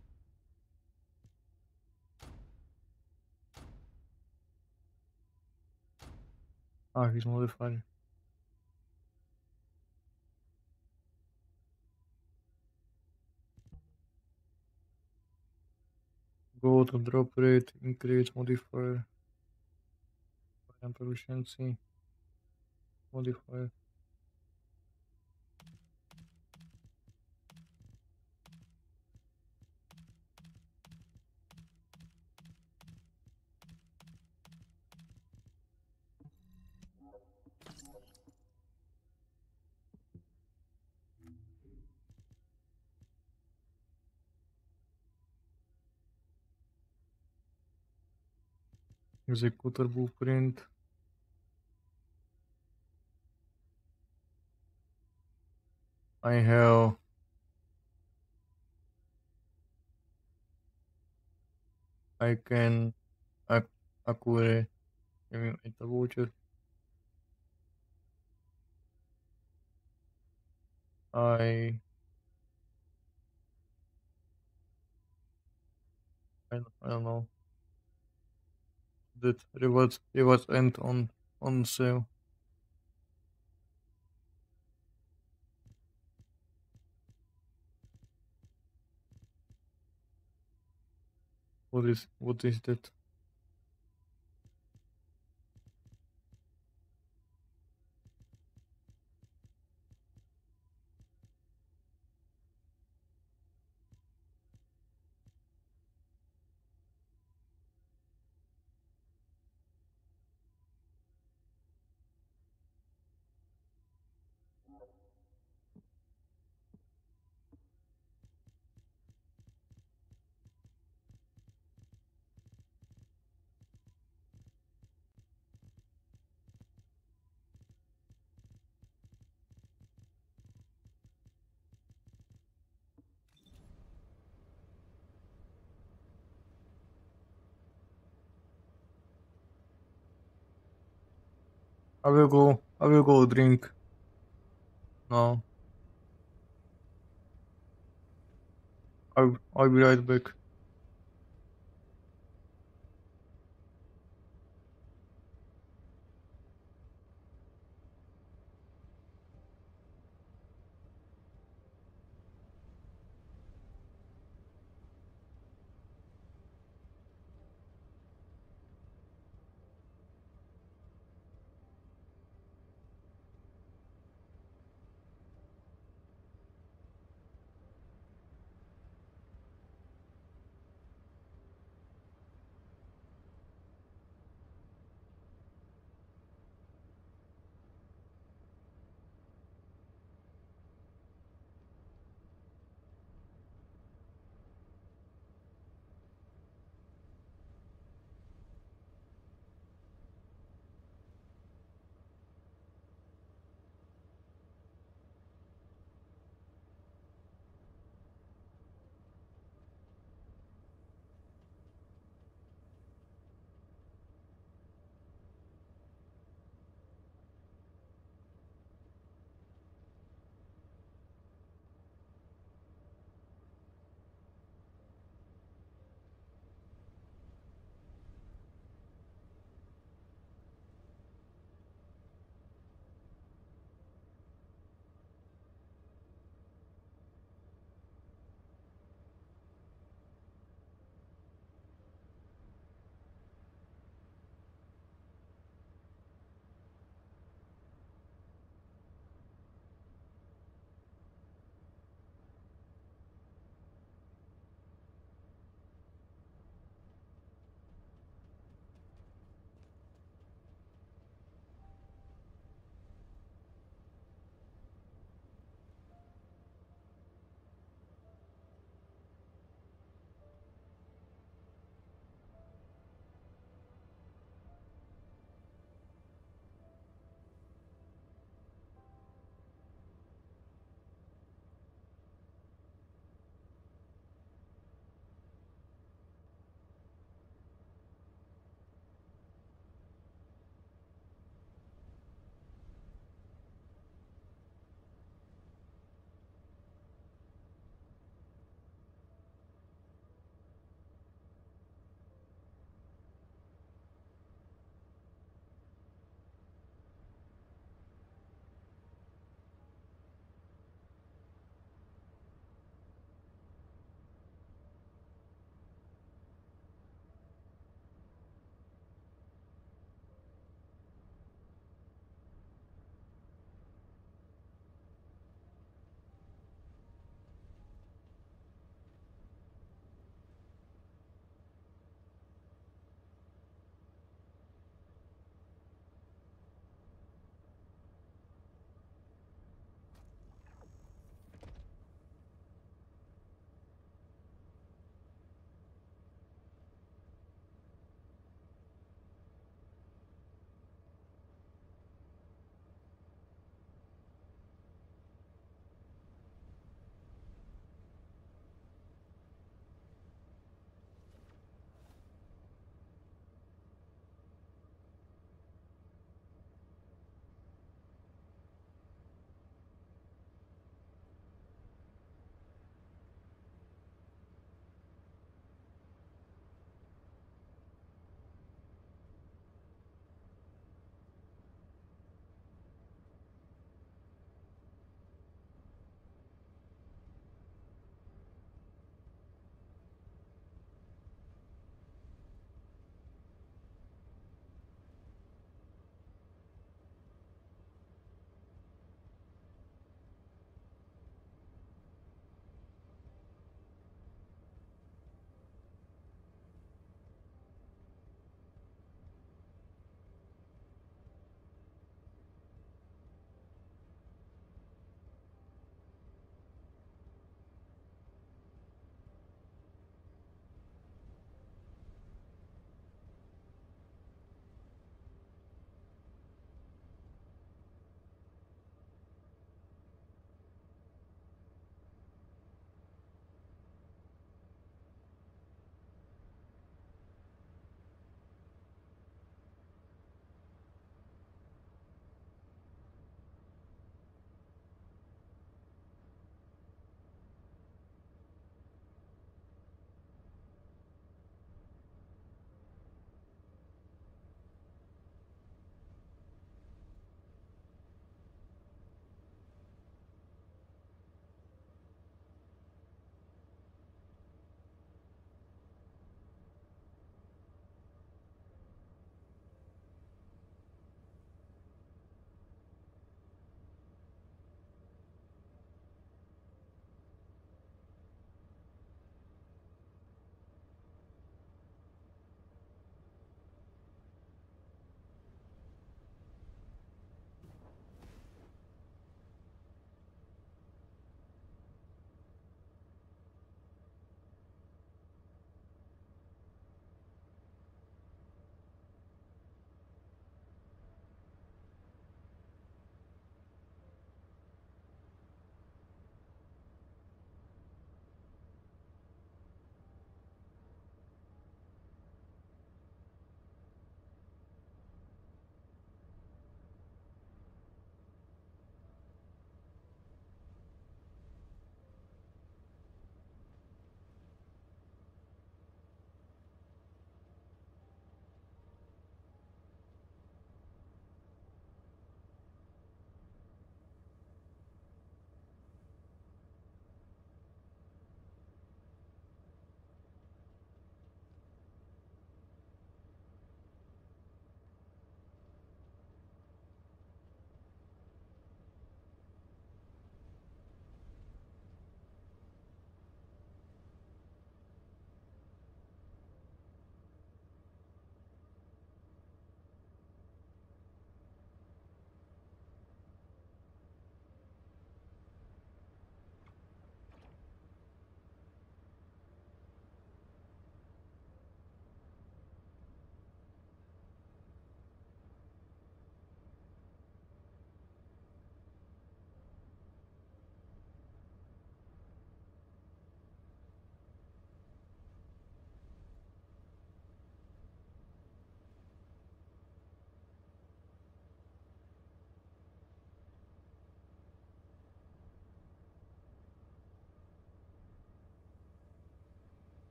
Ah, his modifier. Go to drop rate, increase modifier, and proficiency modifier. Executor blueprint. I have I can acquire a voucher. I don't know. That rewards end on sale. What is that? I will go drink. No. I'll be right back.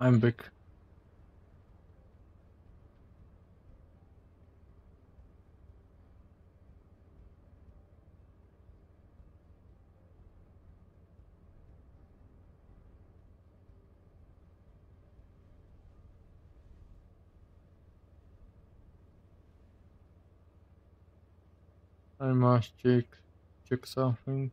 I'm back. I must check something.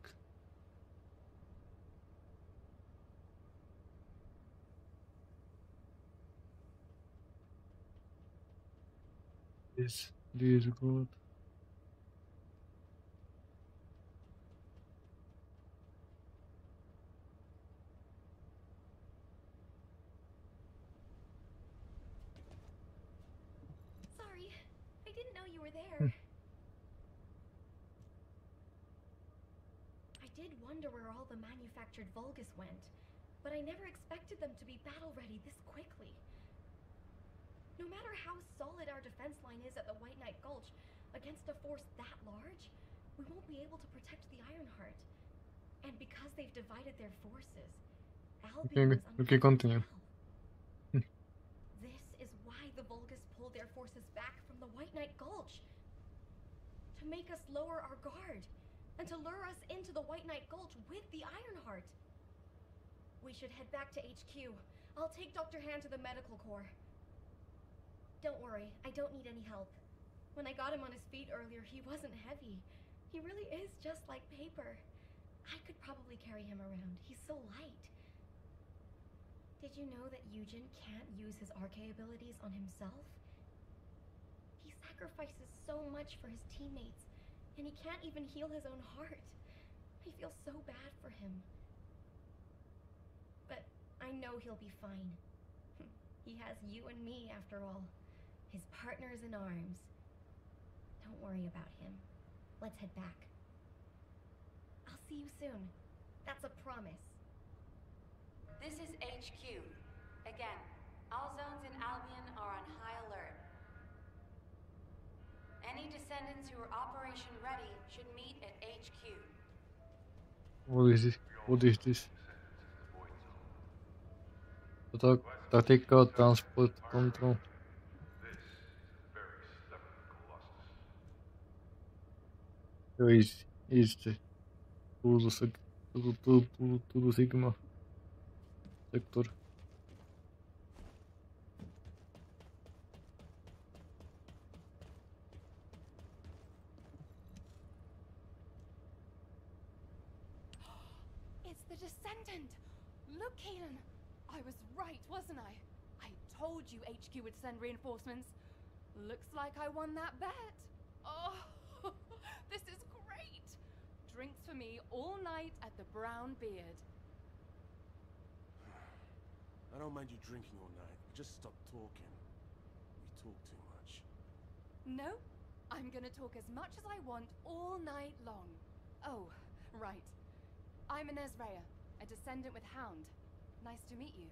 This is good. Sorry, I didn't know you were there. I did wonder where all the manufactured Vulgus went, but I never expected them to be battle-ready this quickly. No matter how solid our defense line is at the White Knight Gulch, against a force that large, we won't be able to protect the Ironheart. And because they've divided their forces, Albion is Okay, continue. This is why the Vulgus pulled their forces back from the White Knight Gulch. To make us lower our guard, and to lure us into the White Knight Gulch with the Ironheart. We should head back to HQ. I'll take Dr. Han to the medical corps. Don't worry, I don't need any help. When I got him on his feet earlier, he wasn't heavy. He really is just like paper. I could probably carry him around. He's so light. Did you know that Eugen can't use his RK abilities on himself? He sacrifices so much for his teammates, and he can't even heal his own heart. I feel so bad for him. But I know he'll be fine. He has you and me, after all. His partners in arms. Don't worry about him. Let's head back. I'll see you soon. That's a promise. This is HQ. Again, all zones in Albion are on high alert. Any descendants who are operation ready should meet at HQ. What is this? What is this? Tactical transport control. So is the to the Sigma sector. It's the Descendant! Look, Keelan! I was right, wasn't I? I told you HQ would send reinforcements. Looks like I won that bet. Oh, this is great! Drinks for me all night at the Brown Beard. I don't mind you drinking all night. Just stop talking. We talk too much. No, I'm gonna talk as much as I want all night long. Oh, right. I'm Inez Rhea, a descendant with Hound. Nice to meet you.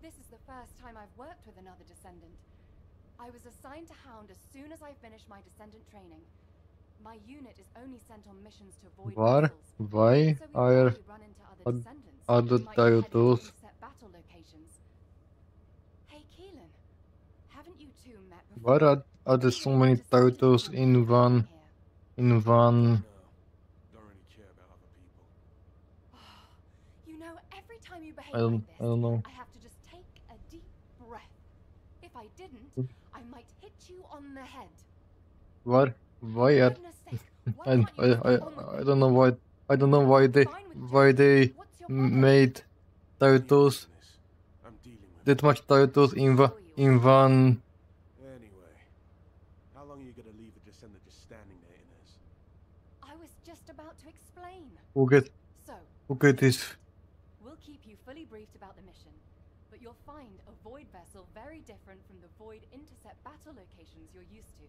This is the first time I've worked with another descendant. I was assigned to Hound as soon as I finished my descendant training. My unit is only sent on missions to avoid Why are other titles? Hey Keelan, haven't you two met Why are there so many titles in one? Don't really care about other people. You know, every time you behave I don't know. I have to just take a deep breath. If I didn't, I might hit you on the head. Why are I don't know why they made titles that much titles in one. Anyway, how long are you gonna leave the descendant just standing there, Inez? I was just about to explain. Who get this? We'll keep you fully briefed about the mission, but you'll find a Void vessel very different from the Void intercept battle locations you're used to.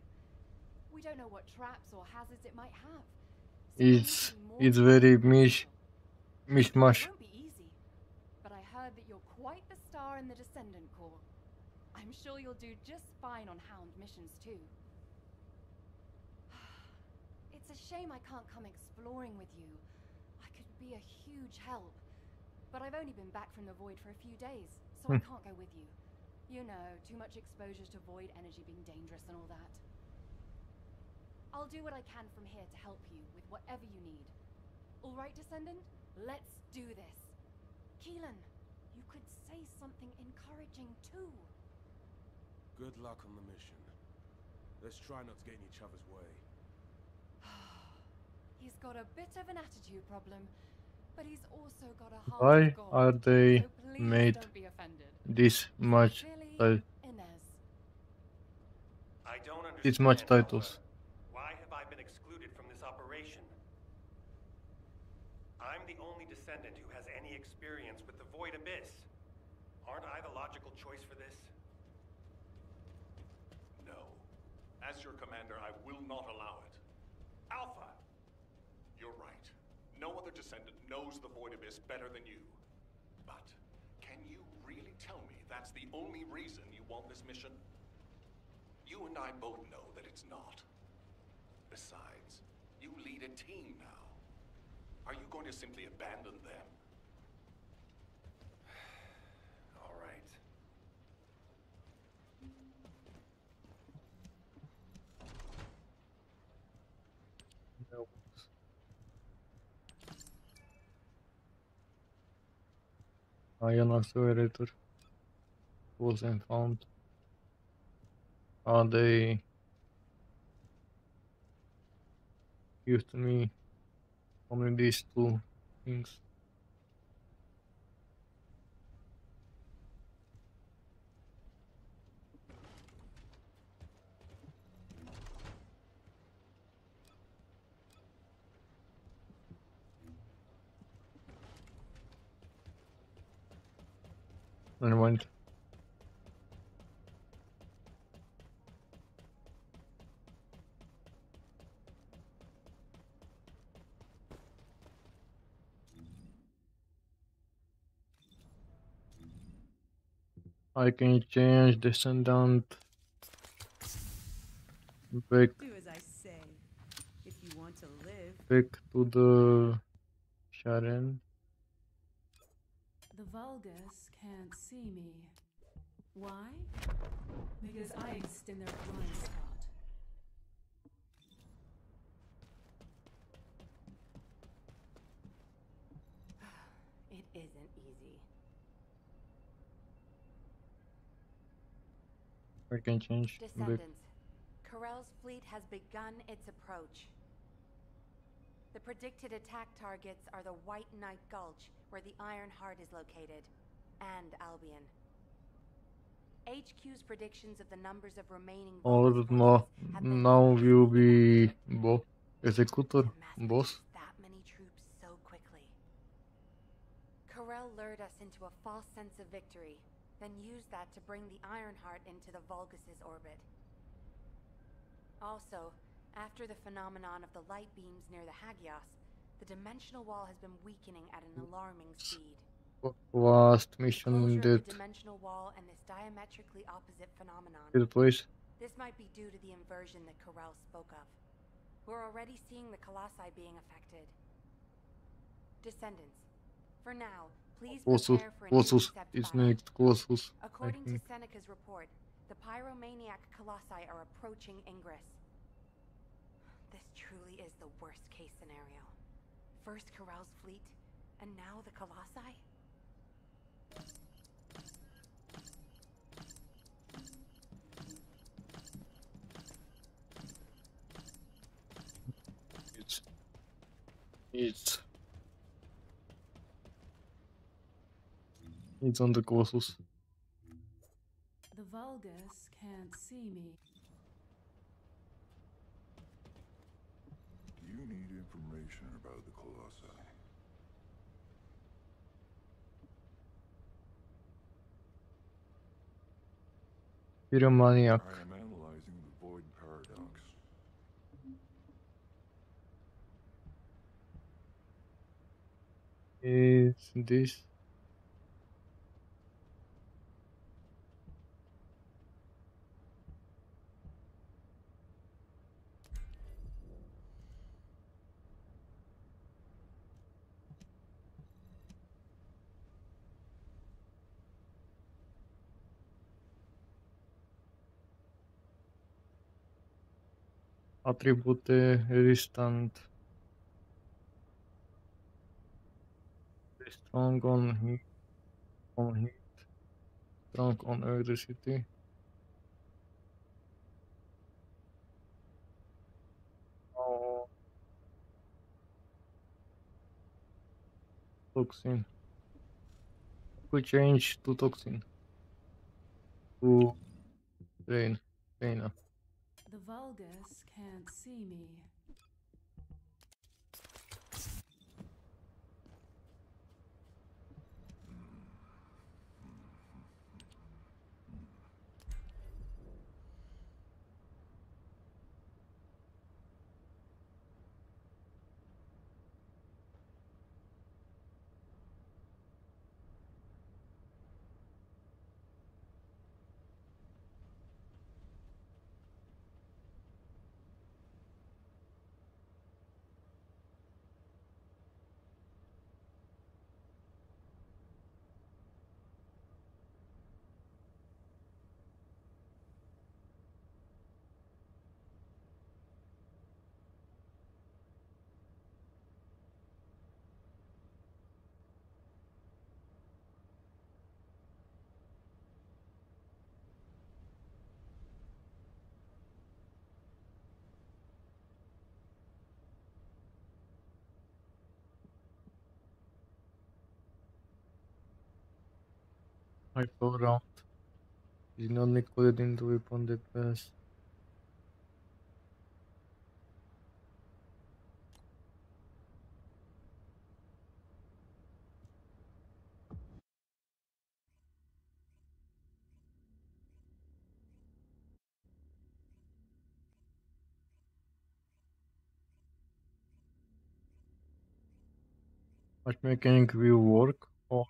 We don't know what traps or hazards it might have. It's very mishmash. It won't be easy, but I heard that you're quite the star in the Descendant Corps. I'm sure you'll do just fine on Hound missions too. It's a shame I can't come exploring with you. I could be a huge help. But I've only been back from the Void for a few days, so I can't go with you. You know, too much exposure to void energy being dangerous and all that. I'll do what I can from here to help you with whatever you need. All right, Descendant? Let's do this. Keelan, you could say something encouraging too. Good luck on the mission. Let's try not to get in each other's way. He's got a bit of an attitude problem, but he's also got a heart Why of gold. are they So please made don't be offended. this much Inez. I don't understand. this much titles? Why have I been excluded from this operation? I'm the only Descendant who has any experience with the Void Abyss. Aren't I the logical choice for this? No. As your commander, I will not allow it. Alpha! You're right. No other Descendant knows the Void Abyss better than you. But can you really tell me that's the only reason you want this mission? You and I both know that it's not. Besides, you lead a team now. Are you going to simply abandon them? All right. No. Ion accelerator wasn't found. Are they give to me only these two things? Never mind. I can change Descendant back Do as I say. If you want to live. back to the Sharon. The Vulgus can't see me. Why? Because I exist in their blind spot. It isn't easy. I can change back. Descendants, Corell's fleet has begun its approach. The predicted attack targets are the White Knight Gulch, where the Iron Heart is located, and Albion. HQ's predictions of the numbers of remaining Or no, now will be executor boss. that many troops so quickly. Corell lured us into a false sense of victory, then used that to bring the Ironheart into the Vulgus' orbit. Also, after the phenomenon of the light beams near the Hagios, the dimensional wall has been weakening at an alarming speed. Last mission Closure that of the dimensional wall and this diametrically opposite phenomenon. took place. This might be due to the inversion that Corell spoke of. We're already seeing the Colossi being affected. Descendants, for now, please prepare for an Colossus intercept is battle. next. Colossus. According to Seneca's report, the pyromaniac Colossi are approaching Ingress. This truly is the worst case scenario. First Corell's fleet, and now the Colossi? It's on the Colossus. The Vulgus can't see me. You need information about the Colossi. Pyromaniac. I am analyzing the void paradox. Is this? Atribute resistant. Strong on heat, strong on electricity. Oh, toxin. We change to toxin. To rain. The Vulgus can't see me. I go around. Is not coded into weapon that pass. Matchmaking will work, or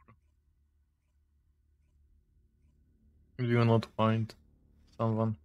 will you not find someone?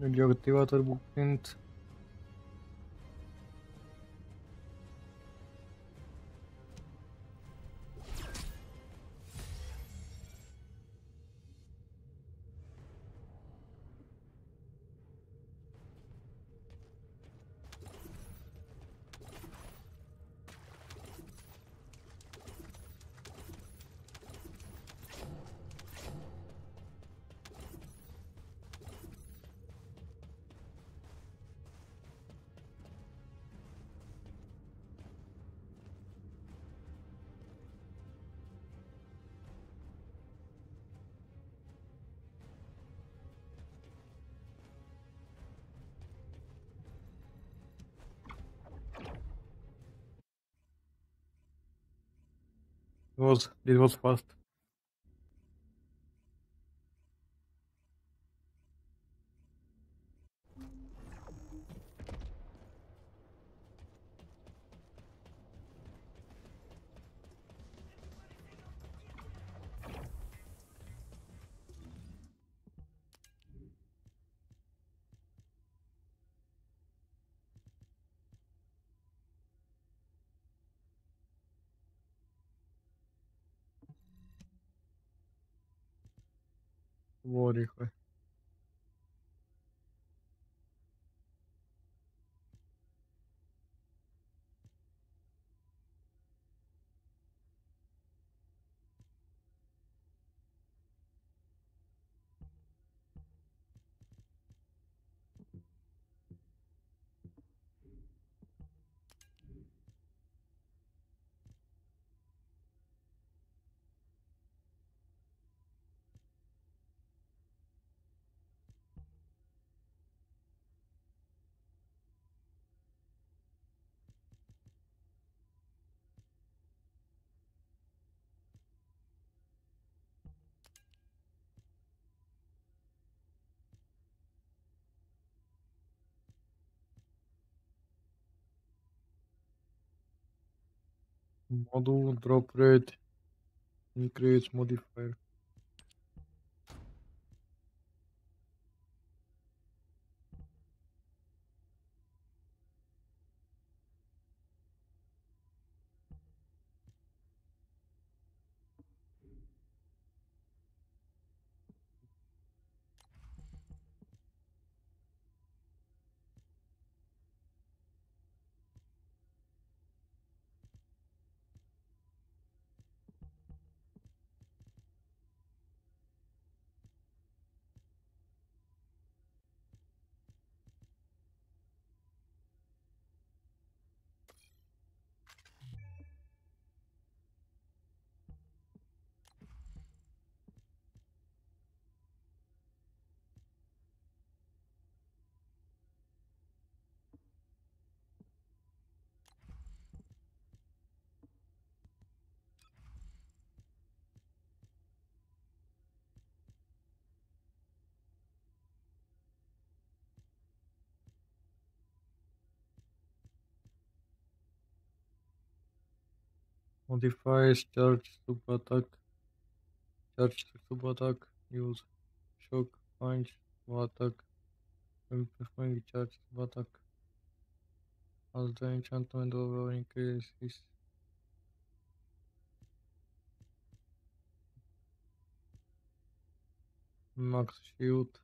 Radioactivator blueprint. It was fast. Było rychle. Module drop rate increase modifier. Modifies charge sub attack. Charge sub attack. Use shock punch to attack. When performing charge sub attack. As the enchantment level increases. Max shield.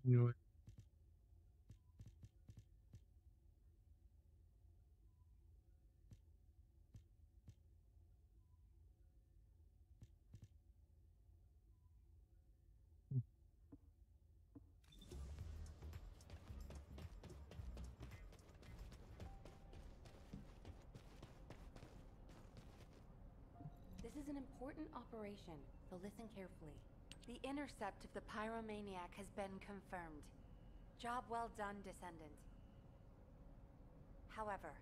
Anyway. This is an important operation, so listen carefully. The intercept of the pyromaniac has been confirmed. Job well done, Descendant. However,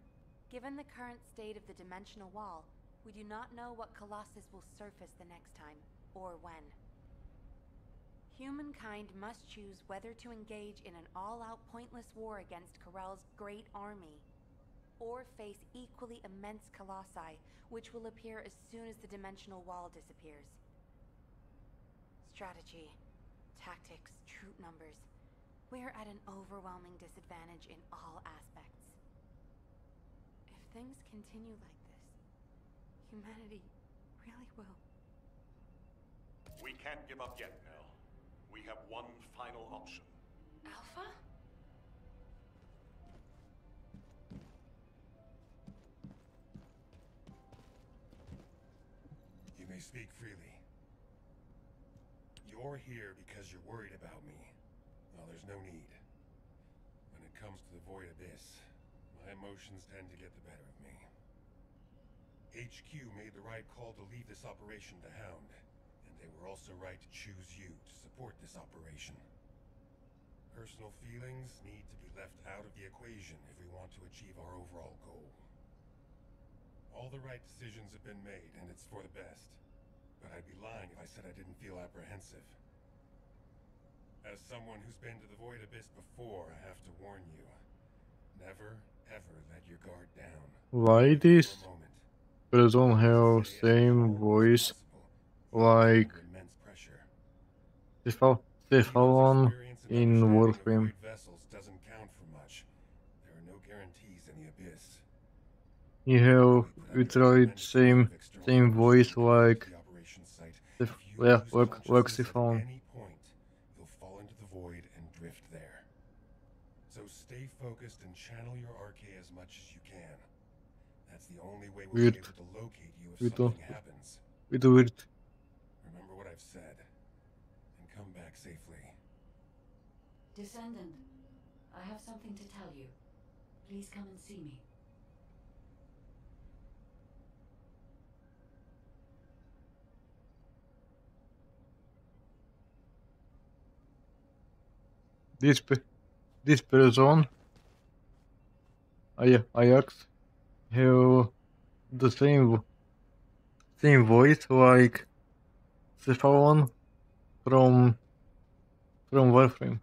given the current state of the dimensional wall, we do not know what Colossus will surface the next time, or when. Humankind must choose whether to engage in an all-out pointless war against Corel's great army, or face equally immense colossi, which will appear as soon as the dimensional wall disappears. Strategy, tactics, troop numbers. We're at an overwhelming disadvantage in all aspects. If things continue like this, humanity really will can't give up yet, Nell. We have one final option. Alpha? You may speak freely. You're here because you're worried about me. Well, there's no need. When it comes to the Void Abyss, my emotions tend to get the better of me. HQ made the right call to leave this operation to Hound, and they were also right to choose you to support this operation. Personal feelings need to be left out of the equation if we want to achieve our overall goal. All the right decisions have been made, and it's for the best. But I'd be lying if I said I didn't feel apprehensive. As someone who's been to the Void Abyss before, I have to warn you. Never, ever let your guard down. Why this person have same voice like the one in Warframe? Vessels doesn't count for much. There are no guarantees in the Abyss. You have literally same voice like the phone. You'll fall into the void and drift there. So stay focused and channel your RK as much as you can. That's the only way we'll be able to locate you if something happens. Remember what I've said, and come back safely. Descendant, I have something to tell you. Please come and see me. This person, Ajax, have the same voice like the one from Warframe.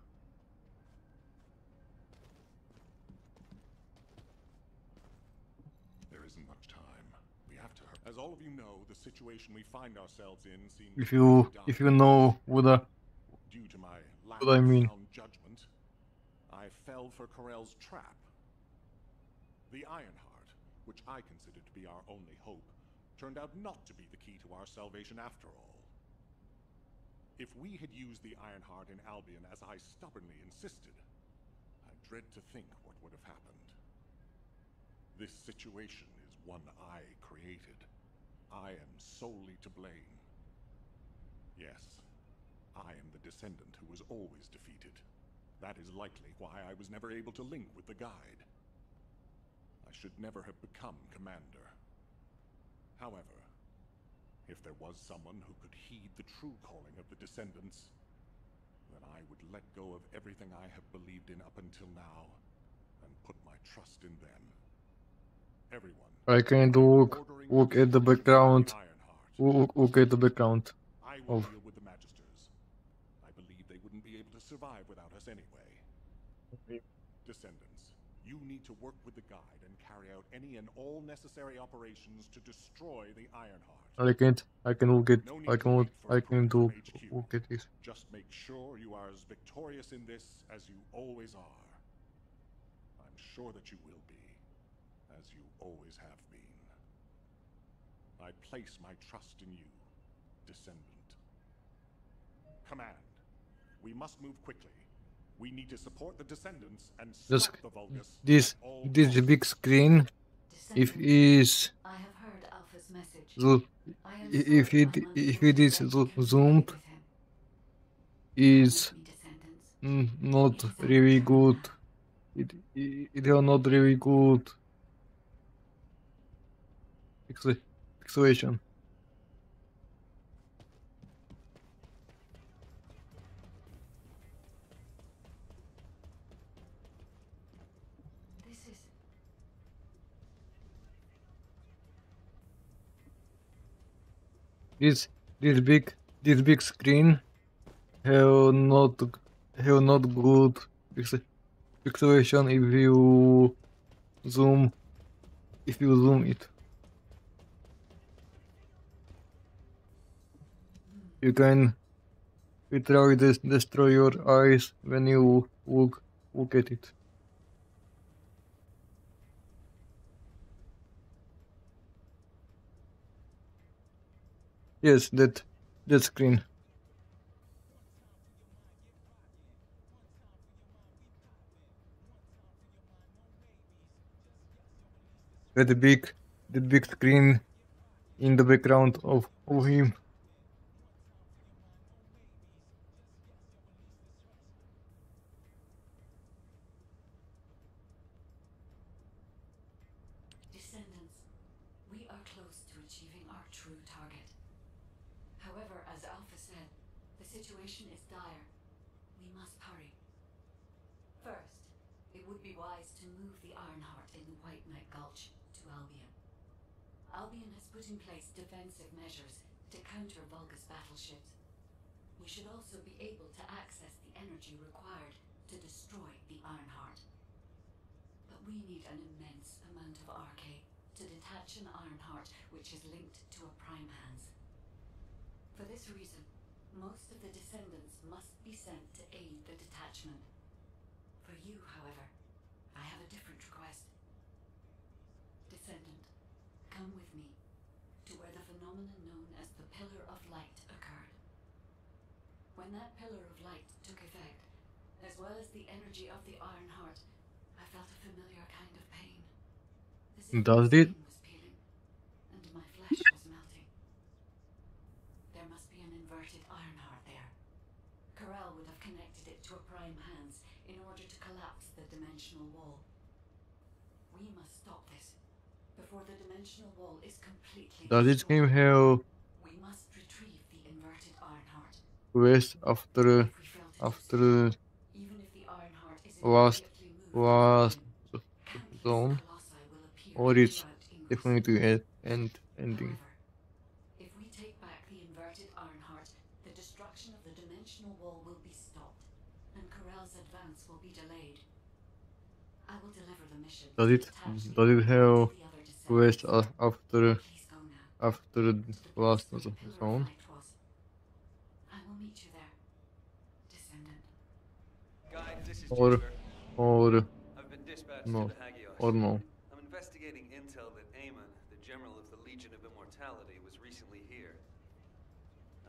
There isn't much time. We have to hurry. As all of you know, the situation we find ourselves in seems If you know what due to my lack I mean. of sound judgment, I fell for Corell's trap. The Ironheart, which I considered to be our only hope, turned out not to be the key to our salvation after all. If we had used the Ironheart in Albion as I stubbornly insisted, I dread to think what would have happened. This situation is one I created. I am solely to blame. Yes, I am the Descendant who was always defeated. That is likely why I was never able to link with the Guide. I should never have become Commander. However, if there was someone who could heed the true calling of the Descendants, then I would let go of everything I have believed in up until now, and put my trust in them. Everyone. I can look at the background. Look at the background of. Deal with the Magisters. I believe they wouldn't be able to survive without us anyway. Descendants, you need to work with the Guide and carry out any and all necessary operations to destroy the Ironheart. I can look at this. Just make sure you are as victorious in this as you always are. I'm sure that you will be, as you always have been. I place my trust in you, Descendant. Command, we must move quickly. We need to support the Descendants and stop the Vulgus. This big screen, if is if it is zoomed, is not really good. It is not really good pixelation. This big screen have not good pixelation if you zoom it. You can literally destroy your eyes when you look at it. Yes, that screen. that big screen in the background of him. Descendants, we are close to achieving our true target. However, as Alpha said, the situation is dire. We must hurry. First, it would be wise to move the Ironheart in the White Knight Gulch to Albion. Albion has put in place defensive measures to counter Vulgus battleships. We should also be able to access the energy required to destroy the Ironheart. But we need an immense amount of RK to detach an Ironheart which is linked to a Prime Hands. For this reason, most of the Descendants must be sent to aid the detachment. For you, however, I have a different request. Descendant, come with me to where the phenomenon known as the Pillar of Light occurred. When that Pillar of Light took effect, as well as the energy of the Ironheart, I felt a familiar kind of pain. As if Does my it? skin was peeling, and my flesh was melting. There must be an inverted Ironheart there. Corral would have connected it to a Prime Hands in order to collapse the dimensional wall. We must stop this before the dimensional wall is completely Does this destroyed. game have We must retrieve the inverted Ironheart. quest after Even if the Ironheart is last immediately moved to Albion, zone, colossi will appear or it's throughout Ingress. definitely ending? However, if we take back the inverted Ironheart, the destruction of the dimensional wall will be stopped, and Corral's advance will be delayed. I will deliver the mission. Does it have quest after the last zone? I will meet you there, Descendant. Guide, this is Or I've been dispatched no, to the Hagios. or no. I'm investigating intel that Aemon, the general of the Legion of Immortality, was recently here.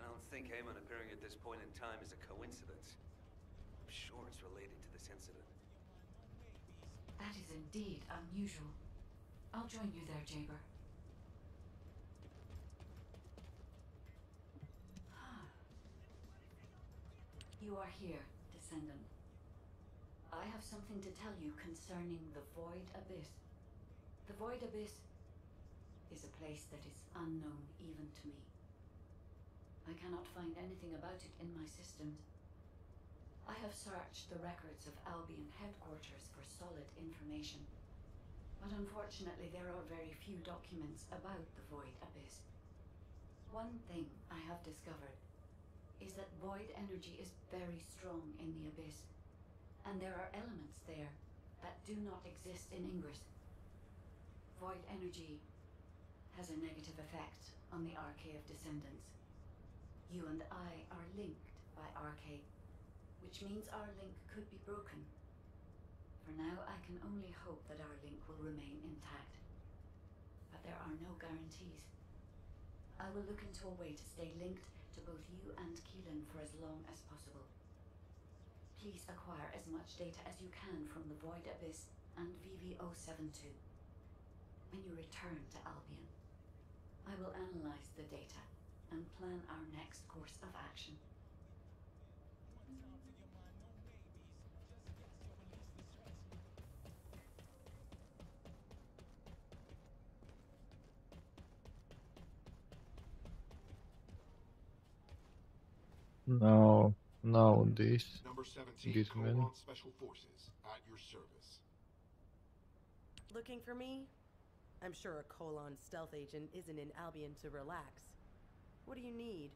I don't think Aemon appearing at this point in time is a coincidence. I'm sure it's related to this incident. That is indeed unusual. I'll join you there, Jaber. You are here, Descendant. I have something to tell you concerning the Void Abyss. The Void Abyss is a place that is unknown even to me. I cannot find anything about it in my systems. I have searched the records of Albion headquarters for solid information, but unfortunately there are very few documents about the Void Abyss. One thing I have discovered is that void energy is very strong in the Abyss, and there are elements there that do not exist in Ingress. Void energy has a negative effect on the RK of Descendants. You and I are linked by RK, which means our link could be broken. For now, I can only hope that our link will remain intact. But there are no guarantees. I will look into a way to stay linked to both you and Keelan for as long as possible. Please acquire as much data as you can from the Void Abyss and VV072. When you return to Albion, I will analyze the data and plan our next course of action. Now this Number 17, man. Colon Special Forces, at your service. Looking for me? I'm sure a Colon stealth agent isn't in Albion to relax. What do you need?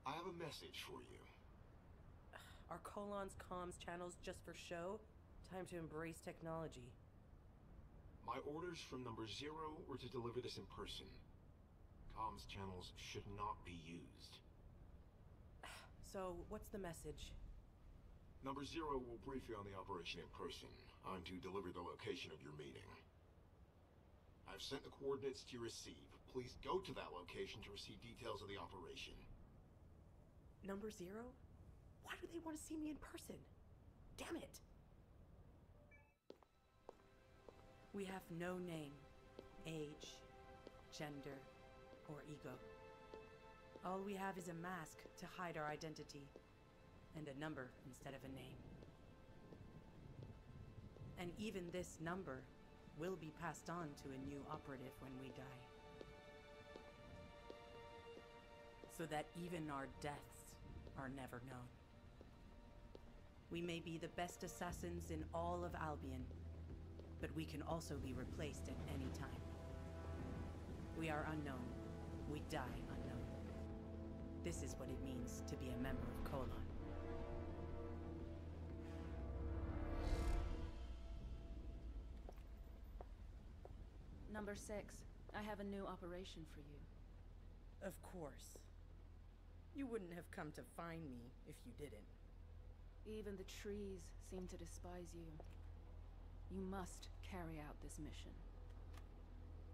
I have a message for you. Are Colon's comms channels just for show? Time to embrace technology. My orders from number 0 were to deliver this in person. Comms channels should not be used. So, what's the message? Number 0 will brief you on the operation in person. I'm to deliver the location of your meeting. I've sent the coordinates to receive. Please go to that location to receive details of the operation. Number 0? Why do they want to see me in person? Damn it! We have no name. age, gender, or ego. All we have is a mask to hide our identity, and a number instead of a name. And even this number will be passed on to a new operative when we die. So that even our deaths are never known. We may be the best assassins in all of Albion, but we can also be replaced at any time. We are unknown. We die unknown. This is what it means to be a member of Colon. Number 6, I have a new operation for you. Of course. You wouldn't have come to find me if you didn't. Even the trees seem to despise you. You must carry out this mission.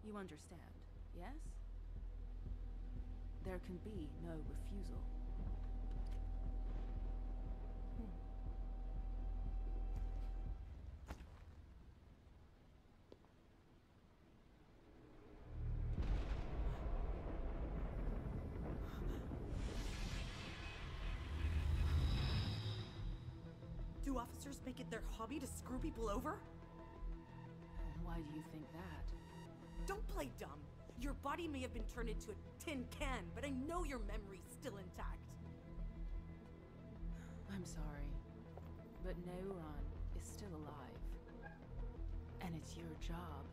You understand, yes? There can be no refusal. Do officers make it their hobby to screw people over? Why do you think that? Don't play dumb. Your body may have been turned into a tin can, but I know your memory's still intact. I'm sorry, but Neuron is still alive. And it's your job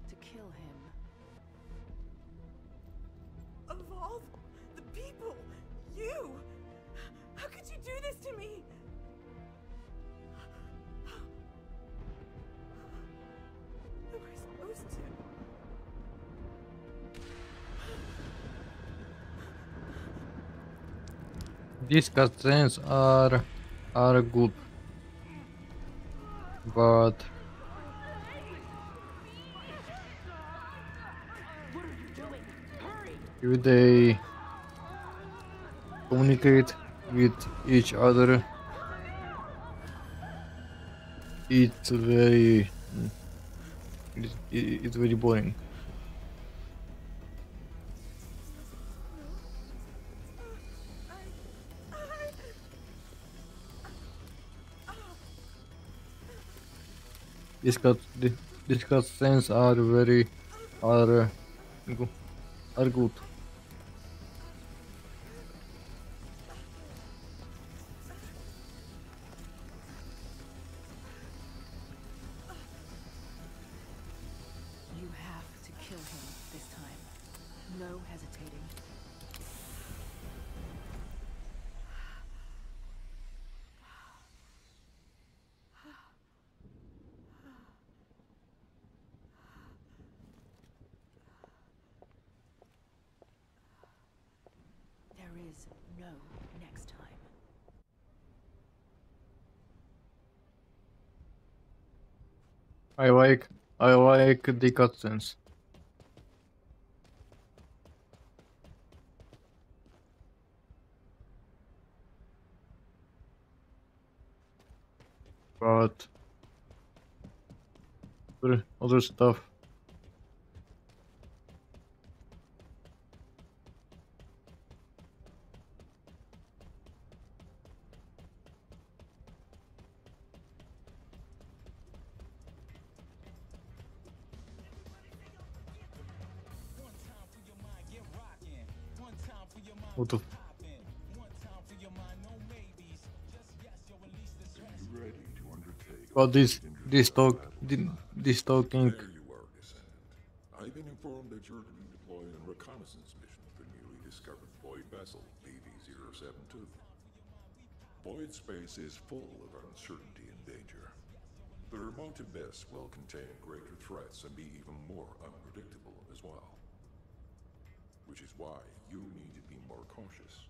to kill him. Of all the people, you! How could you do this to me? Who am I supposed to? These cutscenes are good, but if they communicate with each other, it's very boring. These cutscenes are good. You have to kill him this time. No hesitating. There is no next time. I like the cutscenes. But other stuff. What the? Well, this talking. There you are, Descendant. I've been informed that you're to be deployed on a reconnaissance mission for the newly discovered void vessel, BV-072. Void space is full of uncertainty and danger. The remote abyss will contain greater threats and be even more unpredictable as well. Which is why you need to be more cautious.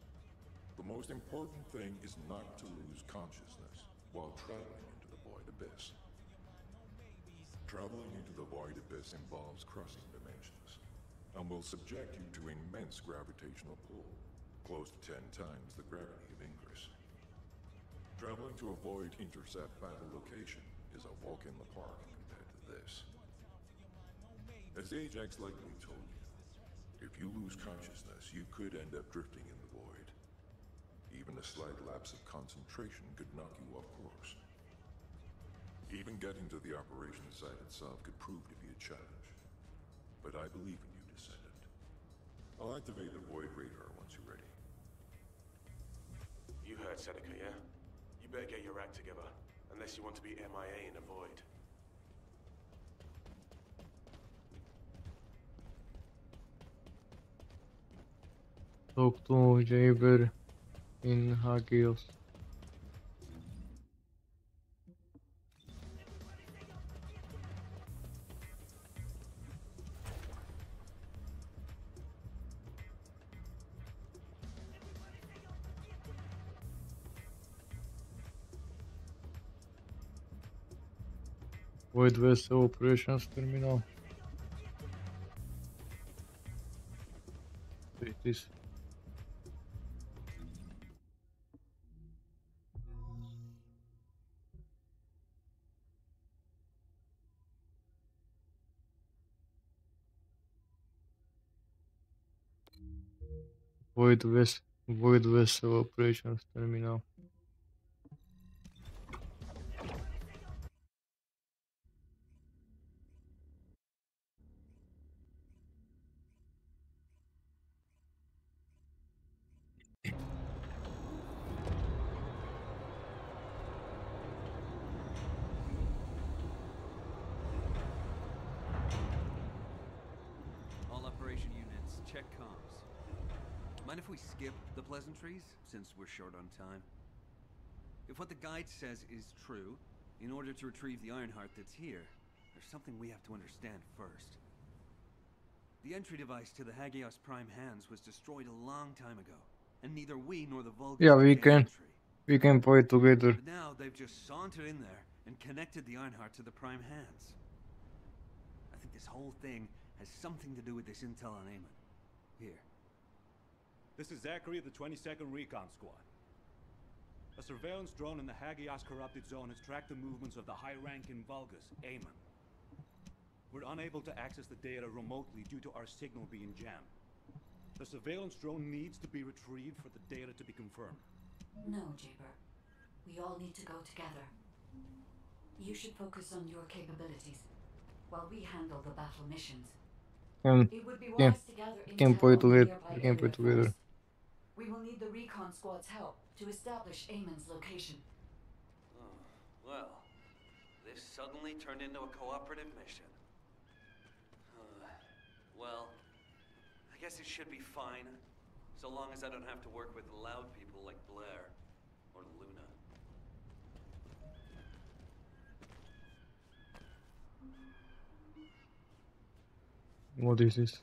The most important thing is not to lose consciousness while traveling into the void abyss. Traveling into the void abyss involves crossing dimensions, and will subject you to immense gravitational pull, close to 10 times the gravity of Ingress. Traveling to a void intercept battle location is a walk in the park compared to this. As Ajax likely told you, if you lose consciousness, you could end up drifting in the void. Even a slight lapse of concentration could knock you off course. Even getting to the operation site itself could prove to be a challenge. But I believe in you, Descendant. I'll activate the void radar once you're ready. You heard Seneca, yeah? You better get your act together, unless you want to be MIA in the void. Talk to Jaber in Hagios. Void vessel operations terminal. Take this. Void vessel operations terminal. All operation units, check comms. Mind if we skip the pleasantries, since we're short on time? If what the guide says is true, in order to retrieve the Ironheart that's here, there's something we have to understand first. The entry device to the Hagios Prime hands was destroyed a long time ago, and neither we nor the Vulgans Yeah, we gained entry. we can play together. But now they've just sauntered in there and connected the Ironheart to the Prime hands. I think this whole thing has something to do with this intel on Eamon. Here. This is Zachary of the 22nd Recon Squad. A surveillance drone in the Hagios corrupted zone has tracked the movements of the high-ranking Vulgus, Eamon. We're unable to access the data remotely due to our signal being jammed. The surveillance drone needs to be retrieved for the data to be confirmed. No, Jaber. We all need to go together. You should focus on your capabilities, while we handle the battle missions. It would be wise to gather intel play on the together. nearby We can play area together. first. We will need the recon squad's help to establish Eamon's location. Oh, well, this suddenly turned into a cooperative mission. Well, I guess it should be fine, so long as I don't have to work with loud people like Blair or Luna. What is this?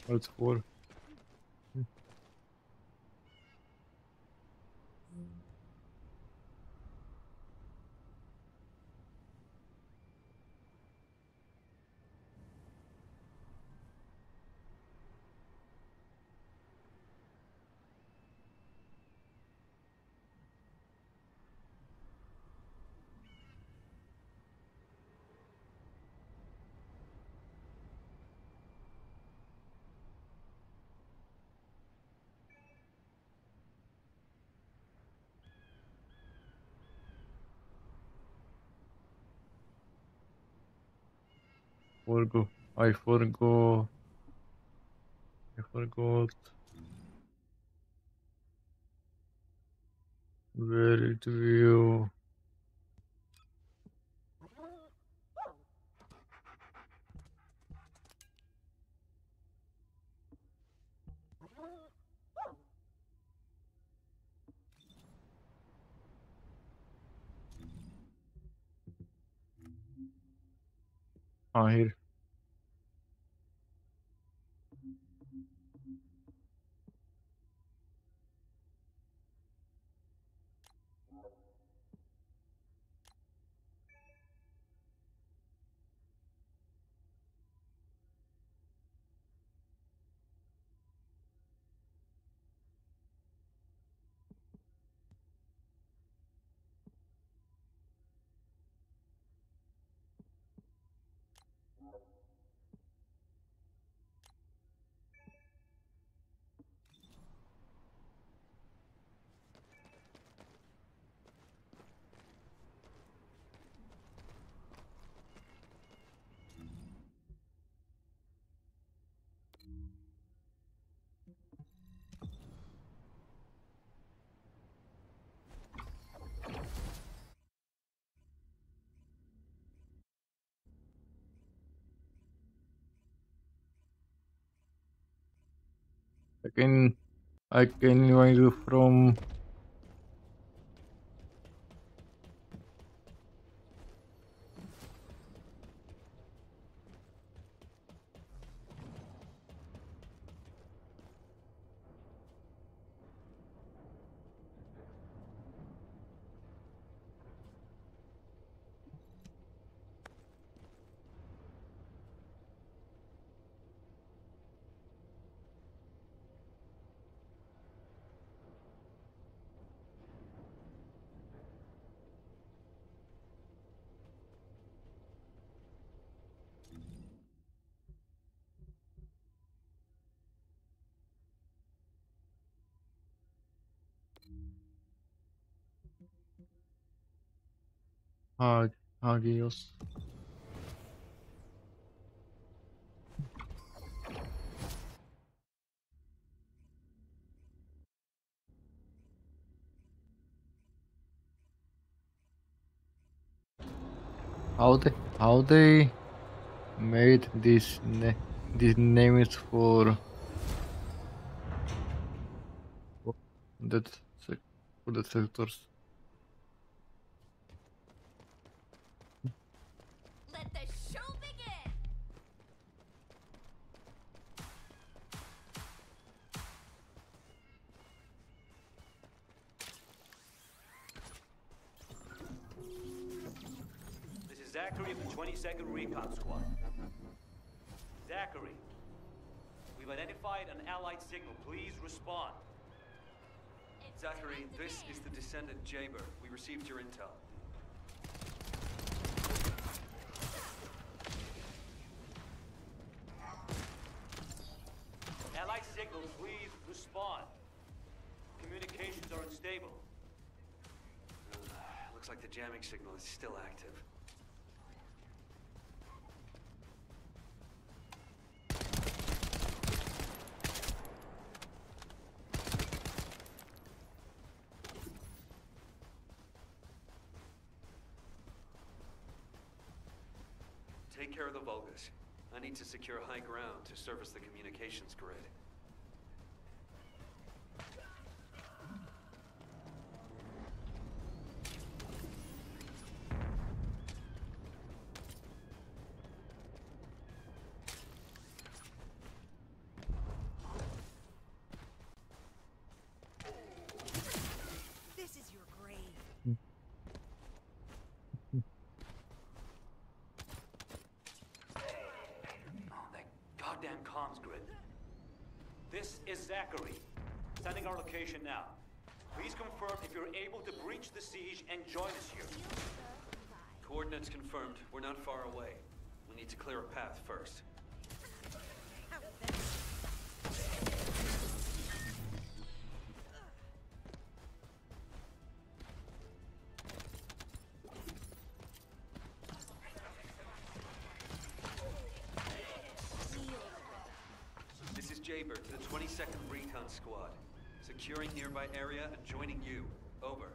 What's for? I forgot. Where it will Here. I can invite you from Hagios. How they made these names for that for the sectors? Let the show begin. This is Zachary of the 22nd Recon Squad. Zachary, we've identified an allied signal. Please respond. Zachary, this is the Descendant Jaber. We received your intel. Allied signal, please respond. Communications are unstable. Looks like the jamming signal is still active. Take care of the Vulgus. I need to secure high ground to service the communications grid. This is your grave. Goddamn comms grid. This is Zachary. Sending our location now. Please confirm if you're able to breach the siege and join us here. Coordinates confirmed. We're not far away. We need to clear a path first. This is Jaber to the 22nd Recon Squad. Securing nearby area and joining you. Over.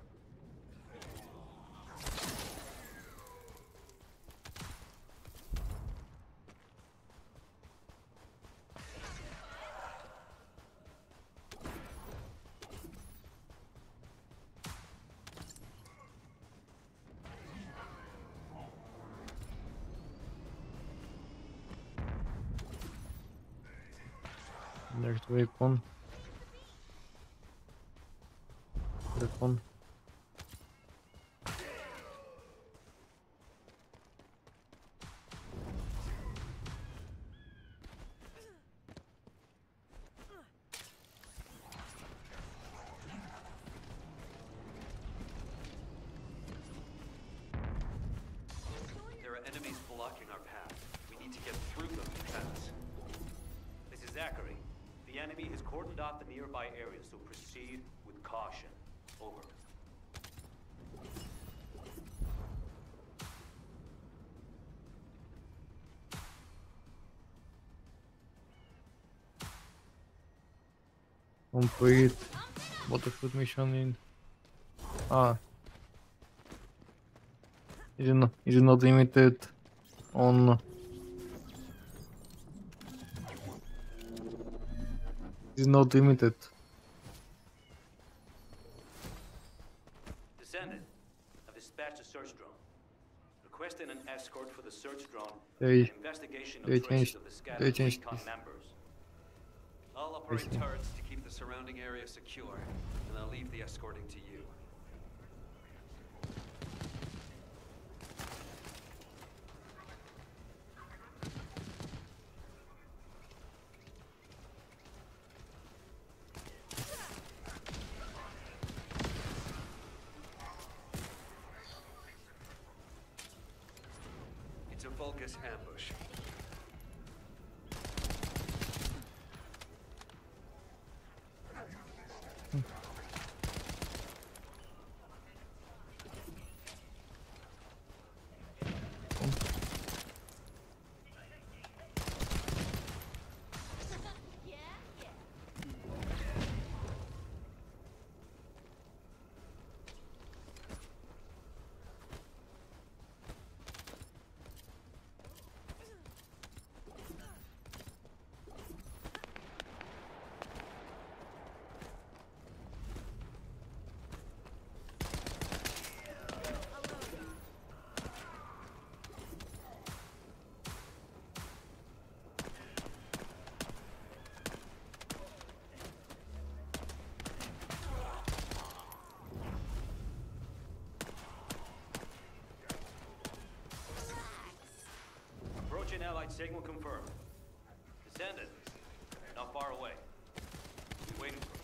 Next weapon. Weapon. There are enemies blocking our path. We need to get through them fast. This is Zachary. The enemy has cordoned off the nearby area, so proceed with caution. Over. Complete. What the food mission in? Is it not limited on? Is not limited. Descendant, I've dispatched a search drone. Requesting an escort for the search drone They- and investigation of they traces changed- of the they scattered changed recon this. members. I'll operate turrets to keep the surrounding area secure, and I'll leave the escorting to you. It's a Vulgus ambush. Approaching Allied signal confirmed. Descendant, not far away. Be waiting for him.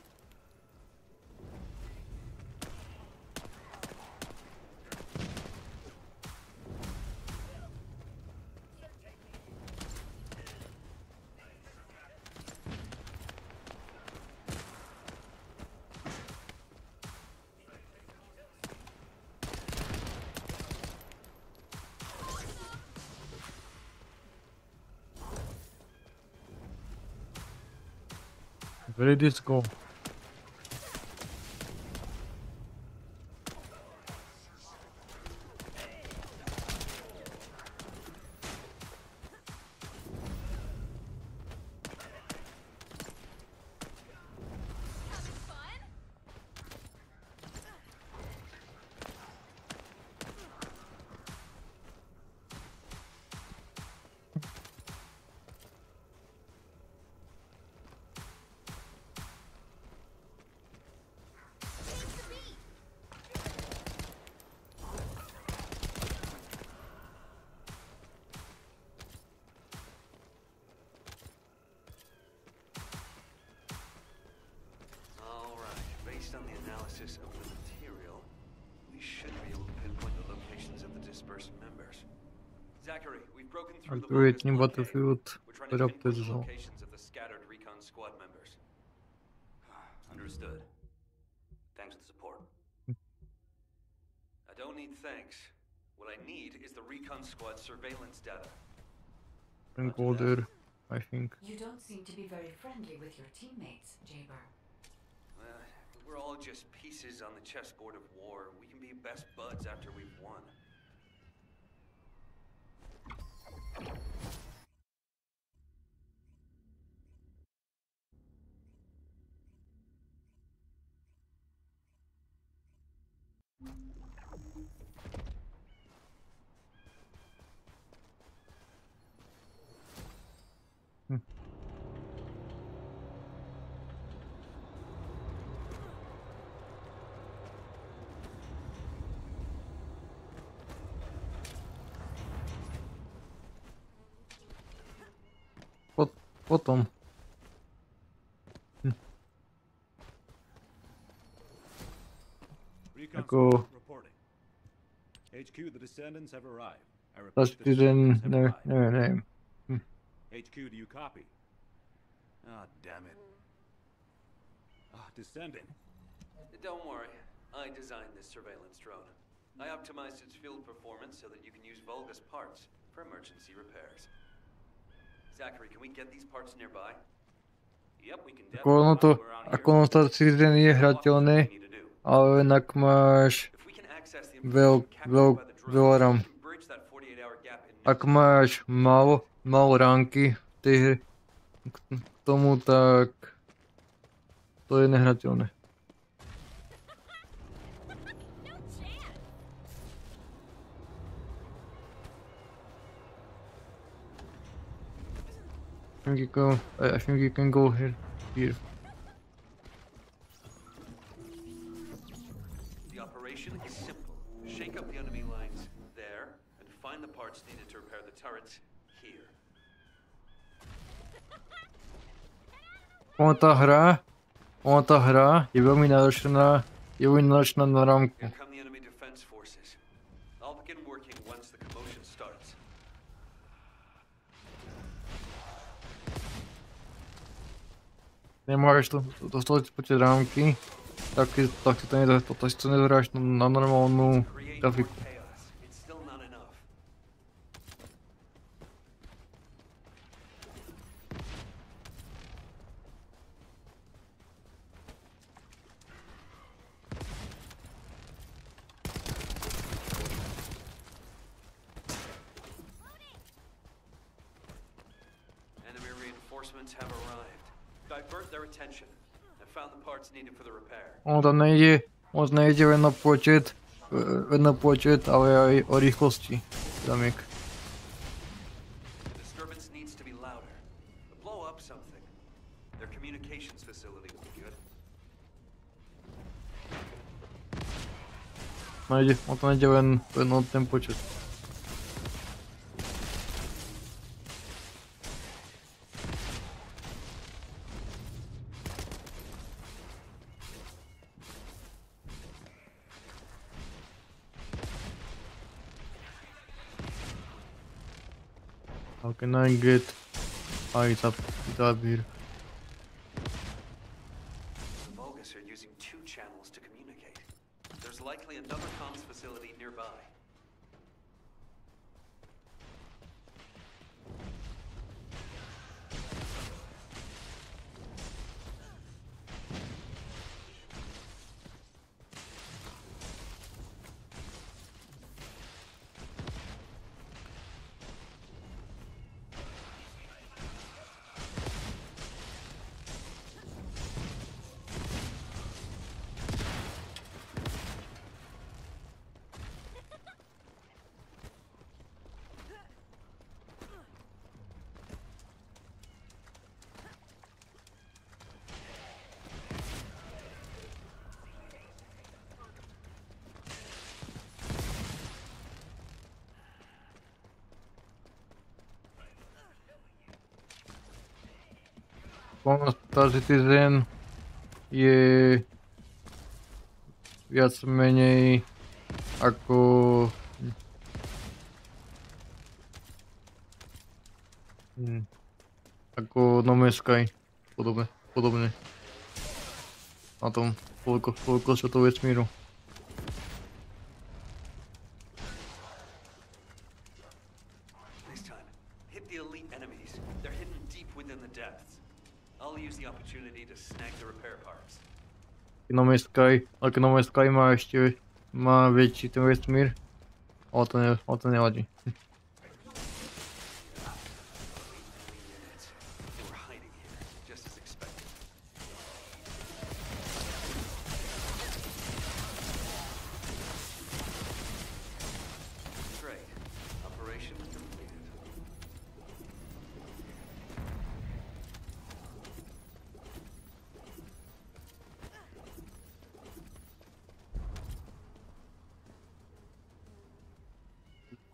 Where did this go? Based on the analysis of the material, we should be able to pinpoint the locations of the dispersed members. Zachary, we've broken through the Activate Vulgus new blockade. battlefield. We're trying to Corrupted pinpoint the zone. locations of the scattered recon squad members. Understood. Thanks for the support. I don't need thanks. What I need is the recon squad surveillance data. Encoder, I think. You don't seem to be very friendly with your teammates, Jaber. We're all just pieces on the chessboard of war. We can be best buds after we've won. Potom. Jako... HQ, the Descendants have arrived. I repeat, First the Descendants have arrived. nevím. HQ, do you copy? Ah, damn it. Ah, Descendant. Don't worry. I designed this surveillance drone. I optimized its field performance so that you can use Vulgus parts for emergency repairs. Zachary, can we get these parts nearby? Yep, we can Ako ono to Citizen je hratelné, ale jinak máš veľa RAM. Ak máš málo ránky v tej hre k tomu, tak to je nehrateľné. I think you can go here. The operation is simple. Shake up the enemy lines there and find the parts needed to repair the turrets here. Ona tá hra je veľmi náročná na rámku. Here come the enemy defense forces. I'll begin working once the commotion starts. Nemáš dostať počet rámky, tak si to nezhráš na normálnu grafiku. Enemy reinforcements have arrived. Divert their attention. I found the parts needed for the repair. On nejde len na počet, ale aj o rýchlosti ramiek. The disturbance needs to be louder. Blow up something. Their communications facility would be good. On to nejde len o ten počet. How can I get eyes up here? The Vulgus are using 2 channels to communicate. There's likely another comms facility nearby. Star Citizen je viac menej ako No Man's Sky, podobne na tom polkosvetom vesmíru. No Man's Sky má väčší ten vesmír, ale to nevadí.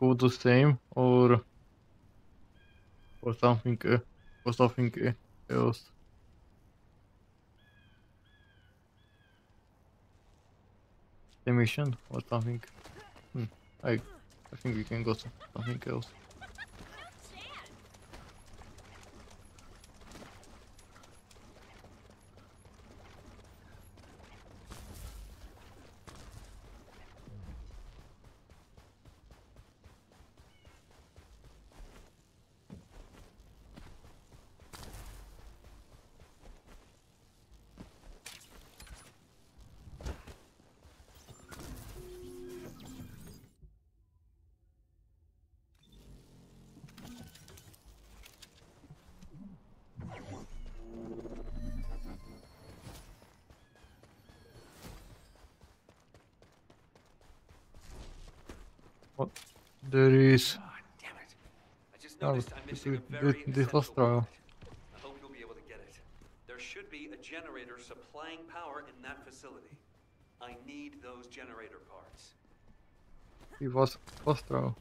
Go the same or something or something else. The mission or something. I think we can go to something else. What? There is. Damn it. I just noticed I'm missing a very this essential last trial. component. I hope you'll be able to get it. There should be a generator supplying power in that facility. I need those generator parts. It was first trial.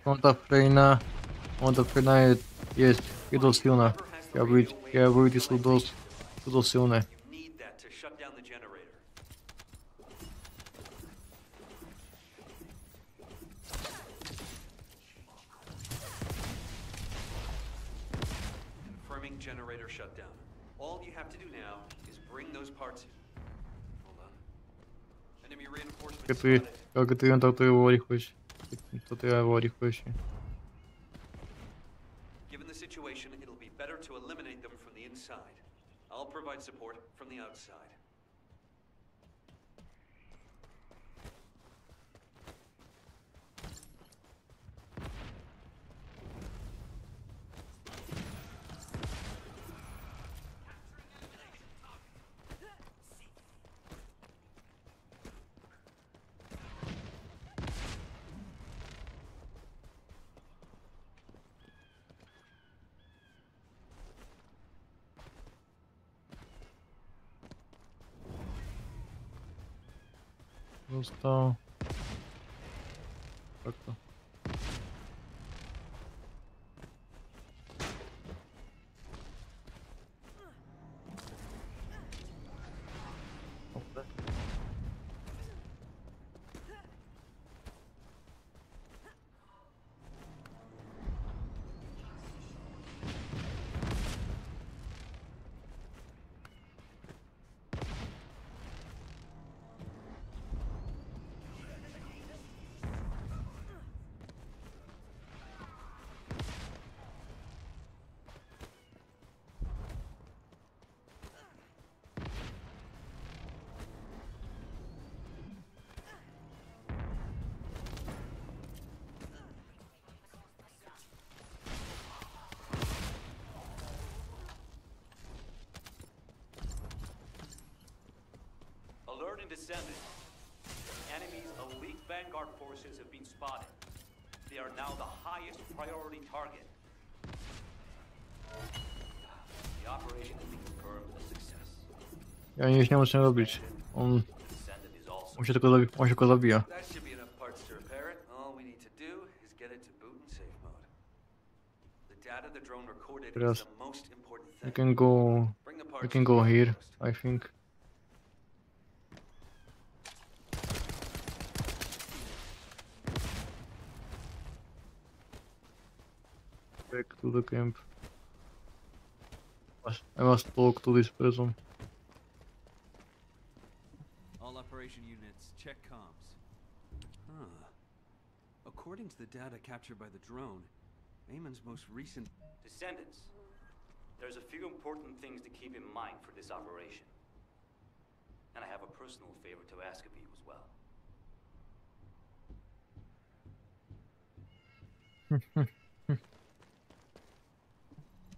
Monta frejna je dosť silná. Tie ability sú dosť silné. You need that to shut down the generator. Confirming generator shutdown. All you have to do now is bring those parts in. Hold on. Enemy reinforcements spotted. Как ты toto je oveľa rýchlejšie. Toto je oveľa rýchlejšie. Given the situation, it'll be better to eliminate them from the inside. I'll provide support from the outside. Dostal. Takto. Alert and Descendant. Enemy's elite vanguard forces have been spotted. They are now the highest priority target. The operation has been confirmed a success. Ja nic nie muszę robić. On się tylko zabija. That should be enough parts to repair it. All we need to do is get it to boot in safe mode. The data the drone recorded is the most important thing. We can go here, I think. Back to the camp. I must talk to this person. All operation units, check comms. Huh. A according to the data captured by the drone, Eamon's most recent... Descendants, there's a few important things to keep in mind for this operation. And I have a personal favor to ask of you as well.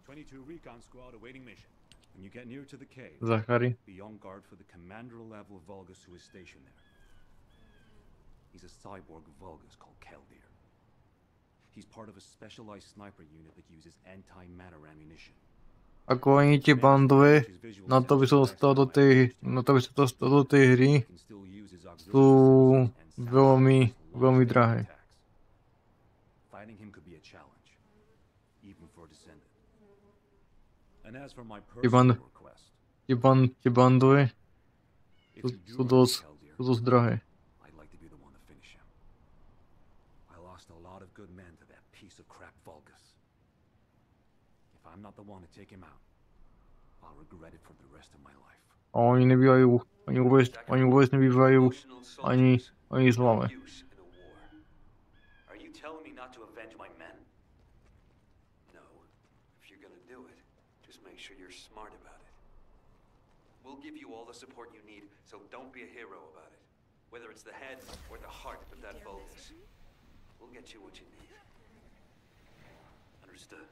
22 recon squad awaiting mission. When you get near to the cave, Zachary. be on guard for the commander level Vulgus who is stationed there. He's a cyborg Vulgus called Keldir. He's part of a specialized sniper unit that uses anti-matter ammunition. Ako oni ti banduje, na to by sa dostal do tej, hry, sú veľmi, veľmi drahé. Fighting him could be a challenge, even for a descendant. And as for my personal request, Ti banduje, sú dosť drahé. I'd like to be the one to finish him. I lost a lot of good men to that piece of crap Vulgus. If I'm not the one to take him out, I'll regret it for the rest of my life. A oni nebývajú, oni vôbec nebývajú ani zlame. Are you telling me not to avenge my men? No. If you're gonna do it, just make sure you're smart about it. We'll give you all the support you need, so don't be a hero about it. Whether it's the head or the heart of that Vulgus. We'll get you what you need. Understood?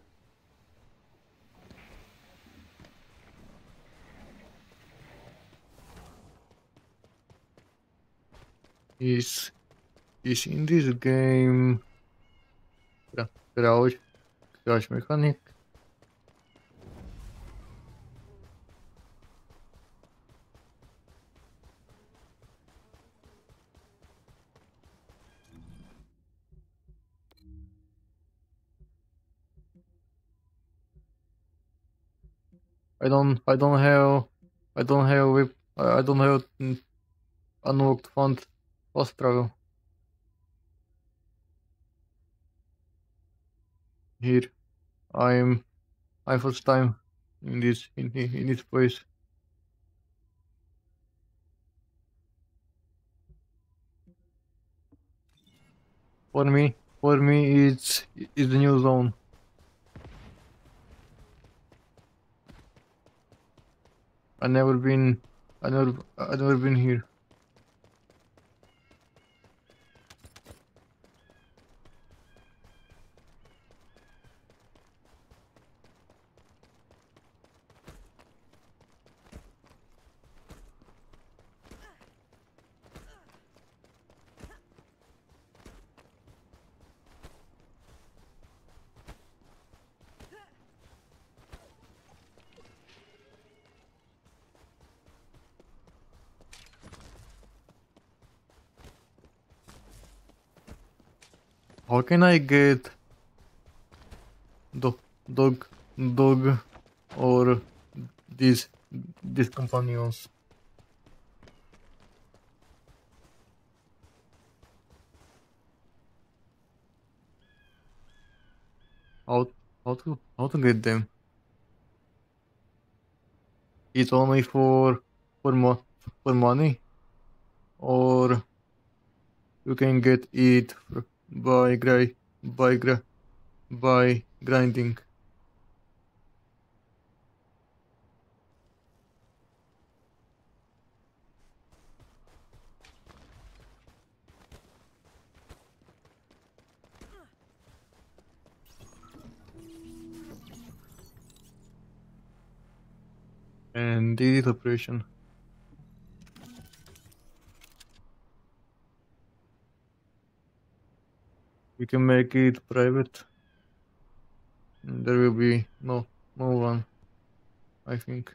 Is in this game crouch mechanic? I don't have unlocked fast travel. Here, I'm first time in this place. For me, it's the new zone. I've never been here. How can I get dog or these companions? How to get them? It's only for money, or you can get it by grinding. And this is operation. We can make it private. There will be no one, I think.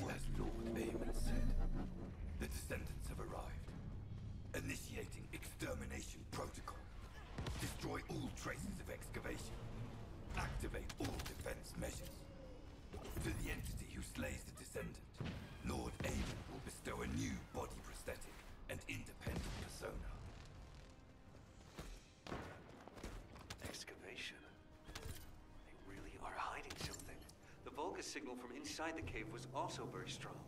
As Lord Eamon said, the Descendants have arrived. Initiating extermination protocol. Destroy all traces of excavation. Activate all defense measures. To the entity who slays the Descendant, Lord Eamon will bestow a new body prosthetic and independent persona. Excavation. They really are hiding something. The Vulgus signal from inside the cave was also very strong.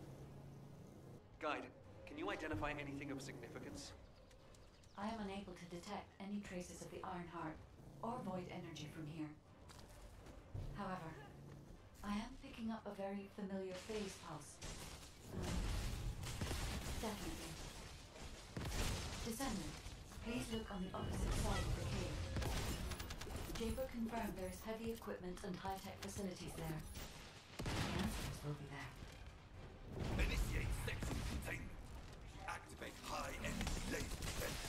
Guide, can you identify anything of significance? I am unable to detect any traces of the Ironheart or void energy from here. However, I am picking up a very familiar phase pulse. Definitely. Descendant, please look on the opposite side of the cave. Jaber confirmed there is heavy equipment and high-tech facilities there. The answers will be there. Initiate section containment. Activate high-energy laser defense.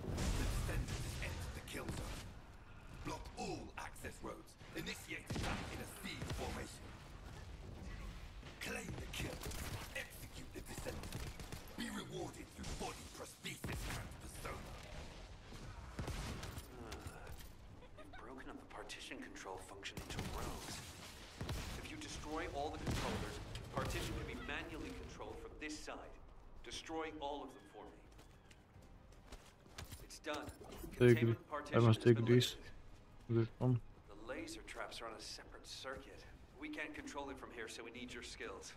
The Descendant has entered the kill zone. Block all access roads. Initiate attack in a siege formation. Claim the kill. Execute the Descendant. Be rewarded through body prosthesis and persona. You've broken up the partition control function into rows. If you destroy all the controllers, partition can be manually controlled from this side. Destroy all of them for me. It's done. Containment partition I must has take been this. lifted. This one. The laser traps are on a separate circuit. We can't control it from here, so we need your skills.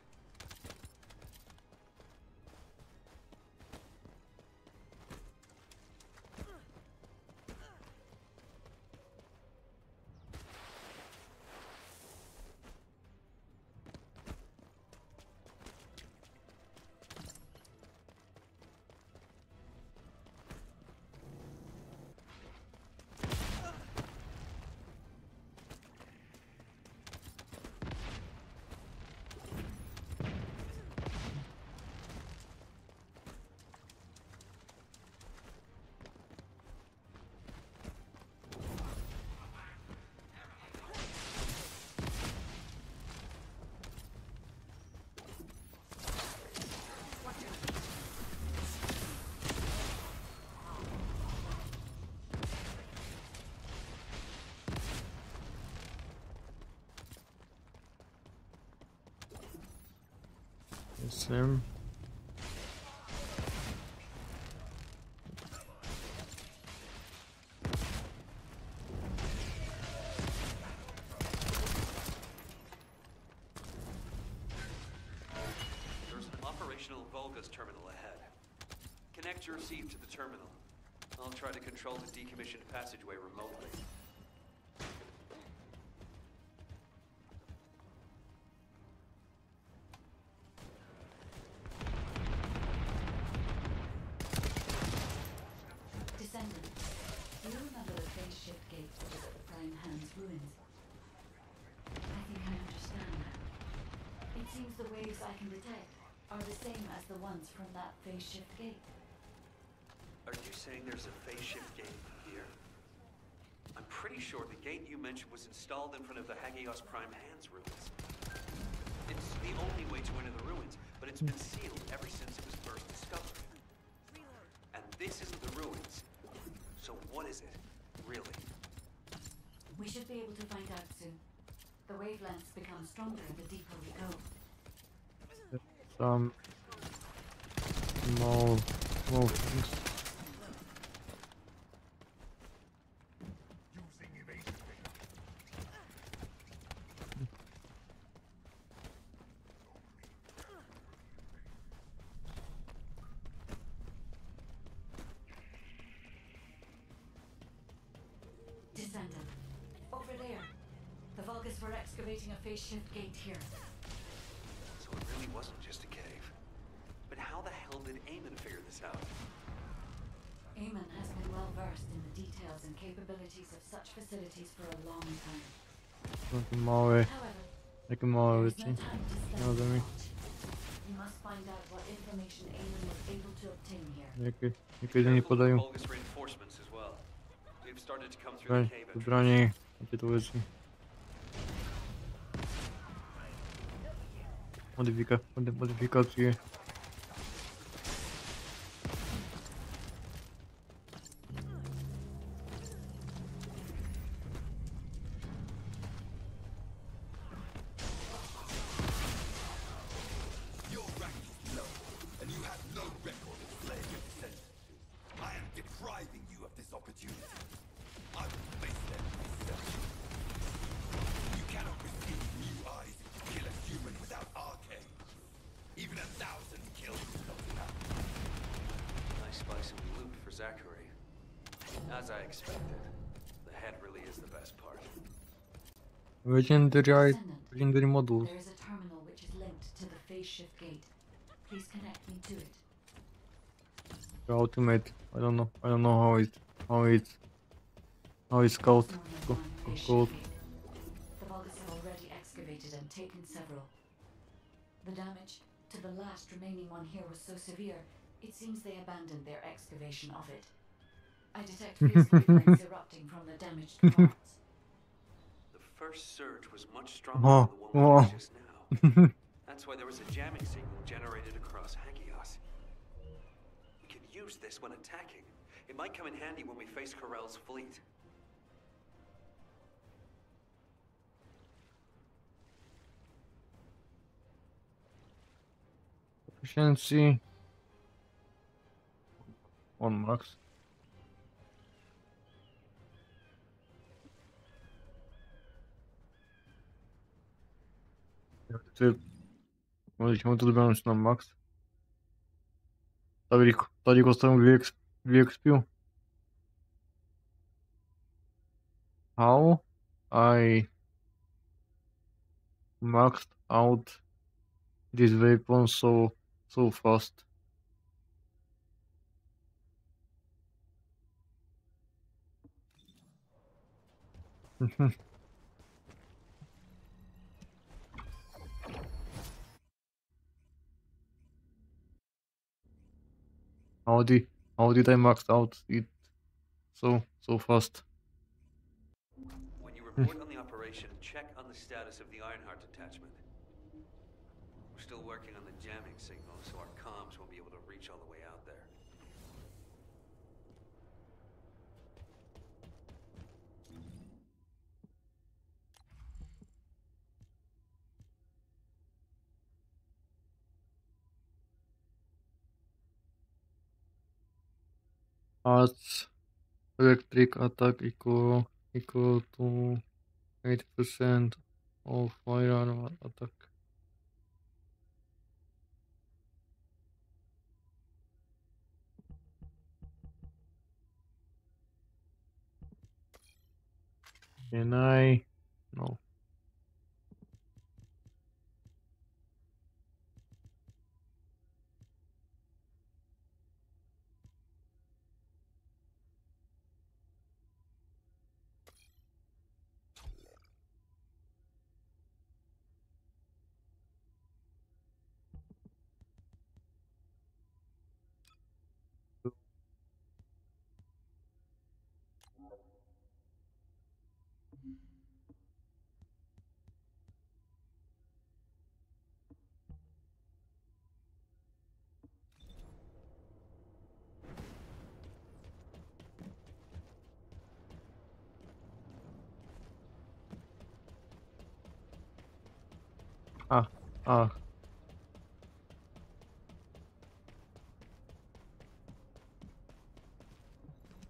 It's him. There's an operational Vulgus terminal ahead. Connect your receive to the terminal. I'll try to control the decommissioned passageway remotely. Descendant, do you remember the phase shift gate that was at the Prime Hand's ruins? I think I understand now. It seems the waves I can detect are the same as the ones from that phase shift gate. Are you saying there's a phase shift gate here? I'm pretty sure the gate you mentioned was installed in front of the Hagios Prime Hand's ruins. It's the only way to enter the ruins, but it's been sealed ever since it was first discovered. And this isn't the ruins. So what is it, really? We should be able to find out soon. The wavelengths become stronger the deeper we go. Some more things. Descendant, over there. The Vulgus were excavating a phase shift gate here. So it really wasn't just a cave. But how the hell did Eamon figure this out? Eamon has been well versed in the details and capabilities of such facilities for a long time. Takie małe There is rzeczy. no time to spend No, to mi. We must find out what information Eamon was able to obtain here. Jakie nie podają. Vulgus reinforcements as well. They've started to come through Weź, the cave tu entrance. broni. Jakie to łyżki. Modyfikacje. Your rank is low, and you have no record of slaying your descendants. I am depriving you of this opportunity. I will face them myself. You cannot receive new eyes to kill a human without arcane. Even 1,000 kills is not enough. Nice spice of loot for Zachary. As I expected, the head really is the best part. Legendary models. There is a terminal which is linked to the phase shift gate. Please connect me to it. The ultimate. I don't know how it's called. The Vulgus have already excavated and taken several. The damage to the last remaining one here was so severe, it seems they abandoned their excavation of it. I detect fierce flames erupting from the damaged parts. The first surge was much stronger than the one we did just now. That's why there was a jamming signal generated across Hagios. We could use this when attacking. It might come in handy when we face Corell's fleet. Efficiency. 1 max. Możecie to dobrać na max. Tady kosztują 2 XP. How I maxed out this weapon so fast? How did I max out it so fast? When you report on the operation, check on the status of the Ironheart detachment. We're still working on the jamming signal, so our comms won't be able to reach all the way out there. As electric attack equal to 8% of fire attack. Can I? No.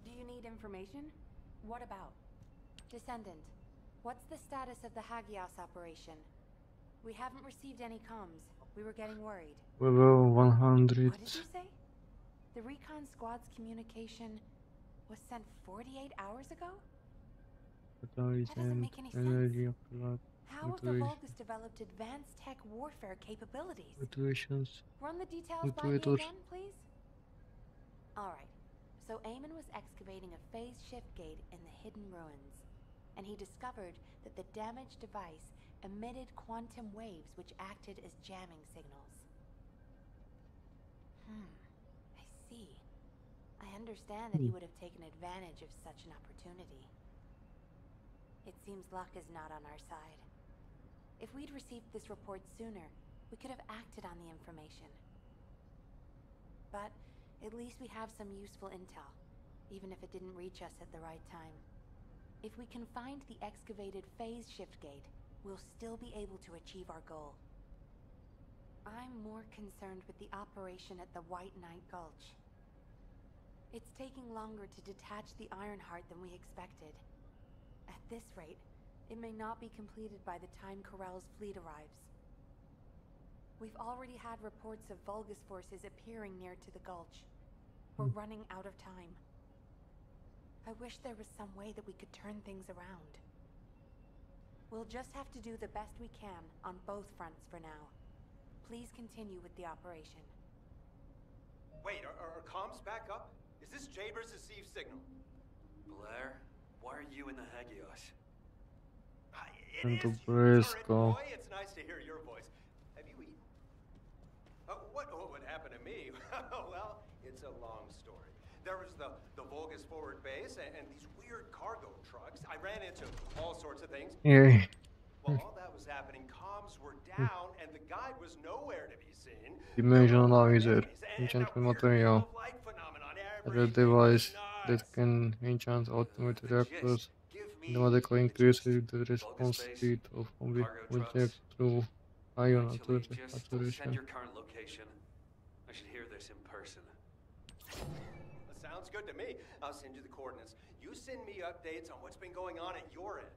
Do you need information? What about? Descendant, what's the status of the Hagios operation? We haven't received any comms. We were getting worried. Level 100. What did you say? The recon squad's communication was sent 48 hours ago? That doesn't make any sense. How have the Vulgus developed advanced tech warfare capabilities? Run the details by me again, please? Alright, so Eamon was excavating a phase shift gate in the hidden ruins, and he discovered that the damaged device emitted quantum waves which acted as jamming signals. I see. I understand that he would have taken advantage of such an opportunity. It seems luck is not on our side. If we'd received this report sooner, We could have acted on the information. But at least we have some useful intel, even if it didn't reach us at the right time. If we can find the excavated phase shift gate, we'll still be able to achieve our goal. I'm more concerned with the operation at the White Knight Gulch. It's taking longer to detach the Ironheart than we expected. At this rate, it may not be completed by the time Corell's fleet arrives. We've already had reports of Vulgus forces appearing near to the gulch. We're running out of time. I wish there was some way that we could turn things around. We'll just have to do the best we can on both fronts for now. Please continue with the operation. Wait, are comms back up? Is this Jaber's received signal? Blair, why are you in the Hagios? It is turret boy. It's nice to hear your voice. Have you eaten? What would happen to me? Well, it's a long story. There was the Vulgus forward base and these weird cargo trucks. I ran into all sorts of things. Yeah. While all that was happening, comms were down and the guide was nowhere to be seen. Dimension analyzer. Enchantment material. A device that can enchant automated reactors. Automatically increases the response speed of objects through ion saturation. Send your current location. I should hear this in person. That sounds good to me. I'll send you the coordinates. You send me updates on what's been going on at your end.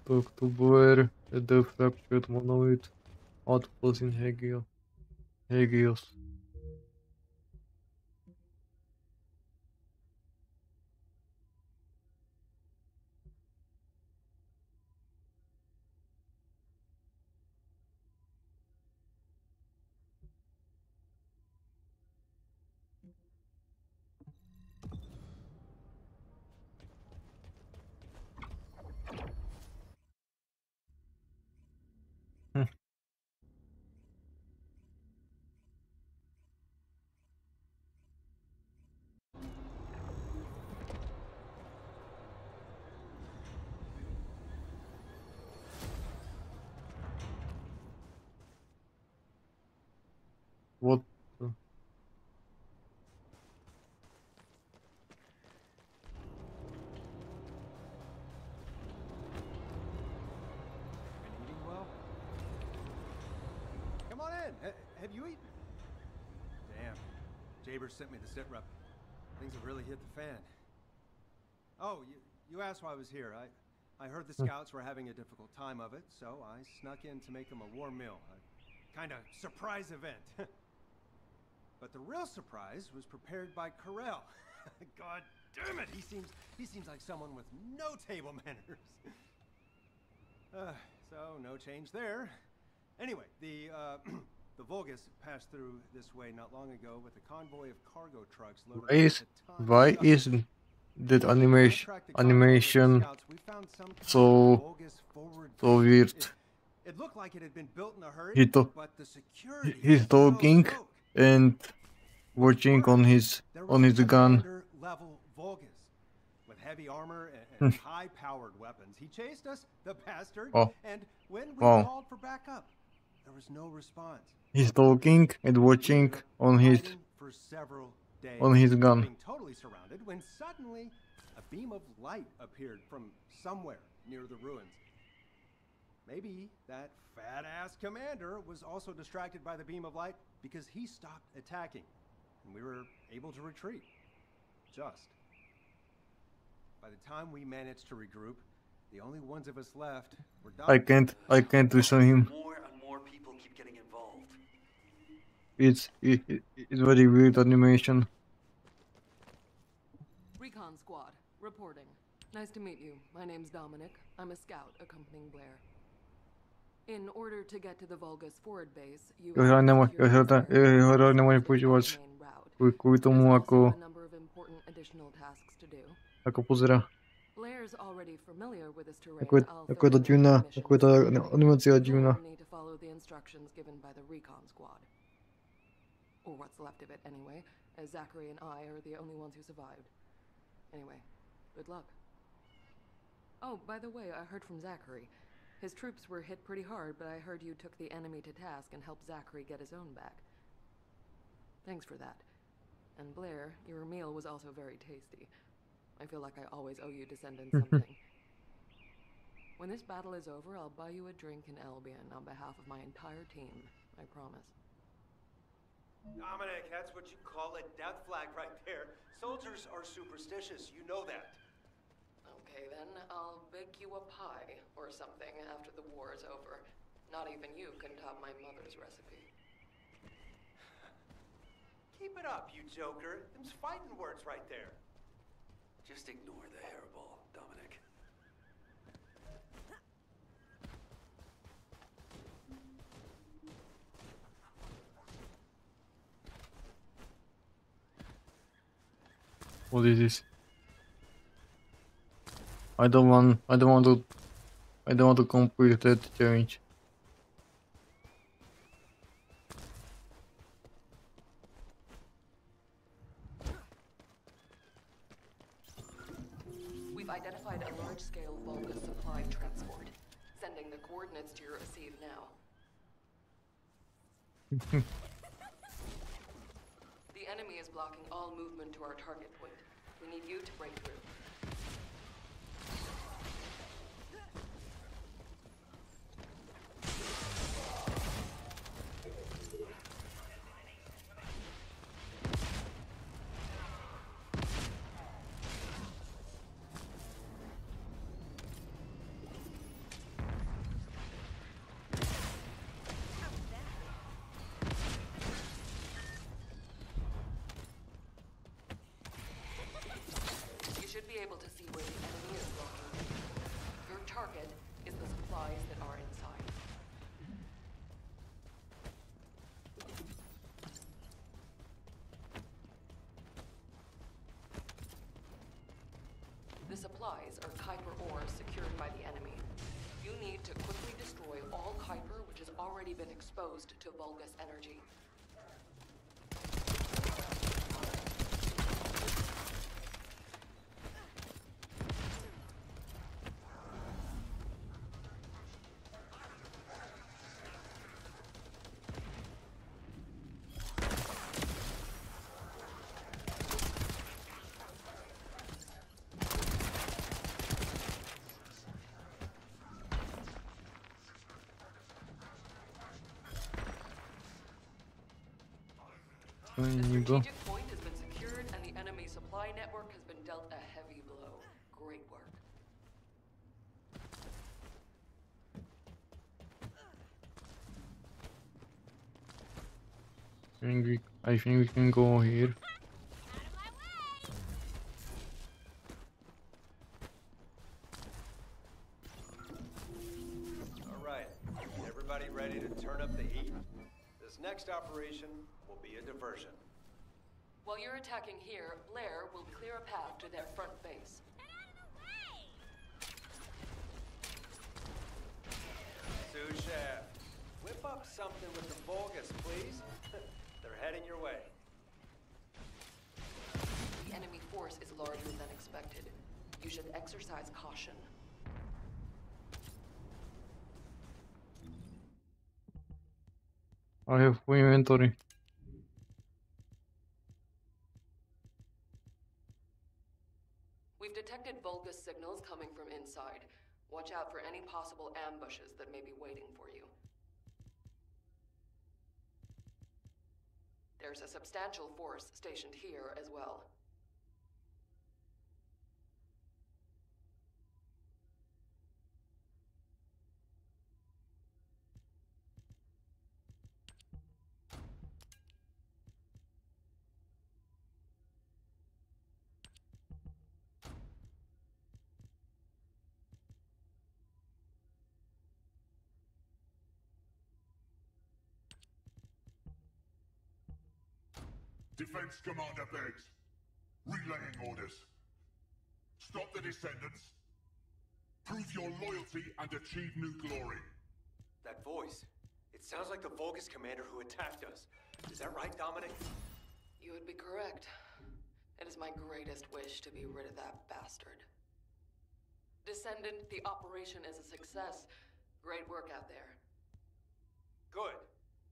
Talk to Blair at the fractured monolith outpost in Hagios. What the? Eating well? Come on in. Have you eaten? Damn. Jaber sent me the sit rep. Things have really hit the fan. Oh, you asked why I was here. I heard the scouts were having a difficult time of it, so I snuck in to make them a warm meal. A kind of surprise event. But the real surprise was prepared by Corell. God damn it! He seems like someone with no table manners. So no change there. Anyway, the Vulgus passed through this way not long ago with a convoy of cargo trucks loaded. Why is that animation so weird? It looked like it had been built in a hurry, but the security he's talking and watching on his gun. Level Vulgus with heavy armor and high-powered weapons. He chased us, the bastard, and when we called for backup, there was no response. He's talking and watching on his gun. Being totally surrounded when suddenly a beam of light appeared from somewhere near the ruins. Maybe that fat-ass commander was also distracted by the beam of light because he stopped attacking, and we were able to retreat. Just. By the time we managed to regroup, the only ones of us left were done. I can't listen him. More and more people keep getting involved. It's very weird animation. Recon squad, reporting. Nice to meet you. My name's Dominic. I'm a scout accompanying Blair. In order to get to the Vulgus forward base, you не можу почувати. main route. Kvůli tomu jako A number of important additional tasks to do. jako pozera. Blair's already familiar with this terrain. Jako je I'll ta fill in divná, missions. jako je ta animace divná. You'll need to follow the instructions given by the recon squad. Or what's left of it anyway, as Zachary and I are the only ones who survived. Anyway, good luck. Oh, by the way, I heard from Zachary. His troops were hit pretty hard, but I heard you took the enemy to task and helped Zachary get his own back. Thanks for that. And Blair, your meal was also very tasty. I feel like I always owe you Descendant something. When this battle is over, I'll buy you a drink in Albion on behalf of my entire team. I promise. Dominic, that's what you call a death flag right there. Soldiers are superstitious, you know that. Okay then, I'll bake you a pie or something after the war is over. Not even you can top my mother's recipe. Keep it up, you joker. Them's fighting words right there. Just ignore the hairball, Dominic. What is this? I don't want to complete that challenge. We've identified a large-scale Volga supply transport. Sending the coordinates to your receive now. The enemy is blocking all movement to our target point. We need you to break through. You should be able to see where the enemy is blocking. Your target is the supplies that are inside. The supplies are Kuiper ores secured by the enemy. You need to quickly destroy all Kuiper which has already been exposed to Vulgus energy. The strategic point has been secured and the enemy supply network has been dealt a heavy blow. Great work. I think we can go here. Alright, everybody ready to turn up the heat? This next operation will be a diversion. While you're attacking here, Blair will clear a path to their front base. Sous chef, whip up something with the Vulgus, please. They're heading your way. The enemy force is larger than expected. You should exercise caution. I have full inventory. We've detected Vulgus signals coming from inside. Watch out for any possible ambushes that may be waiting for you. There's a substantial force stationed here as well. Defense Commander begs. Relaying orders. Stop the Descendants. Prove your loyalty and achieve new glory. That voice. It sounds like the Vulgus commander who attacked us. Is that right, Dominic? You would be correct. It is my greatest wish to be rid of that bastard. Descendant, the operation is a success. Great work out there. Good.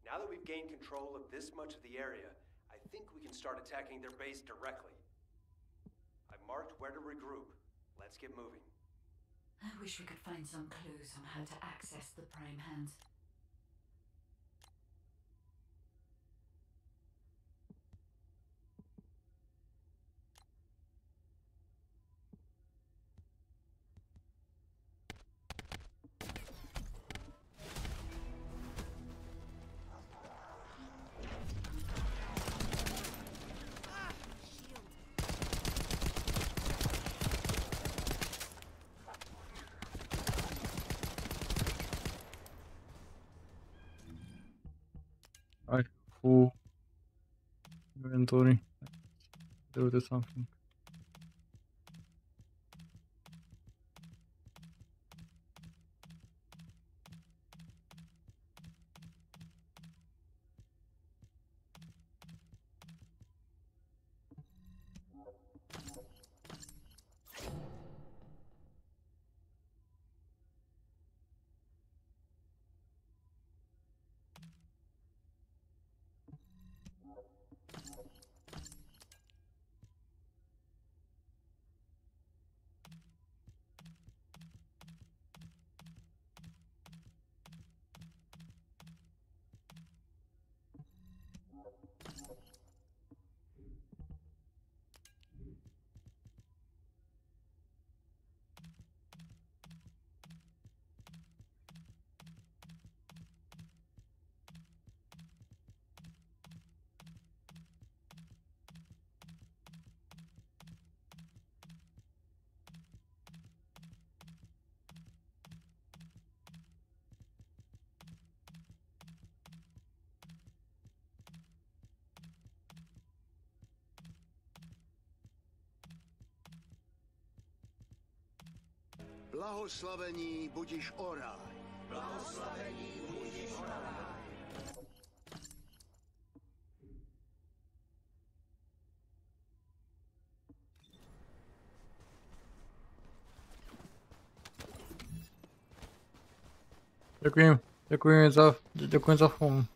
Now that we've gained control of this much of the area, I think we can start attacking their base directly. I've marked where to regroup. Let's get moving. I wish we could find some clues on how to access the Prime Hands. I have full inventory. Do this something. Blahoslavení budiš o ráj. Blahoslavení budiš o ráj. Děkuji za film.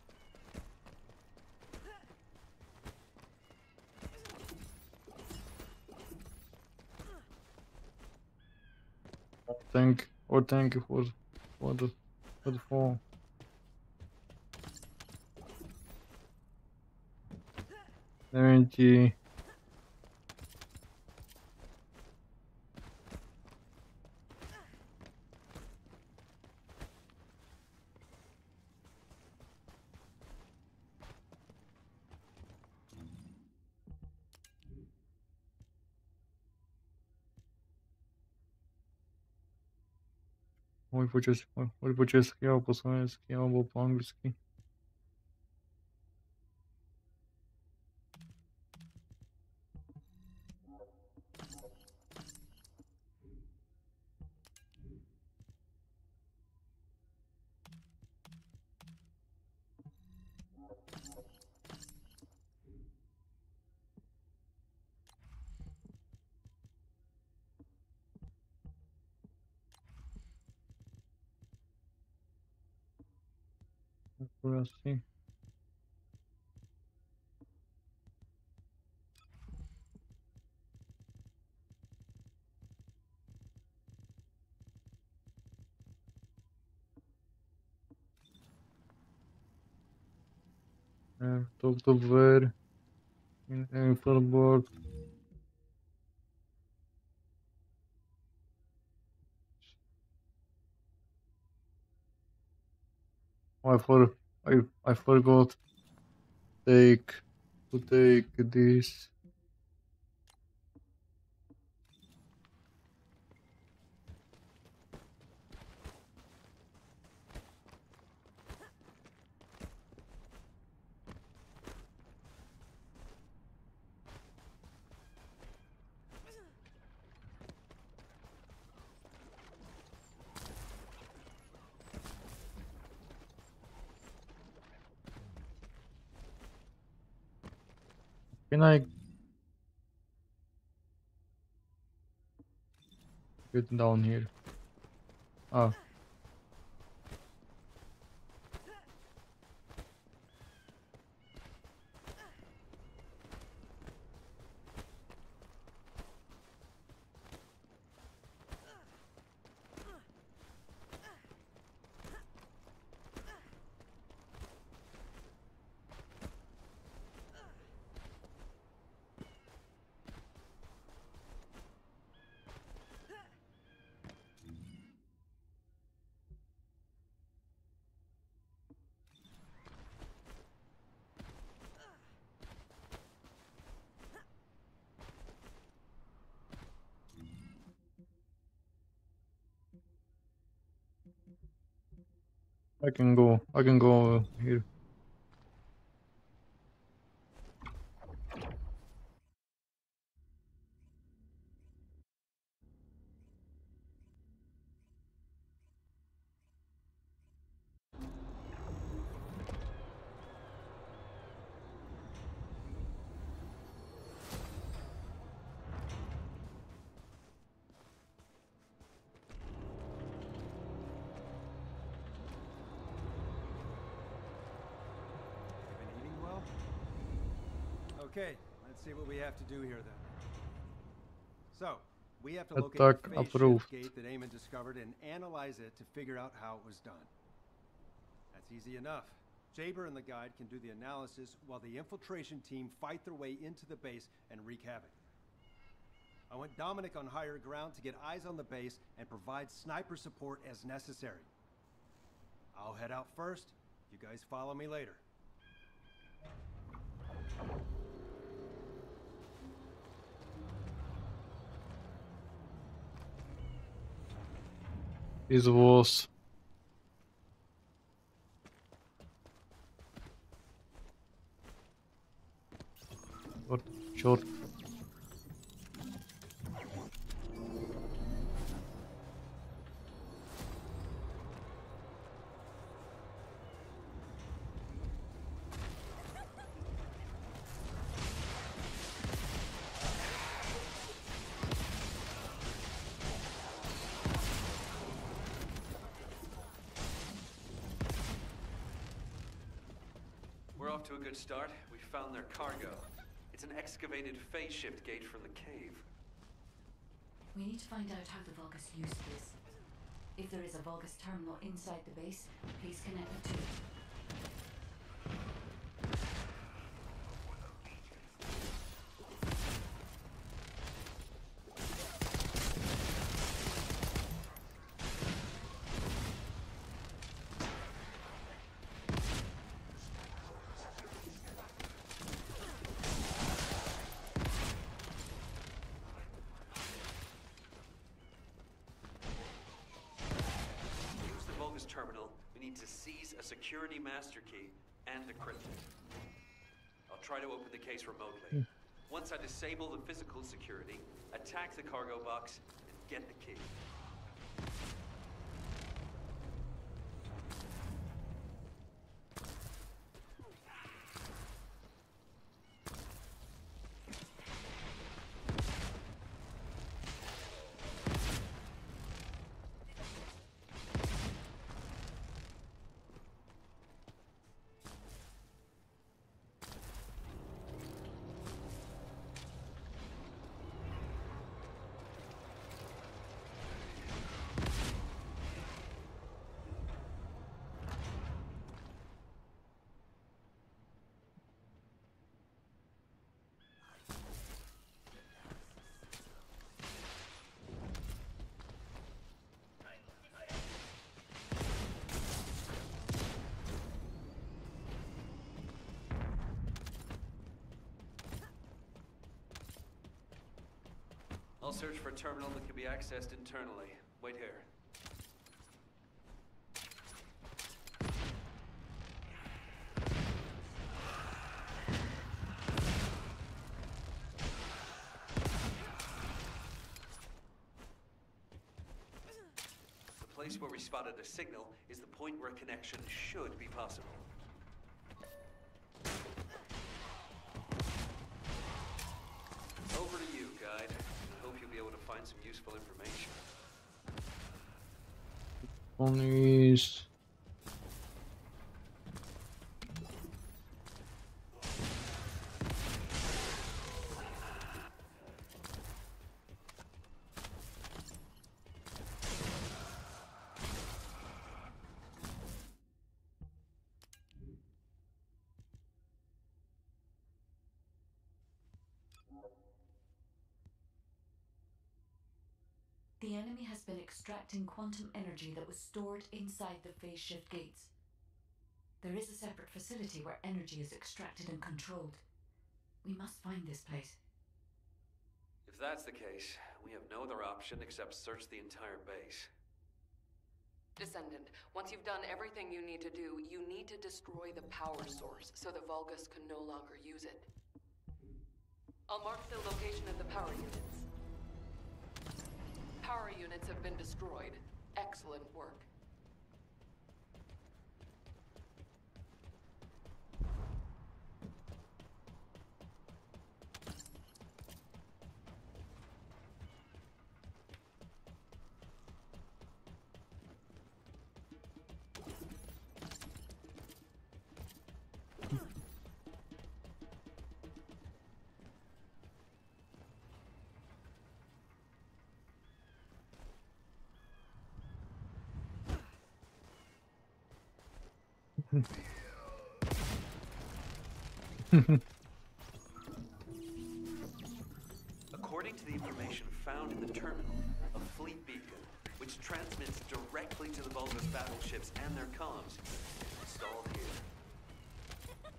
Thank you for the phone. Thank Můj po česky a po slovensky alebo po anglicky. Asi. VTUBER Infobot. I forgot to take this. Can I get down here? Ah. I can go here. Okay, let's see what we have to do here then. So, we have to locate Attack the phase approved. shift gate that Eamon discovered and analyze it to figure out how it was done. That's easy enough. Jaber and the guide can do the analysis while the infiltration team fight their way into the base and wreak havoc. I want Dominic on higher ground to get eyes on the base and provide sniper support as necessary. I'll head out first. You guys follow me later. This was what short. We're off to a good start. We found their cargo. It's an excavated phase shift gate from the cave. We need to find out how the Vulgus used this. If there is a Vulgus terminal inside the base, please connect me to it. Terminal, we need to seize a security master key and decrypt it. I'll try to open the case remotely. Once I disable the physical security, attack the cargo box, and get the key. I'll search for a terminal that can be accessed internally. Wait here. The place where we spotted a signal is the point where a connection should be possible. find some useful information. One is The enemy has been extracting quantum energy that was stored inside the phase shift gates. There is a separate facility where energy is extracted and controlled. We must find this place. If that's the case, we have no other option except search the entire base. Descendant, once you've done everything you need to do, you need to destroy the power source so the Vulgus can no longer use it. I'll mark the location of the power units. Power units have been destroyed. Excellent work. According to the information found in the terminal, a fleet beacon, which transmits directly to the Vulgus battleships and their comms, is installed here.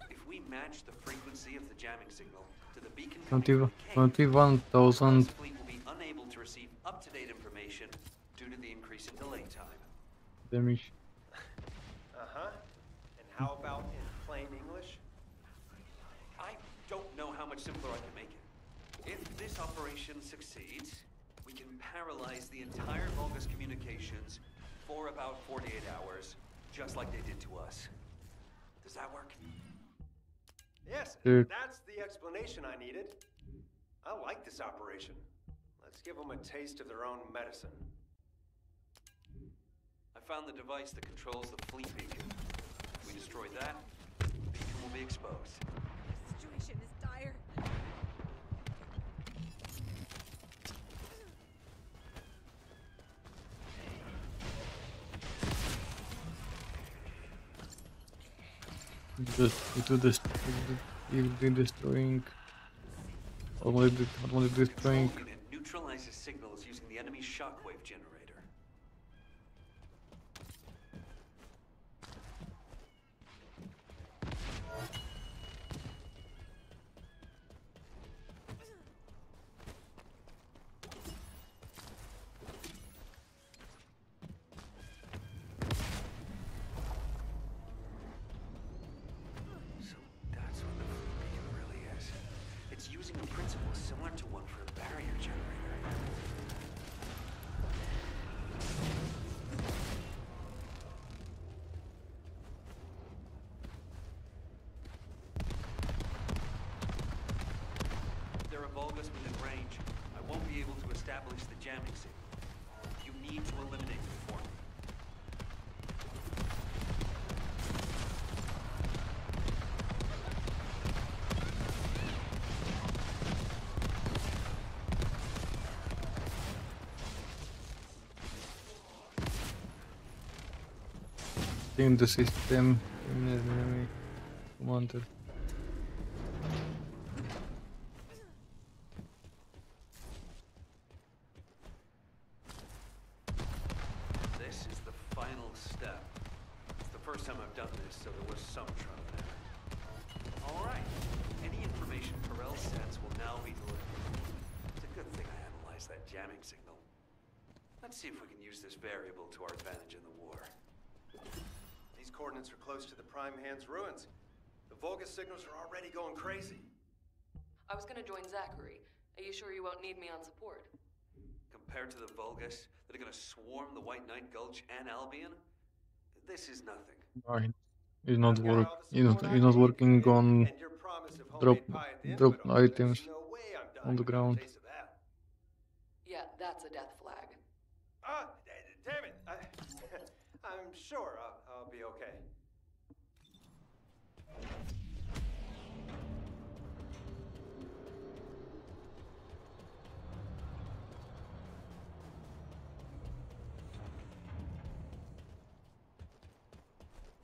If we match the frequency of the jamming signal to the beacon coming from the cave, 21,000. the fleet will be unable to receive up-to-date information due to the increase in delay time. Damage. Uh-huh. And how about in plain English? I don't know how much simpler I can make it. If this operation succeeds, we can paralyze the entire Vulgus communications for about 48 hours, just like they did to us. Does that work? Yes, Dude. that's the explanation I needed. I like this operation. Let's give them a taste of their own medicine. I found the device that controls the fleet beacon. If we destroy that, the beacon will be exposed. The situation is dire. You'll be destroying. Only destroying. Control unit neutralizes signals using the enemy's shockwave generator. So that's what the fleet beacon really is. It's using a principle similar to one for a barrier generator. There are Vulgus within range. I won't be able to establish the jamming signal. You need to eliminate them for me. In the system, in the enemy commander. This is the final step. It's the first time I've done this, so there was some trouble there. All right. Any information Perel sends will now be delivered. It's a good thing I analyzed that jamming signal. Let's see if we can use this variable to our advantage in the war. These coordinates are close to the Prime Hand's ruins. The Vulgus signals are already going crazy. I was gonna join Zachary. Are you sure you won't need me on support? Compared to the Vulgus that are going to swarm the White Knight Gulch and Albion, this is nothing. Right. It's not work. It's not working on drop items on the ground. Yeah, That's a death flag. Damn it! I'm sure I'll be okay.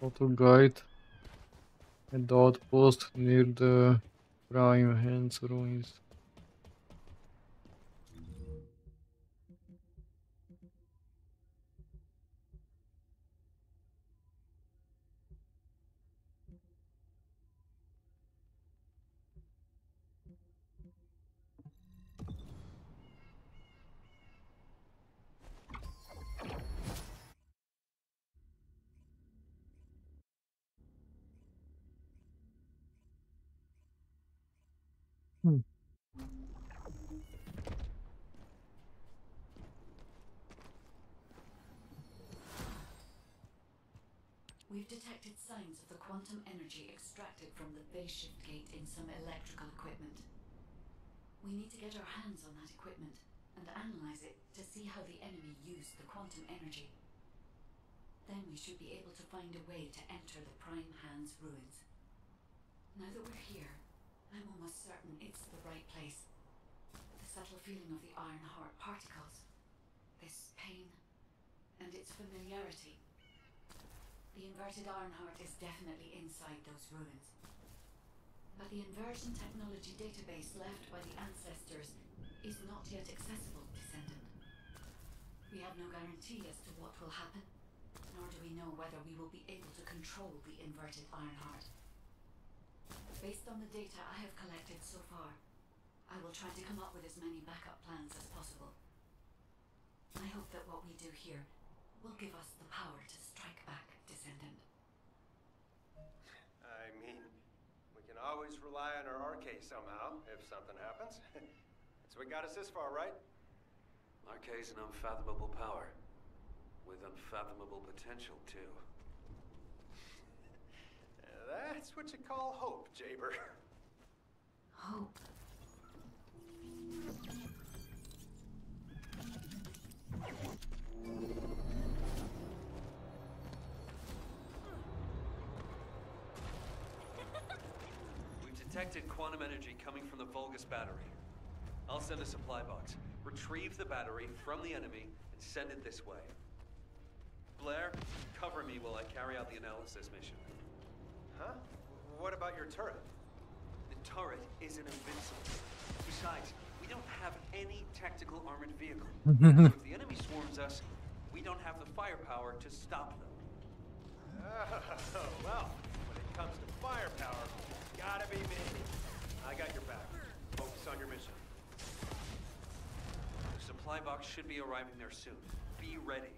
Photo guide at the outpost near the Prime Hands ruins. We've detected signs of the quantum energy extracted from the phase shift gate in some electrical equipment. We need to get our hands on that equipment and analyze it to see how the enemy used the quantum energy. Then we should be able to find a way to enter the Prime Hands ruins. Now that we're here, I'm almost certain it's the right place. The subtle feeling of the Iron Heart particles, this pain, and its familiarity. The inverted Ironheart is definitely inside those ruins. But the inversion technology database left by the ancestors is not yet accessible, Descendant. We have no guarantee as to what will happen, nor do we know whether we will be able to control the inverted Ironheart. Based on the data I have collected so far, I will try to come up with as many backup plans as possible. I hope that what we do here will give us the power to strike back, Descendant. I mean, we can always rely on our arcade somehow, if something happens. That's what got us this far, right? Arcade's an unfathomable power. With unfathomable potential, too. That's what you call hope, Jaber. Hope. We've detected quantum energy coming from the Vulgus battery. I'll send a supply box. Retrieve the battery from the enemy and send it this way. Blair, cover me while I carry out the analysis mission. Huh? What about your turret? The turret isn't invincible. Besides, we don't have any tactical armored vehicle. So if the enemy swarms us, we don't have the firepower to stop them. Oh, well, when it comes to firepower, it's gotta be me. I got your back. Focus on your mission. The supply box should be arriving there soon. Be ready.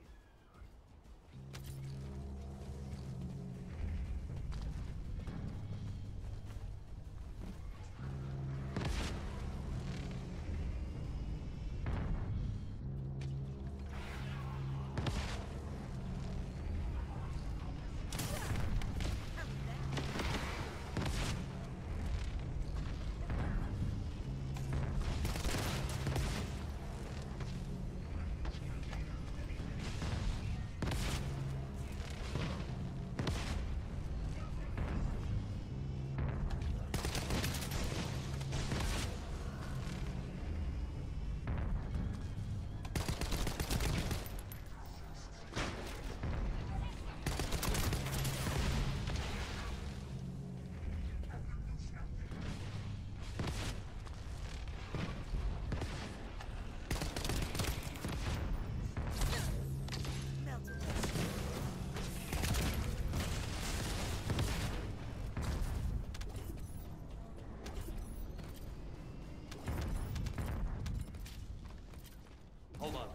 Hold on.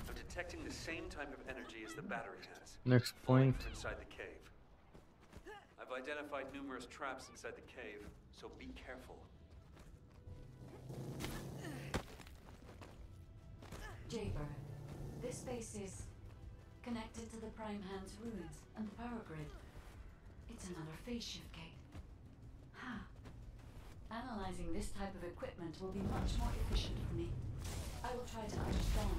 I'm detecting the same type of energy as the battery has. Next point. From inside the cave. I've identified numerous traps inside the cave, so be careful. Jaber, this space is connected to the Prime Hands ruins and the power grid. It's another phase shift gate. Analyzing this type of equipment will be much more efficient for me. I will try to understand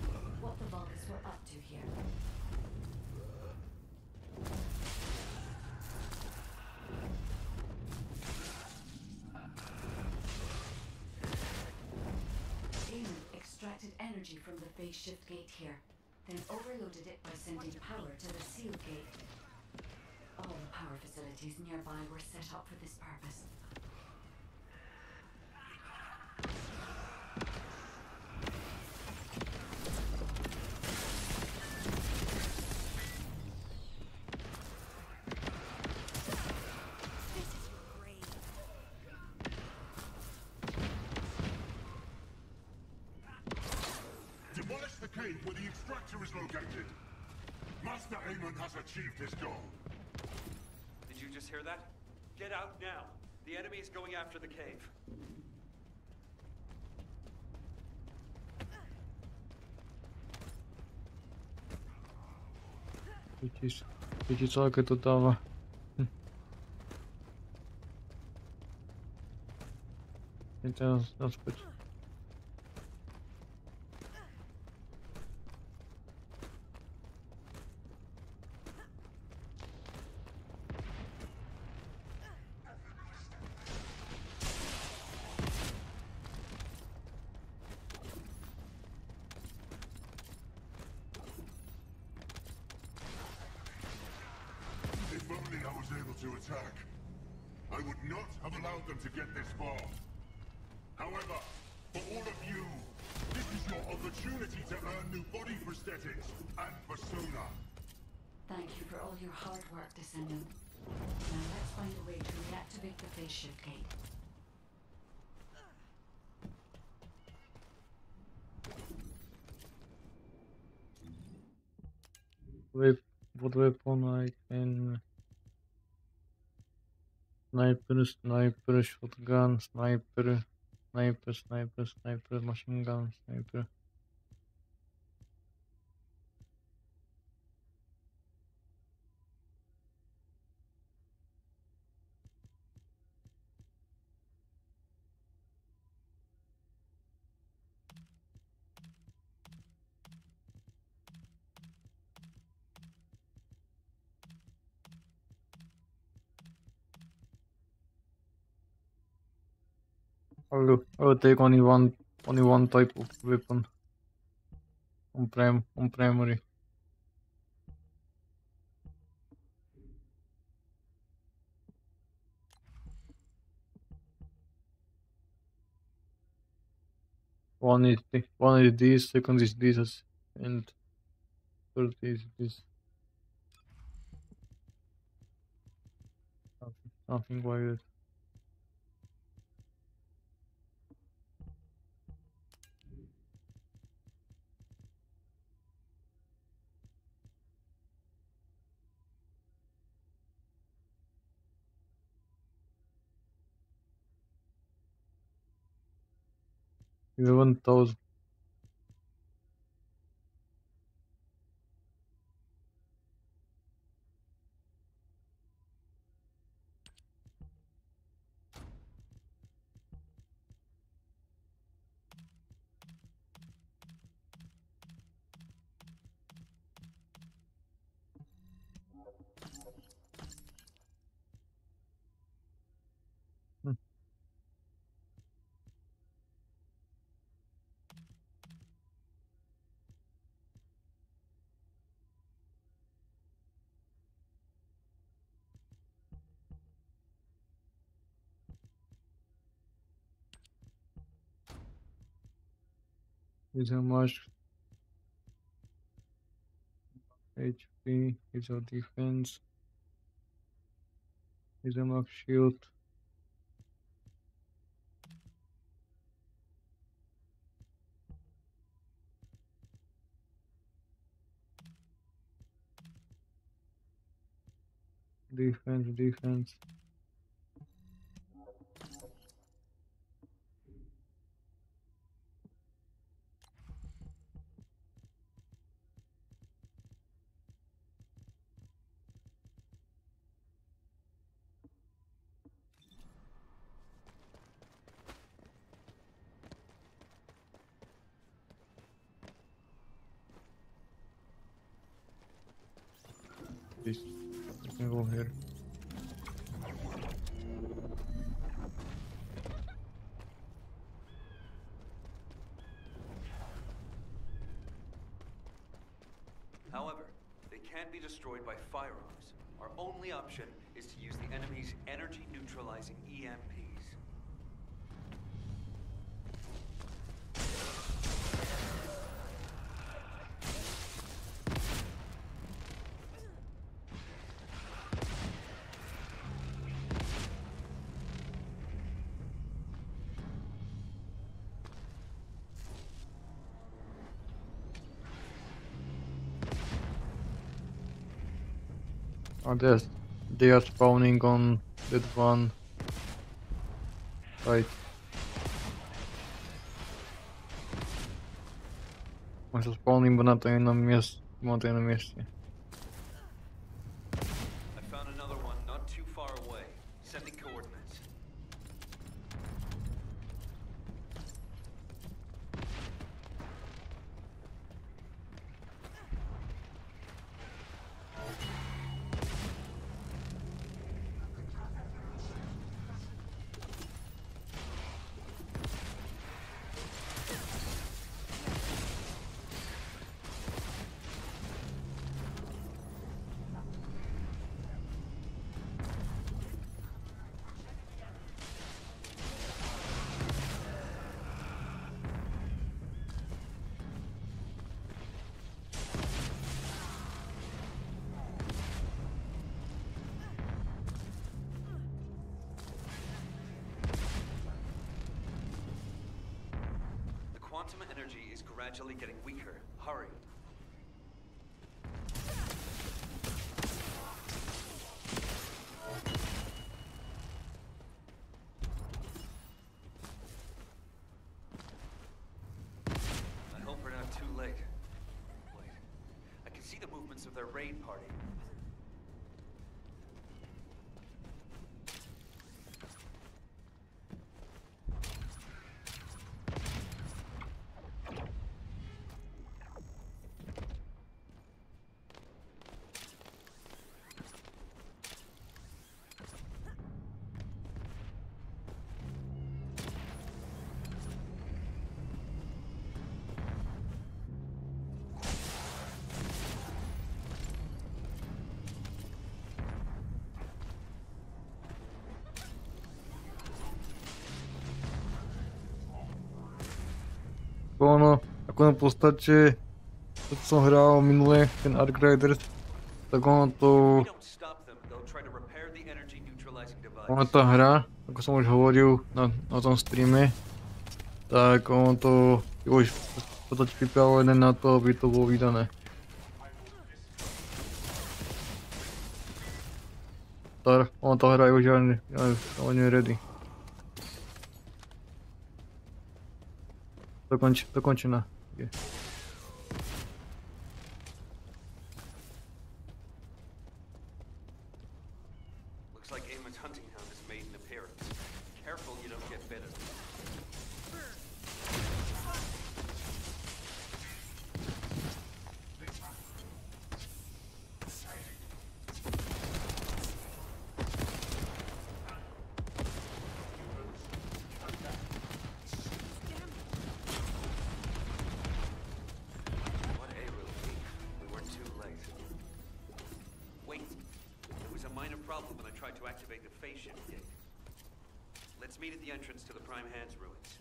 what the Vulgus were up to here. Damon extracted energy from the phase shift gate here, then overloaded it by sending power to the seal gate. All the power facilities nearby were set up for this purpose. Demolish the cave where the extractor is located. Master Amon has achieved his goal. Did you just hear that? Get out now. The enemy is going after the cave. Widzisz co to dawa? I teraz zaspać. If only I was able to attack. I would not have allowed them to get this far. However, for all of you, this is your opportunity to earn new body prosthetics and persona. Thank you for all your hard work, Descendant. Now let's find a way to reactivate the phase shift gate. What weapon I can... Sniper, shotgun, sniper, machine gun, sniper. I'll take only one type of weapon on primary. One is this, second is this, and third is this. Something like that. Even those. Is how much HP, is our defense, is a max shield. Defense. This. I can go here. However, they can't be destroyed by firearms. Our only option is to use the enemy's energy-neutralizing EMPs. They are spawning on that one. Right. Oni sú spawning na to jednom mieste. Na to jednom mieste. I found another one not too far away. Sending coordinates. Quantum energy is gradually getting weaker. Hurry. I hope we're not too late. Wait. I can see the movements of their raid party. Ono, ako v podstate, to som hral minule, ten Ark Riders, tak ono to... Ono tá hra, ako som už hovoril na tom streame, tak ono to je už v podstate pripravené na to, aby to bolo vydané. Ono tá hra je už ani ready. Dokončená. Je. Looks like Eamon's hunting hound has made an appearance. Careful you don't get bitten. Let's meet at the entrance to the Prime Hands ruins.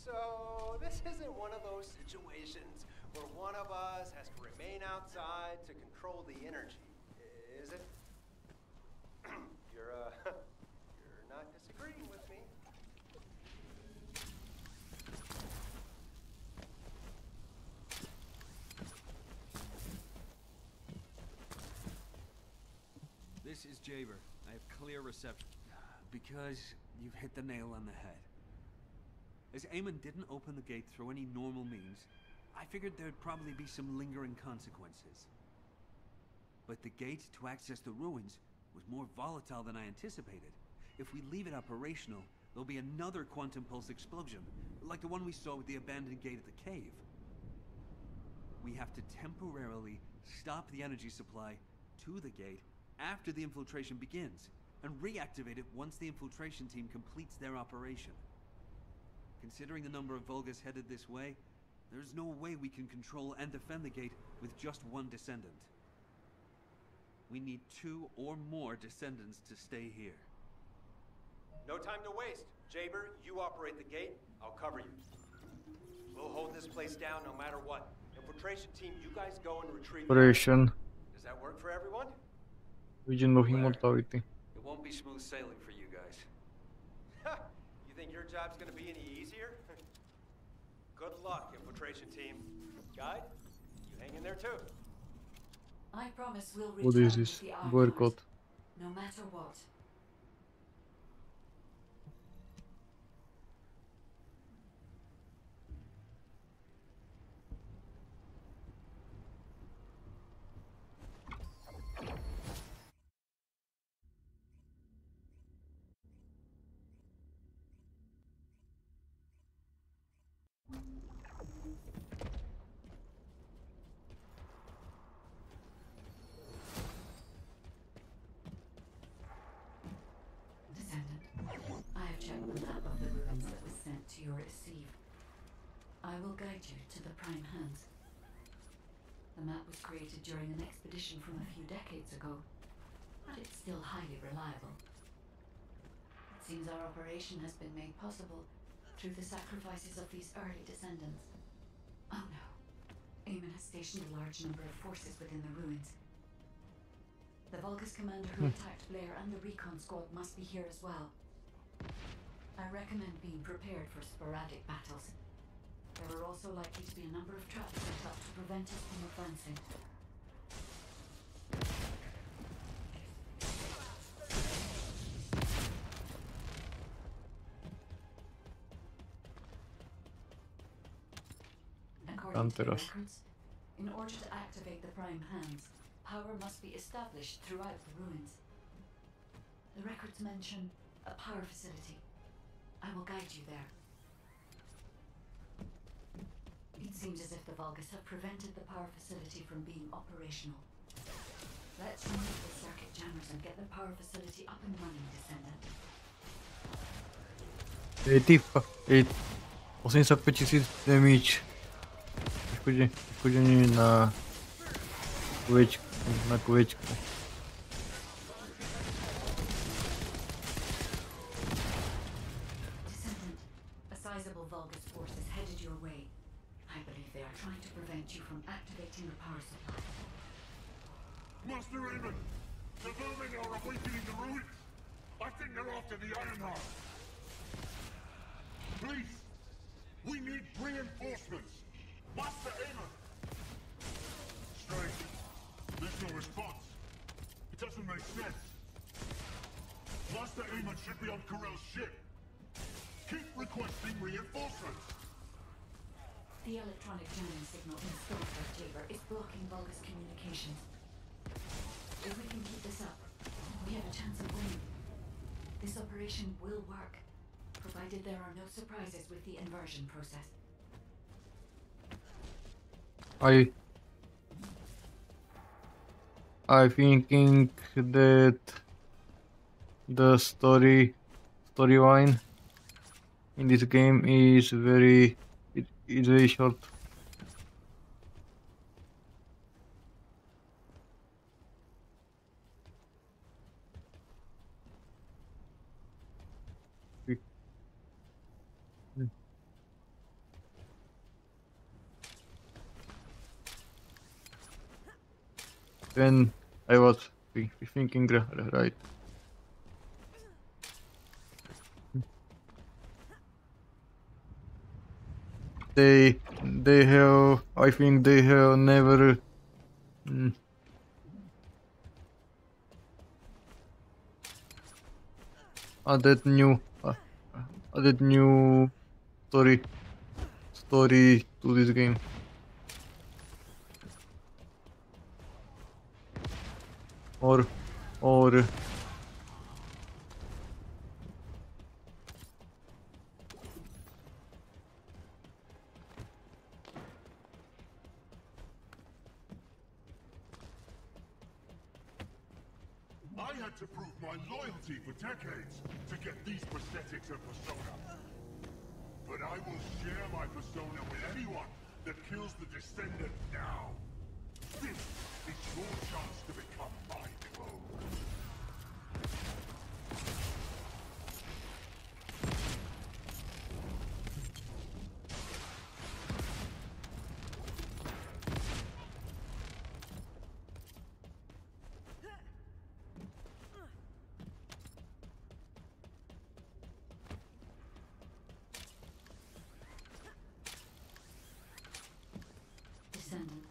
So, this isn't one of those situations where one of us has to remain outside to control the energy, is it? You're not disagreeing with me. This is Jaber. I have clear reception. Because you've hit the nail on the head. As Eamon didn't open the gate through any normal means, I figured there'd probably be some lingering consequences. But the gate to access the ruins was more volatile than I anticipated. If we leave it operational, there'll be another quantum pulse explosion, like the one we saw with the abandoned gate at the cave. We have to temporarily stop the energy supply to the gate after the infiltration begins, and reactivate it once the infiltration team completes their operation. Considering the number of Vulgus headed this way, there's no way we can control and defend the gate with just one Descendant. We need 2 or more Descendants to stay here. No time to waste. Jaber, you operate the gate. I'll cover you. We'll hold this place down no matter what. Infiltration team, you guys go and retrieve. Operation. Does that work for everyone? Vision of Immortality. It won't be smooth sailing for you guys. You think your job's gonna be any easier? Good luck, infiltration team. Guide, you hang in there too. I promise we'll What return is this? with the archives, Boycott. no matter what. I will guide you to the prime hands. The map was created during an expedition from a few decades ago, but it's still highly reliable. It seems our operation has been made possible through the sacrifices of these early descendants. Oh no. Eamon has stationed a large number of forces within the ruins. The Vulgus commander who attacked Blair and the recon squad must be here as well. I recommend being prepared for sporadic battles. There are also likely to be a number of traps set up to prevent us from advancing. According to the records, in order to activate the prime hands, power must be established throughout the ruins. The records mention a power facility. I will guide you there. It seems as if the Vulgus have prevented the power facility from being operational. Let's remove the circuit jammers and get the power facility up and running, Descendant. Tipa, 85 000 damage. Poškodení na kuvečku. Descendant, a sizable Vulgus force is headed your way. I believe they are trying to prevent you from activating the power supply. Master Raymond, the vermin are awakening the ruins. I think they're after the Ironheart. Please, we need reinforcements. Master Raymond. Strange. There's no response. It doesn't make sense. Master Raymond should be on Corell's ship. Keep requesting reinforcements. The electronic jamming signal installed by Jaber is blocking Vulgus communications. If we can keep this up, we have a chance of winning. This operation will work, provided there are no surprises with the inversion process. I thinking that the storyline in this game is very short. Then I was thinking right. They have, I think they have never added new story to this game. Or had to prove my loyalty for decades to get these prosthetics and persona. But I will share my persona with anyone that kills the Descendant now. This is your chance to become my clone. Descendant,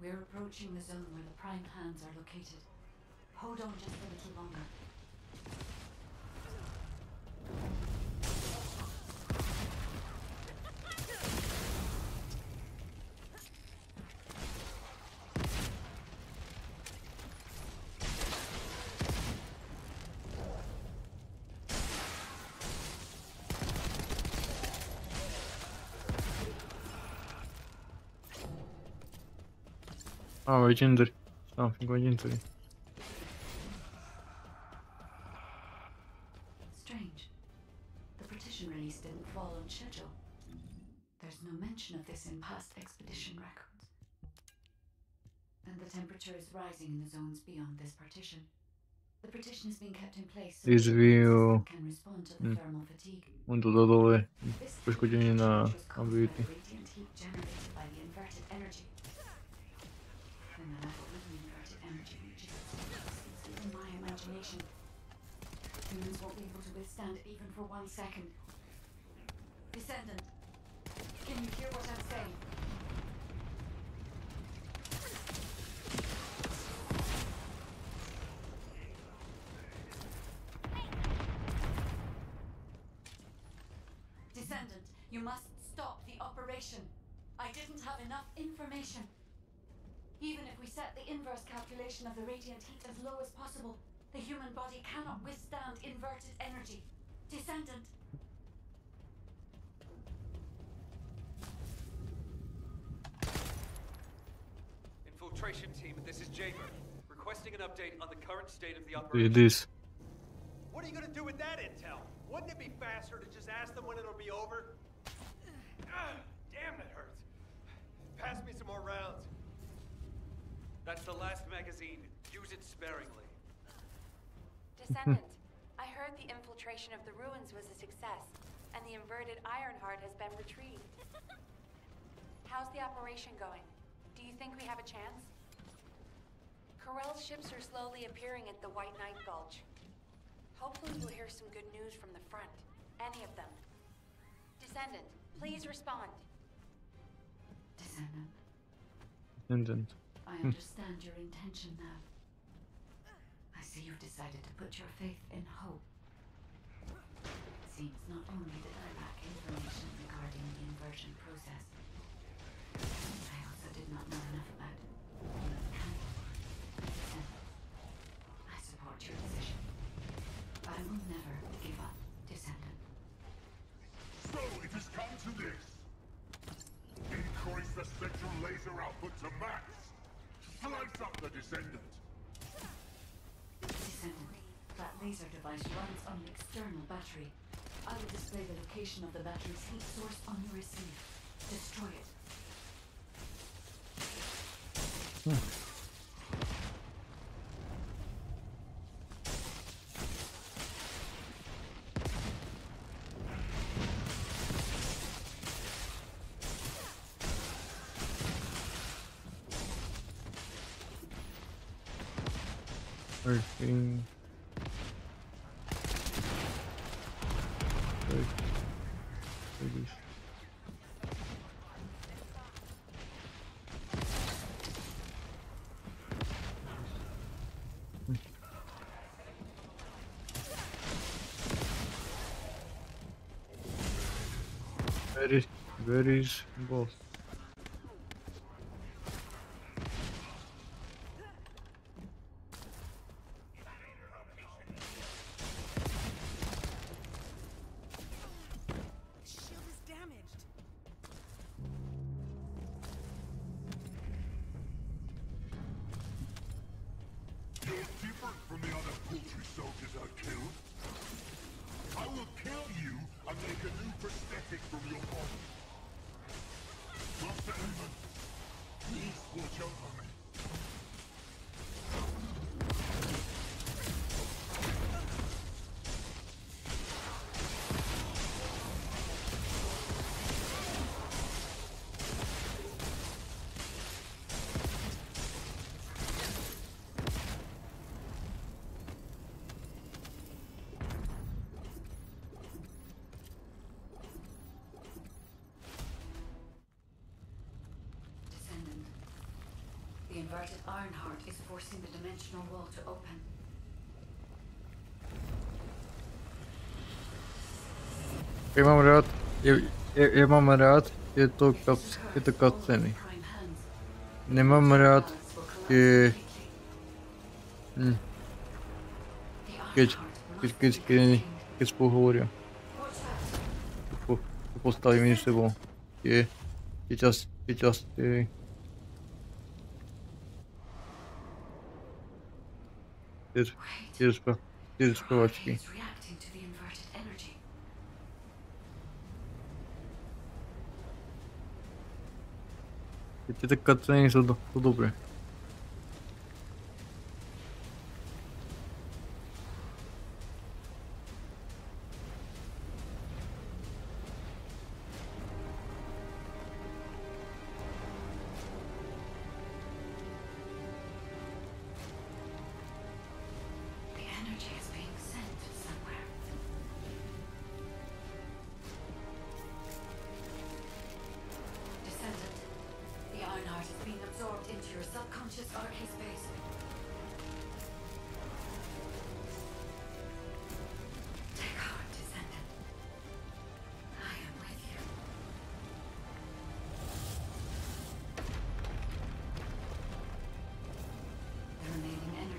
we're approaching the zone where the prime hands are located. Hold on just a little longer. Ah, legendary. Something legendary. Strange. The partition release didn't fall on schedule. There's no mention of this in past expedition records. And the temperature is rising in the zones beyond this partition. The partition is being kept in place so This the view. system can respond to the thermal fatigue. Вон туда доле. This Пошкоджені на was caused by the обвіті. radiant heat generated by the inverted energy. When the level of the inverted energy reaches its peak, in my imagination, humans won't be able to withstand it even for 1 second. Descendant, can you hear what I'm saying? Descendant, you must stop the operation. I didn't have enough information. Even if we set the inverse calculation of the radiant heat as low as possible, the human body cannot withstand inverted energy. Descendant. Infiltration team, this is Jaber. Requesting an update on the current state of the It operation. is. What are you gonna do with that intel? Wouldn't it be faster to just ask them when it'll be over? Damn, that hurts. Pass me some more rounds. That's the last magazine. Use it sparingly. Descendant, I heard the infiltration of the ruins was a success, and the inverted Ironheart has been retrieved. How's the operation going? Do you think we have a chance? Corell's ships are slowly appearing at the White Knight Gulch. Hopefully we'll hear some good news from the front. Any of them. Descendant, please respond. Descendant, Descendant. I understand your intention now. I see you've decided to put your faith in hope. It seems not only did I lack information regarding the inversion process, I also did not know enough about human mechanics. I support your decision, but I will never give up, Descendant. So it has come to this. Increase the spectral laser output to max. Slice up the Descendant. Descendant, that laser device runs on an external battery. I will display the location of the battery's heat source on your receive. Destroy it. Everything. Where is boss? Shield is damaged. You're different from the other inverted Ironheart is forcing the dimensional wall to open. Ja mam rád tieto cutscény. Nemám rád keď spolu hovoria. Postavy medzi sebou. Tie časti. Tie spevačky. Tieto cutscény sú dobré.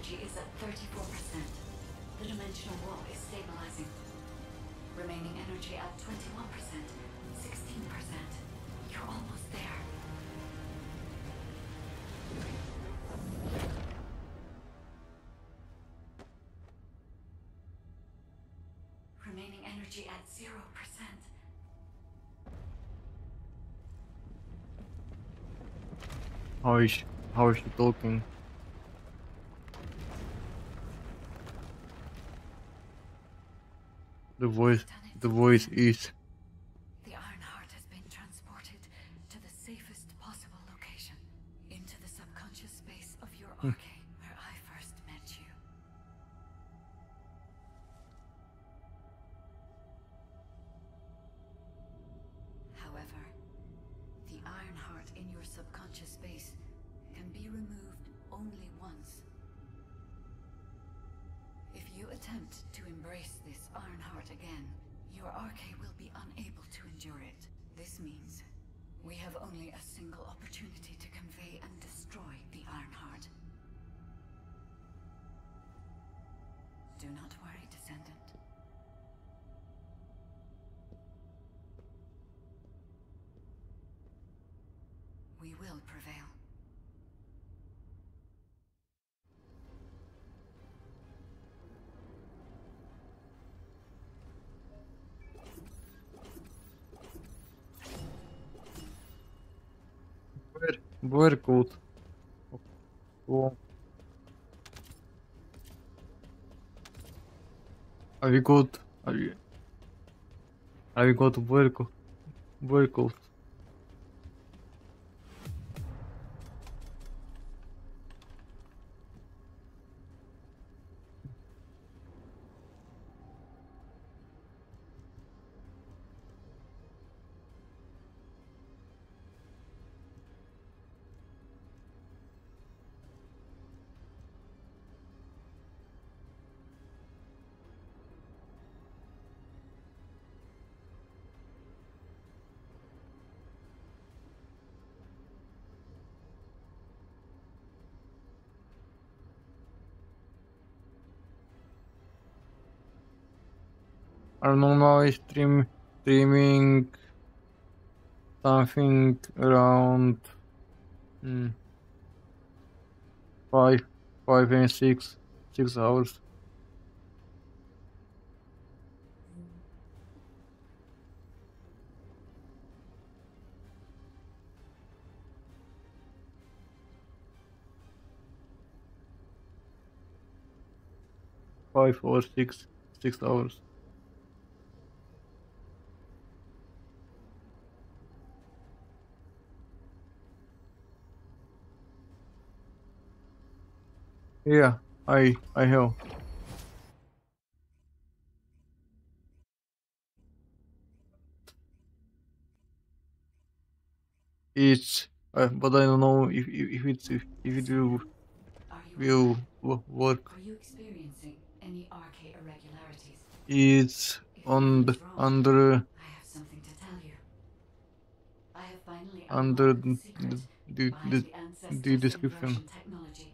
Is at 34%. The dimensional wall is stabilizing. Remaining energy at 21%, 16%. You're almost there. Remaining energy at 0%. How is she talking? The voice is. The Ironheart has been transported to the safest possible location, into the subconscious space of your arcade, where I first met you. However, the Ironheart in your subconscious space can be removed only once. If you attempt to embrace this Ironheart again, your arcade will be unable to endure it. This means we have only a single opportunity to convey and destroy the Ironheart. Do not worry, Descendant. We will prevail. Very good. Cool. Have you got very good? Very good. I'm normally streaming something around 5 and 6 hours. Five or 6 hours. Yeah, I have. It's but I don't know if it will work. Are you experiencing any arcade irregularities? It's on the, under I have something to tell you. I have finally under unlocked the secret behind the the ancestors' description. inversion technology.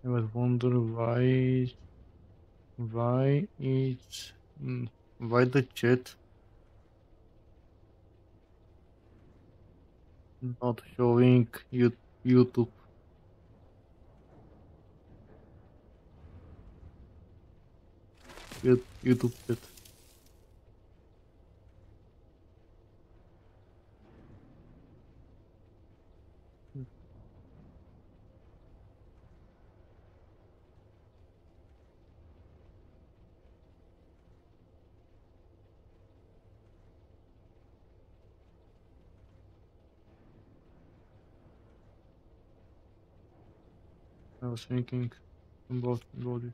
I was wondering why it's why the chat not showing YouTube. YouTube chat. I was thinking about it.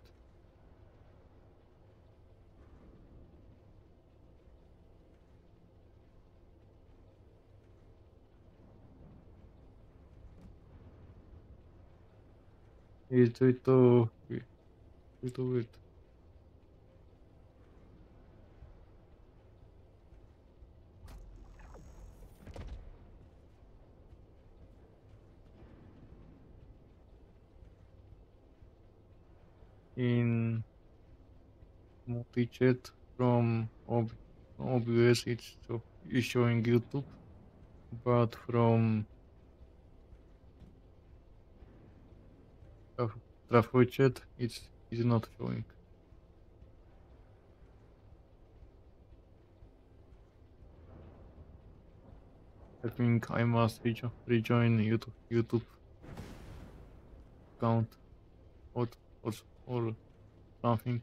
It's little weird. In multi-chat from OBS it's showing YouTube, but from Trafo chat it's not showing. I think I must rejoin YouTube account or something.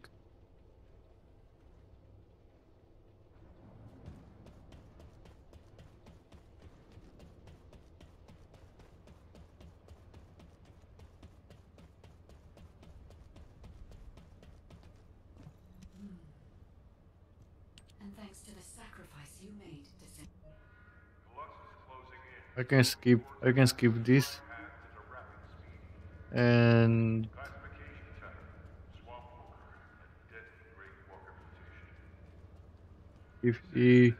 And thanks to the sacrifice you made, Descendant. I can skip this and if it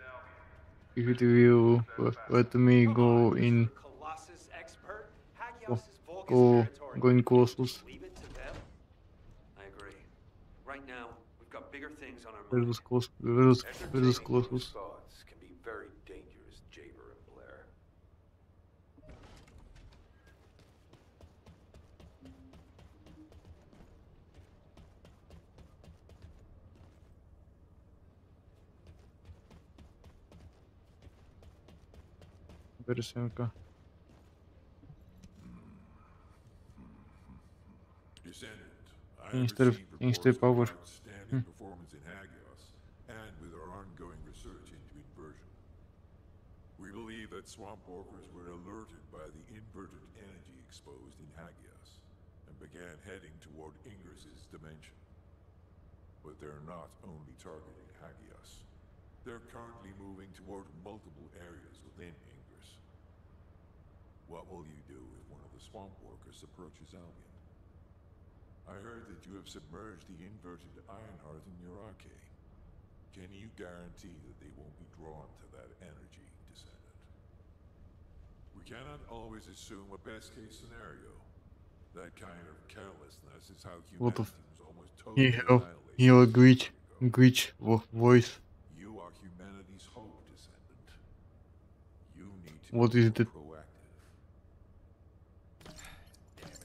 will let me go in go in Colossus. I agree. Right now, we've got bigger things on our Versus mind. Colossus. Thoughts can be very dangerous, Jaber and Blair. Пересемка. Descendant, I Instead power. outstanding performance in Hagios, and with our ongoing research into inversion. We believe that swamp walkers were alerted by the inverted energy exposed in Hagios, and began heading toward Ingris's dimension. But they're not only targeting Hagios. They're currently moving toward multiple areas within Ingris. What will you do if one of the swamp walkers approaches Albion? I heard that you have submerged the inverted Ironheart in your arcade. Can you guarantee that they won't be drawn to that energy, Descendant? We cannot always assume a best-case scenario. That kind of carelessness is how What humanity of was almost totally annihilated. he a glitch voice. You are humanity's hope, Descendant. You need to What be is more that? proactive. Damn it.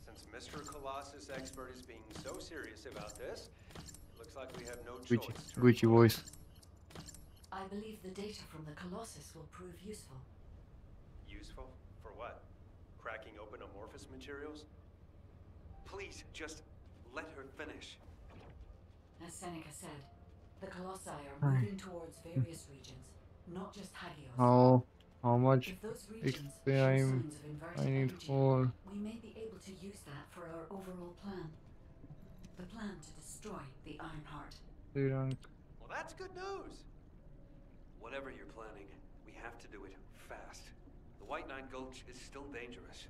Since Mr. Colossus Expert is being so serious about this, it looks like we have no choice. Glitchy voice. I believe the data from the Colossus will prove useful. Useful? For what? Cracking open amorphous materials? Please, just let her finish. As Seneca said, the Colossi are moving towards various regions, not just Hagios. How much If those regions XP show signs of inverted I need energy, for? we may be able to use that for our overall plan. The plan to destroy the Ironheart. Rank. Well, that's good news. Whatever you're planning, we have to do it fast. The White Nine Gulch is still dangerous.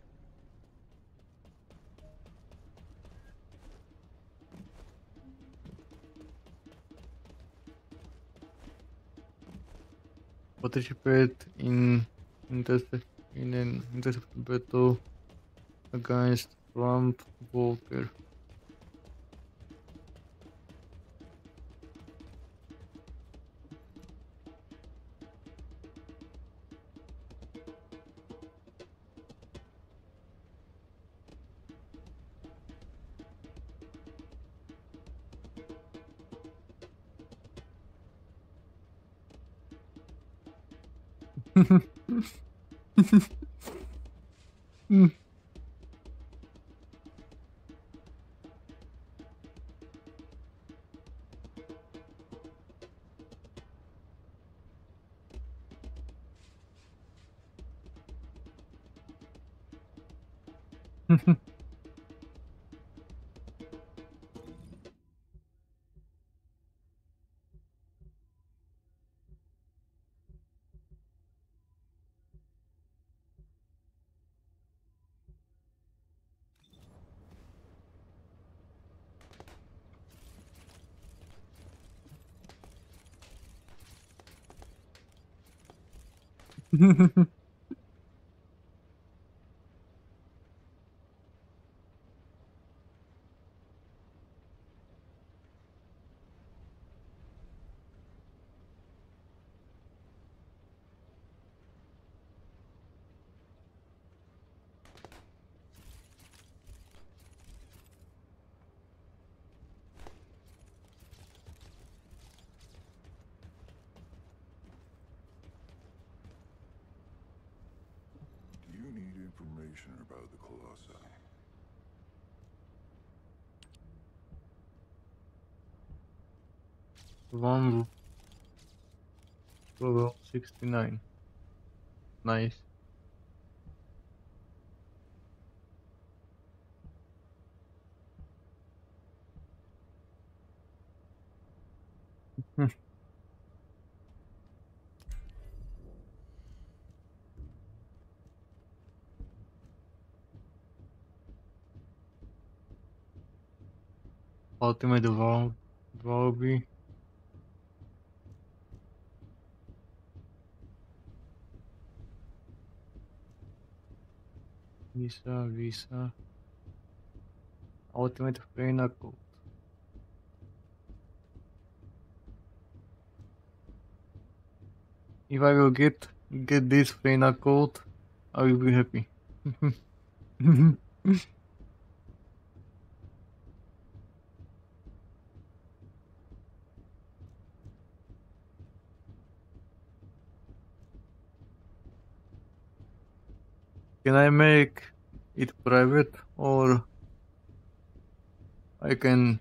Participate in an intercept battle against Trump Walker. Do you need information about the Colossi? One level 69. Nice. Ultimate Valby. Visa. Ultimate Freyna code. If I will get this Freyna code, I will be happy. Can I make it private or I can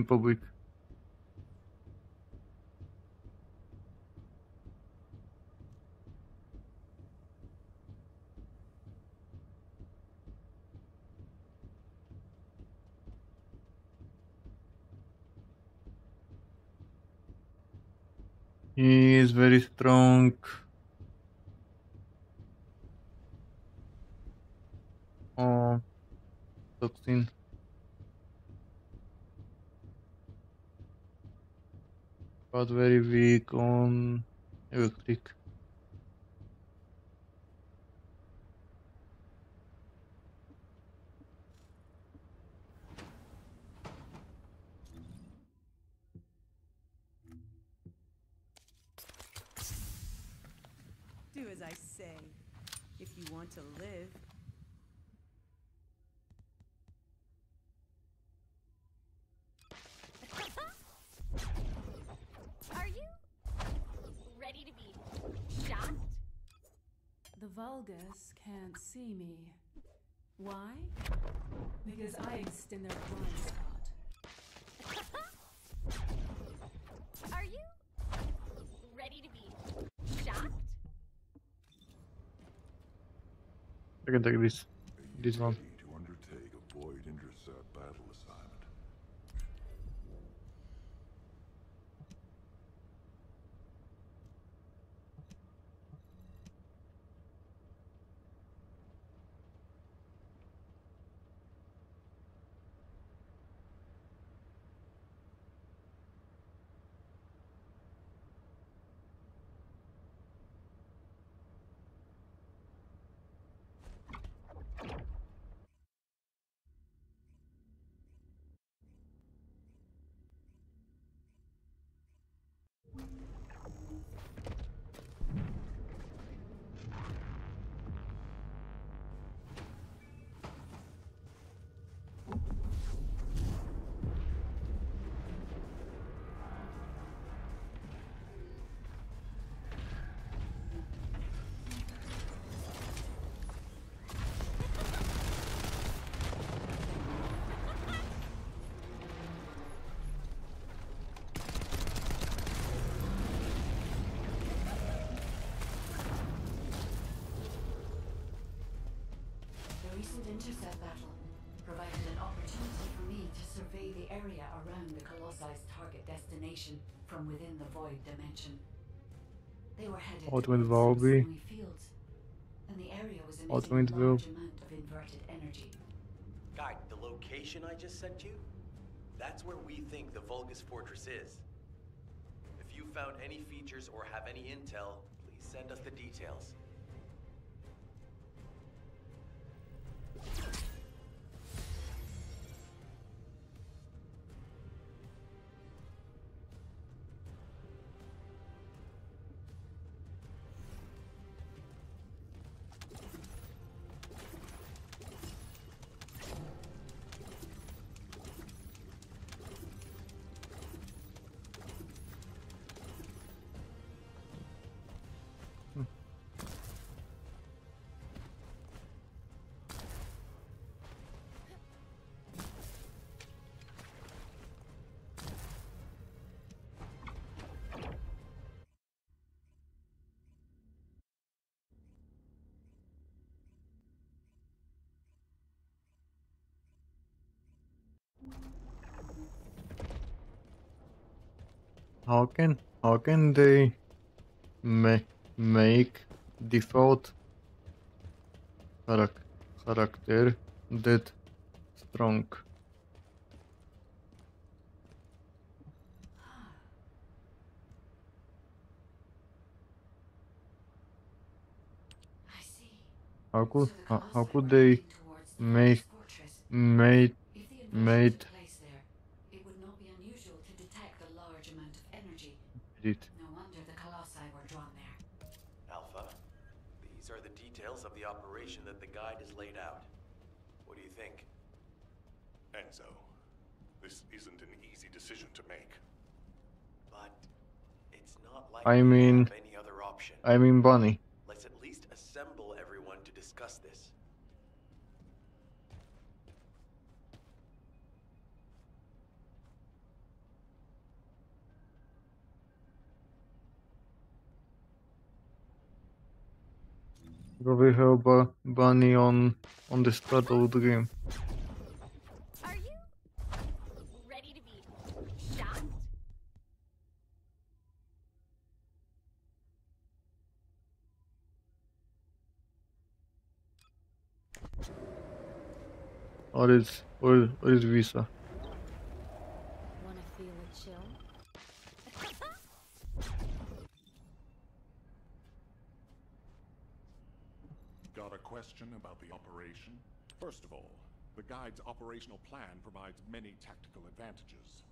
public? He is very strong. Toxin. But very weak on electric. Do as I say, if you want to live. Are you ready to be shocked? The Vulgus can't see me. Why? Because I exist in their blind spot. Are you ready to be shocked? I can take this one. Ready to undertake a void intercept battle assignment. The recent intercept battle provided an opportunity for me to survey the area around the Colosse's target destination from within the void dimension. They were headed Ultimate towards some Valby. snowy fields, and the area was emitting Ultimate a Will. large amount of inverted energy. Guide, the location I just sent you? That's where we think the Vulgus Fortress is. If you found any features or have any intel, please send us the details. How can they make default character that strong? I see. How could they make made Place there, it would not be unusual to detect a large amount of energy. it? No wonder the Colossi were drawn there. Alpha, these are the details of the operation that the guide has laid out. What do you think? Enzo, this isn't an easy decision to make. But it's not like I we mean, have any other option. Bunny. Let's at least assemble everyone to discuss this. We have Bunny on the start of the game. Are you ready to be shocked? Or is Visa? Wanna feel a chill? Got a question about the operation? First of all, the guide's operational plan provides many tactical advantages.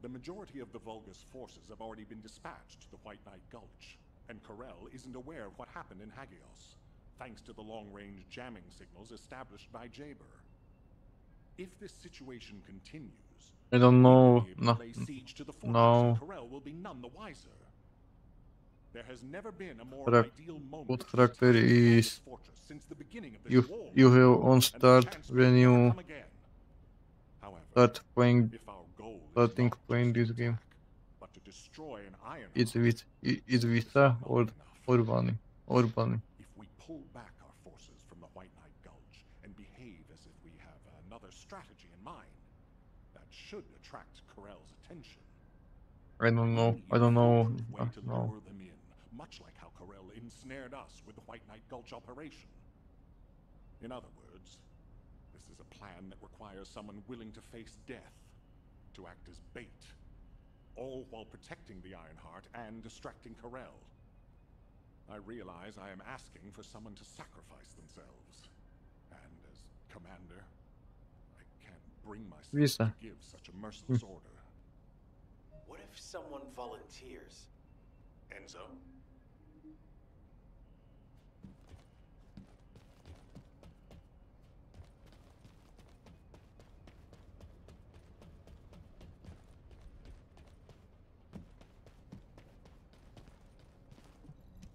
The majority of the Vulgus forces have already been dispatched to the White Knight Gulch. And Corel isn't aware of what happened in Hagios, thanks to the long-range jamming signals established by Jaber. If this situation continues, I don't know. No, lay siege to the fortress no. and Corel will be none the wiser. There has never been a more ideal moment Good to character attack the is fortress since the beginning of this you war, have on and the start chance when will never you come again. However, start playing if our goal is starting not playing just this to game. attack, but to destroy an iron It's heart, Vita or Bunny or Bunny. if we pull back our forces from the White Knight Gulch and behave as if we have another strategy in mind, that should attract Corel's attention. I don't know. I don't know. Way to No. lure them in, much like how Corel ensnared us with the White Knight Gulch operation. In other words, this is a plan that requires someone willing to face death, to act as bait, all while protecting the Ironheart and distracting Corel. I realize I am asking for someone to sacrifice themselves, and as commander, I can't bring myself to give such a merciless order. What if someone volunteers? Enzo?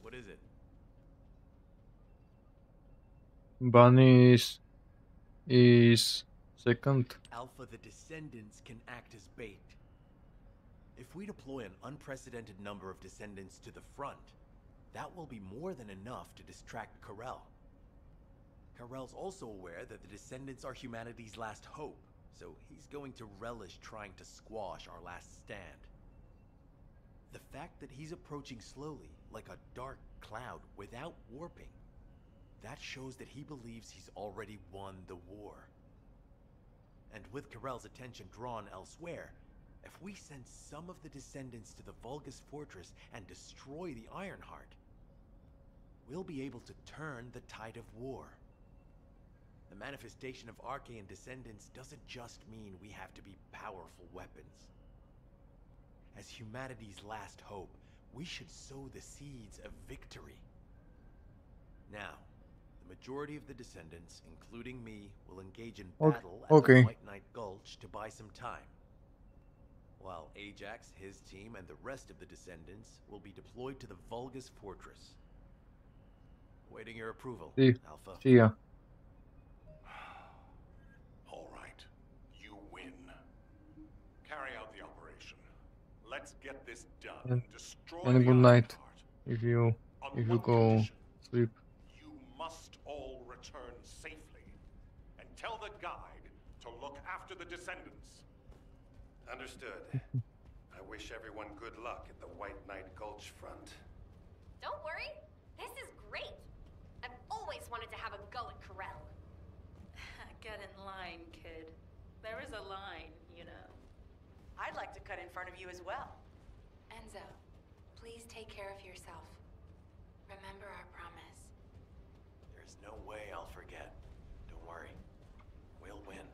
What is it? Bunny is second. Alpha, the Descendants can act as bait. If we deploy an unprecedented number of Descendants to the front, that will be more than enough to distract Corel. Corel's also aware that the Descendants are humanity's last hope, so he's going to relish trying to squash our last stand. The fact that he's approaching slowly, like a dark cloud without warping, that shows that he believes he's already won the war. And with Corel's attention drawn elsewhere, if we send some of the Descendants to the Vulgus Fortress and destroy the Ironheart, we'll be able to turn the tide of war. The manifestation of Archaean Descendants doesn't just mean we have to be powerful weapons. As humanity's last hope, we should sow the seeds of victory. Now, the majority of the Descendants, including me, will engage in battle at the White Knight Gulch to buy some time. While Ajax, his team, and the rest of the Descendants will be deployed to the Vulgus Fortress. Waiting your approval, Alpha. See ya. All right, you win. Carry out the operation. Let's get this done. Destroy And the good night. Ironheart. If you go sleep. You must all return safely, and tell the guide to look after the Descendants. Understood. I wish everyone good luck at the White Knight Gulch front. Don't worry, this is great. I've always wanted to have a go at Corel. Get in line, kid. There is a line, you know. I'd like to cut in front of you as well. Enzo, please take care of yourself. Remember our promise. There's no way I'll forget. Don't worry. We'll win.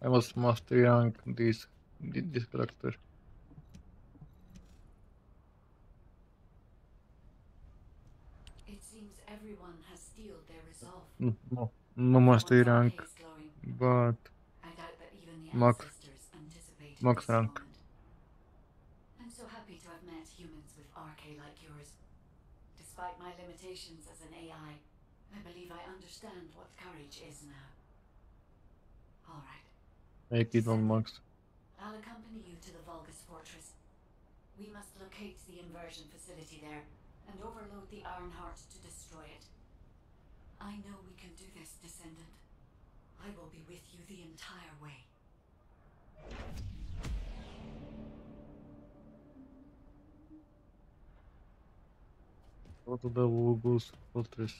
I must master rank this character. It seems everyone has steeled their resolve. No master rank, but max rank. I'm so happy to have met humans with RK like yours. Despite my limitations as an AI, I believe I understand what courage is now. All right. Make it on max. I'll accompany you to the Vulgus Fortress. We must locate the inversion facility there and overload the Ironheart to destroy it. I know we can do this, Descendant. I will be with you the entire way. Go to the Vulgus Fortress.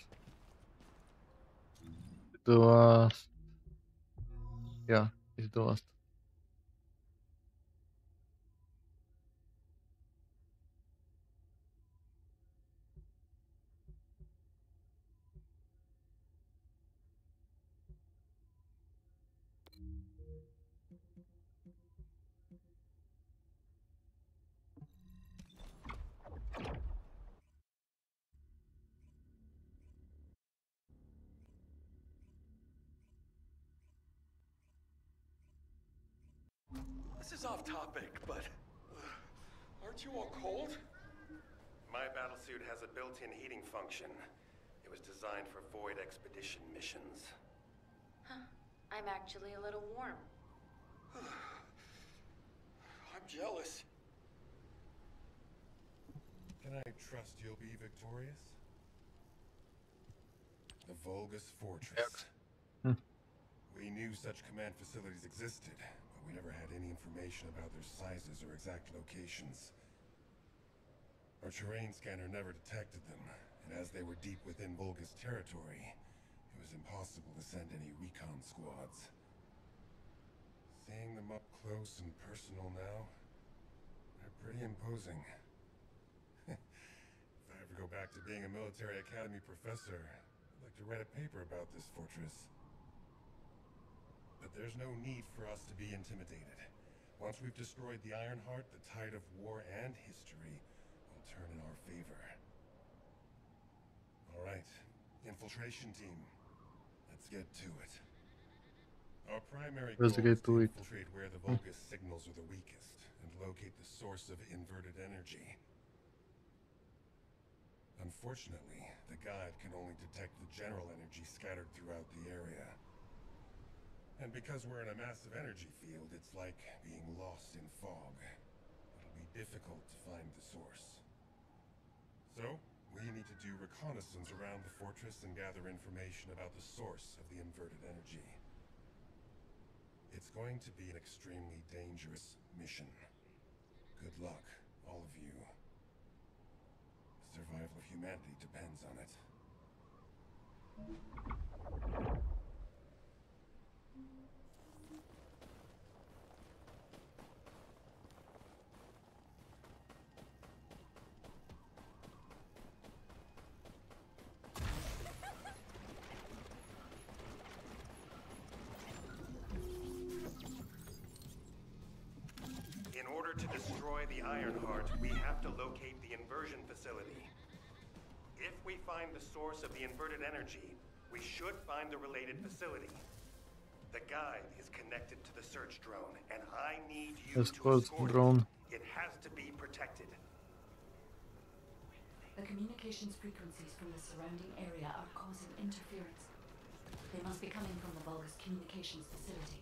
The last Yeah, it's the last. This is off topic, but aren't you all cold? My battlesuit has a built-in heating function. It was designed for void expedition missions. Huh. I'm actually a little warm. I'm jealous. Can I trust you'll be victorious? The Vulgus Fortress. We knew such command facilities existed, but we never had any information about their sizes or exact locations. Our terrain scanner never detected them, and as they were deep within Vulgus territory, it was impossible to send any recon squads. Seeing them up close and personal now, they're pretty imposing. If I ever go back to being a military academy professor, I'd like to write a paper about this fortress. But there's no need for us to be intimidated. Once we've destroyed the Ironheart, the tide of war and history will turn in our favor. All right, infiltration team. Let's get to it. Our primary goal is to infiltrate where the Vulgus signals are the weakest and locate the source of inverted energy. Unfortunately, the guide can only detect the general energy scattered throughout the area. And because we're in a massive energy field, it's like being lost in fog. It'll be difficult to find the source. So, we need to do reconnaissance around the fortress and gather information about the source of the inverted energy. It's going to be an extremely dangerous mission. Good luck, all of you. The survival of humanity depends on it. In order to destroy the Ironheart, we have to locate the inversion facility. If we find the source of the inverted energy, we should find the related facility. The guide is connected to the search drone, and I need you to escort drone. It has to be protected. The communications frequencies from the surrounding area are causing interference. They must be coming from the Vulgus communications facility.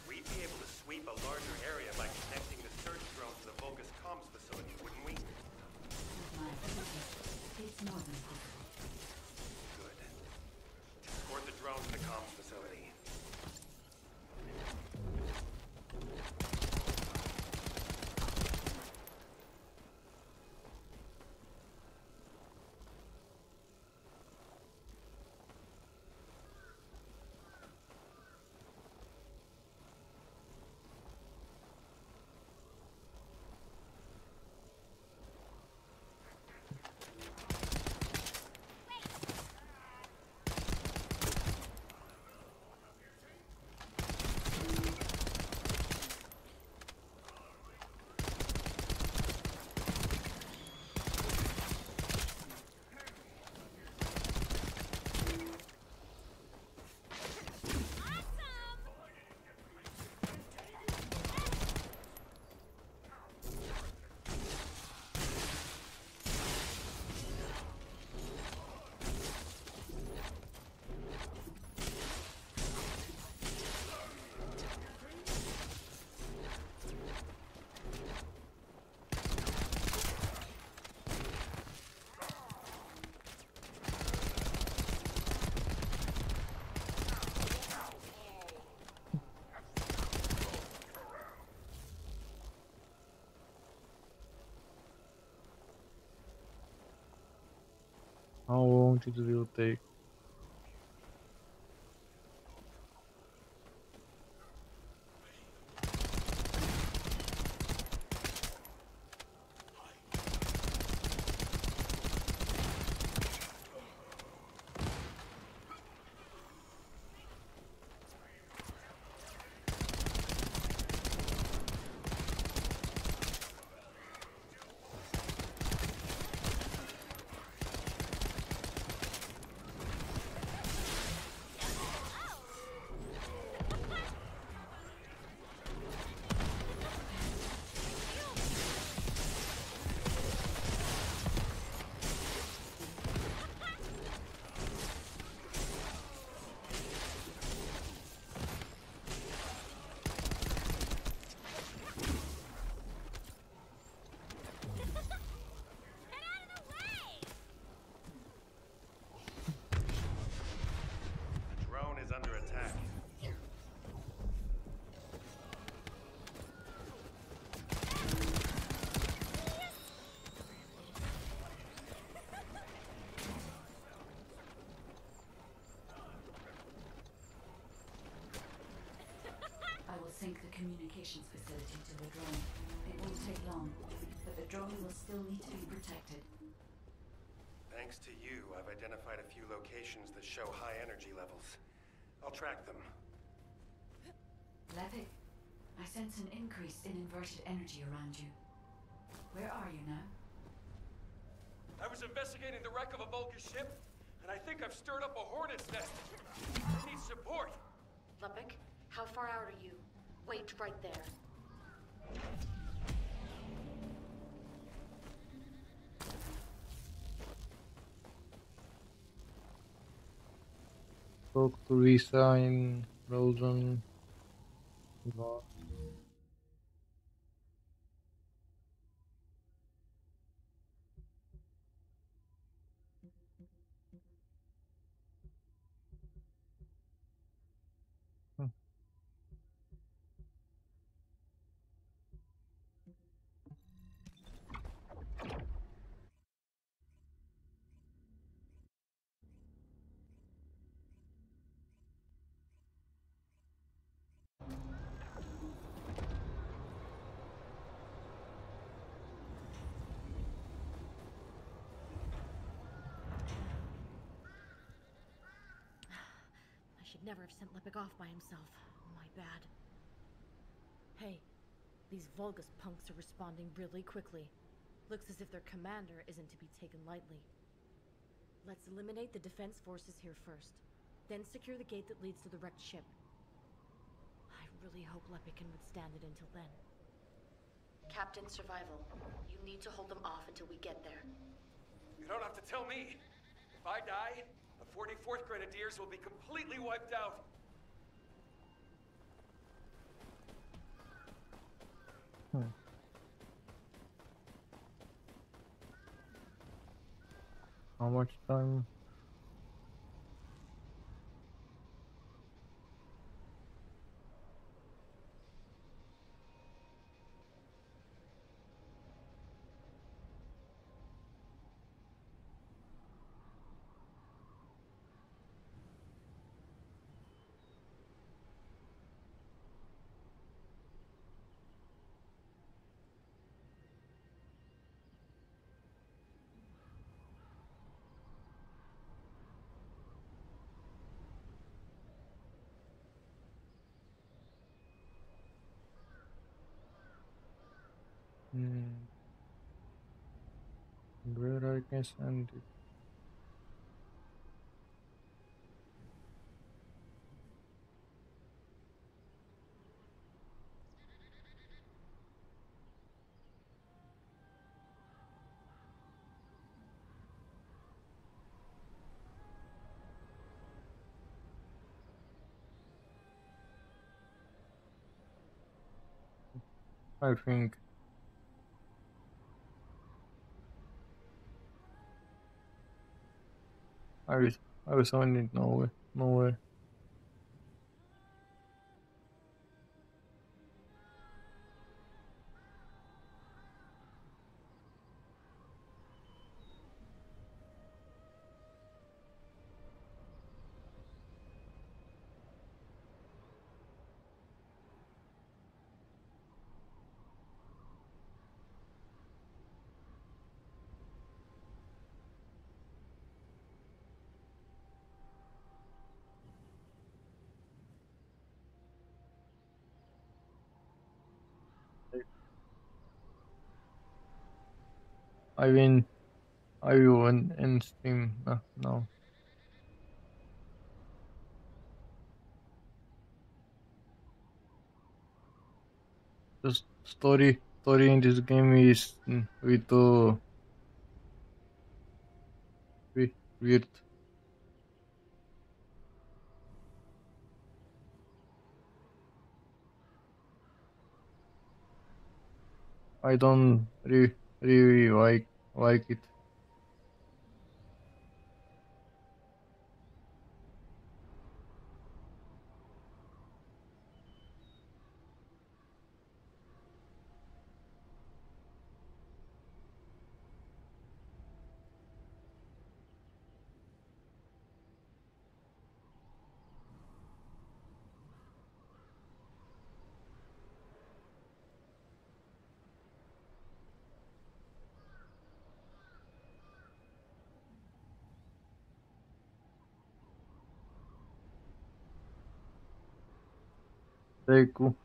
We'd be able to sweep a larger area by connecting the search drone to the Vulgus comms facility, wouldn't we? With my ability, it's more than possible. Good. Escort the drone to the comms facility. How long it will take? sync the communications facility to the drone. It won't take long, but the drone will still need to be protected. Thanks to you, I've identified a few locations that show high energy levels. I'll track them. Levick, I sense an increase in inverted energy around you. Where are you now? I was investigating the wreck of a Vulcan ship, and I think I've stirred up a hornet's nest. I need support. Levick, how far out are you? Wait right there. Talk to Lisa in Belgium. I should never have sent Levick off by himself. My bad. Hey, these Vulgus punks are responding really quickly. Looks as if their commander isn't to be taken lightly. Let's eliminate the defense forces here first, then secure the gate that leads to the wrecked ship. I really hope Levick can withstand it until then. Captain Survival, you need to hold them off until we get there. You don't have to tell me. If I die, the 44th Grenadiers will be completely wiped out. How much time? Where I can send it? I think I was on it. No way. No way. I win. I will in Steam. No. The story in this game is with weird. I don't really like it. They could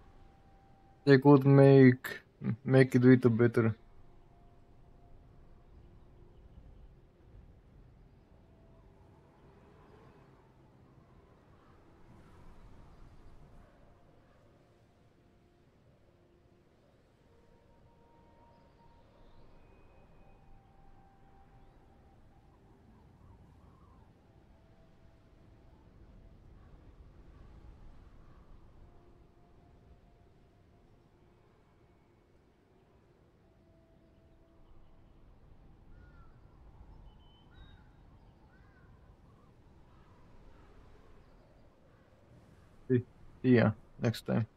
make it little better. See ya next time.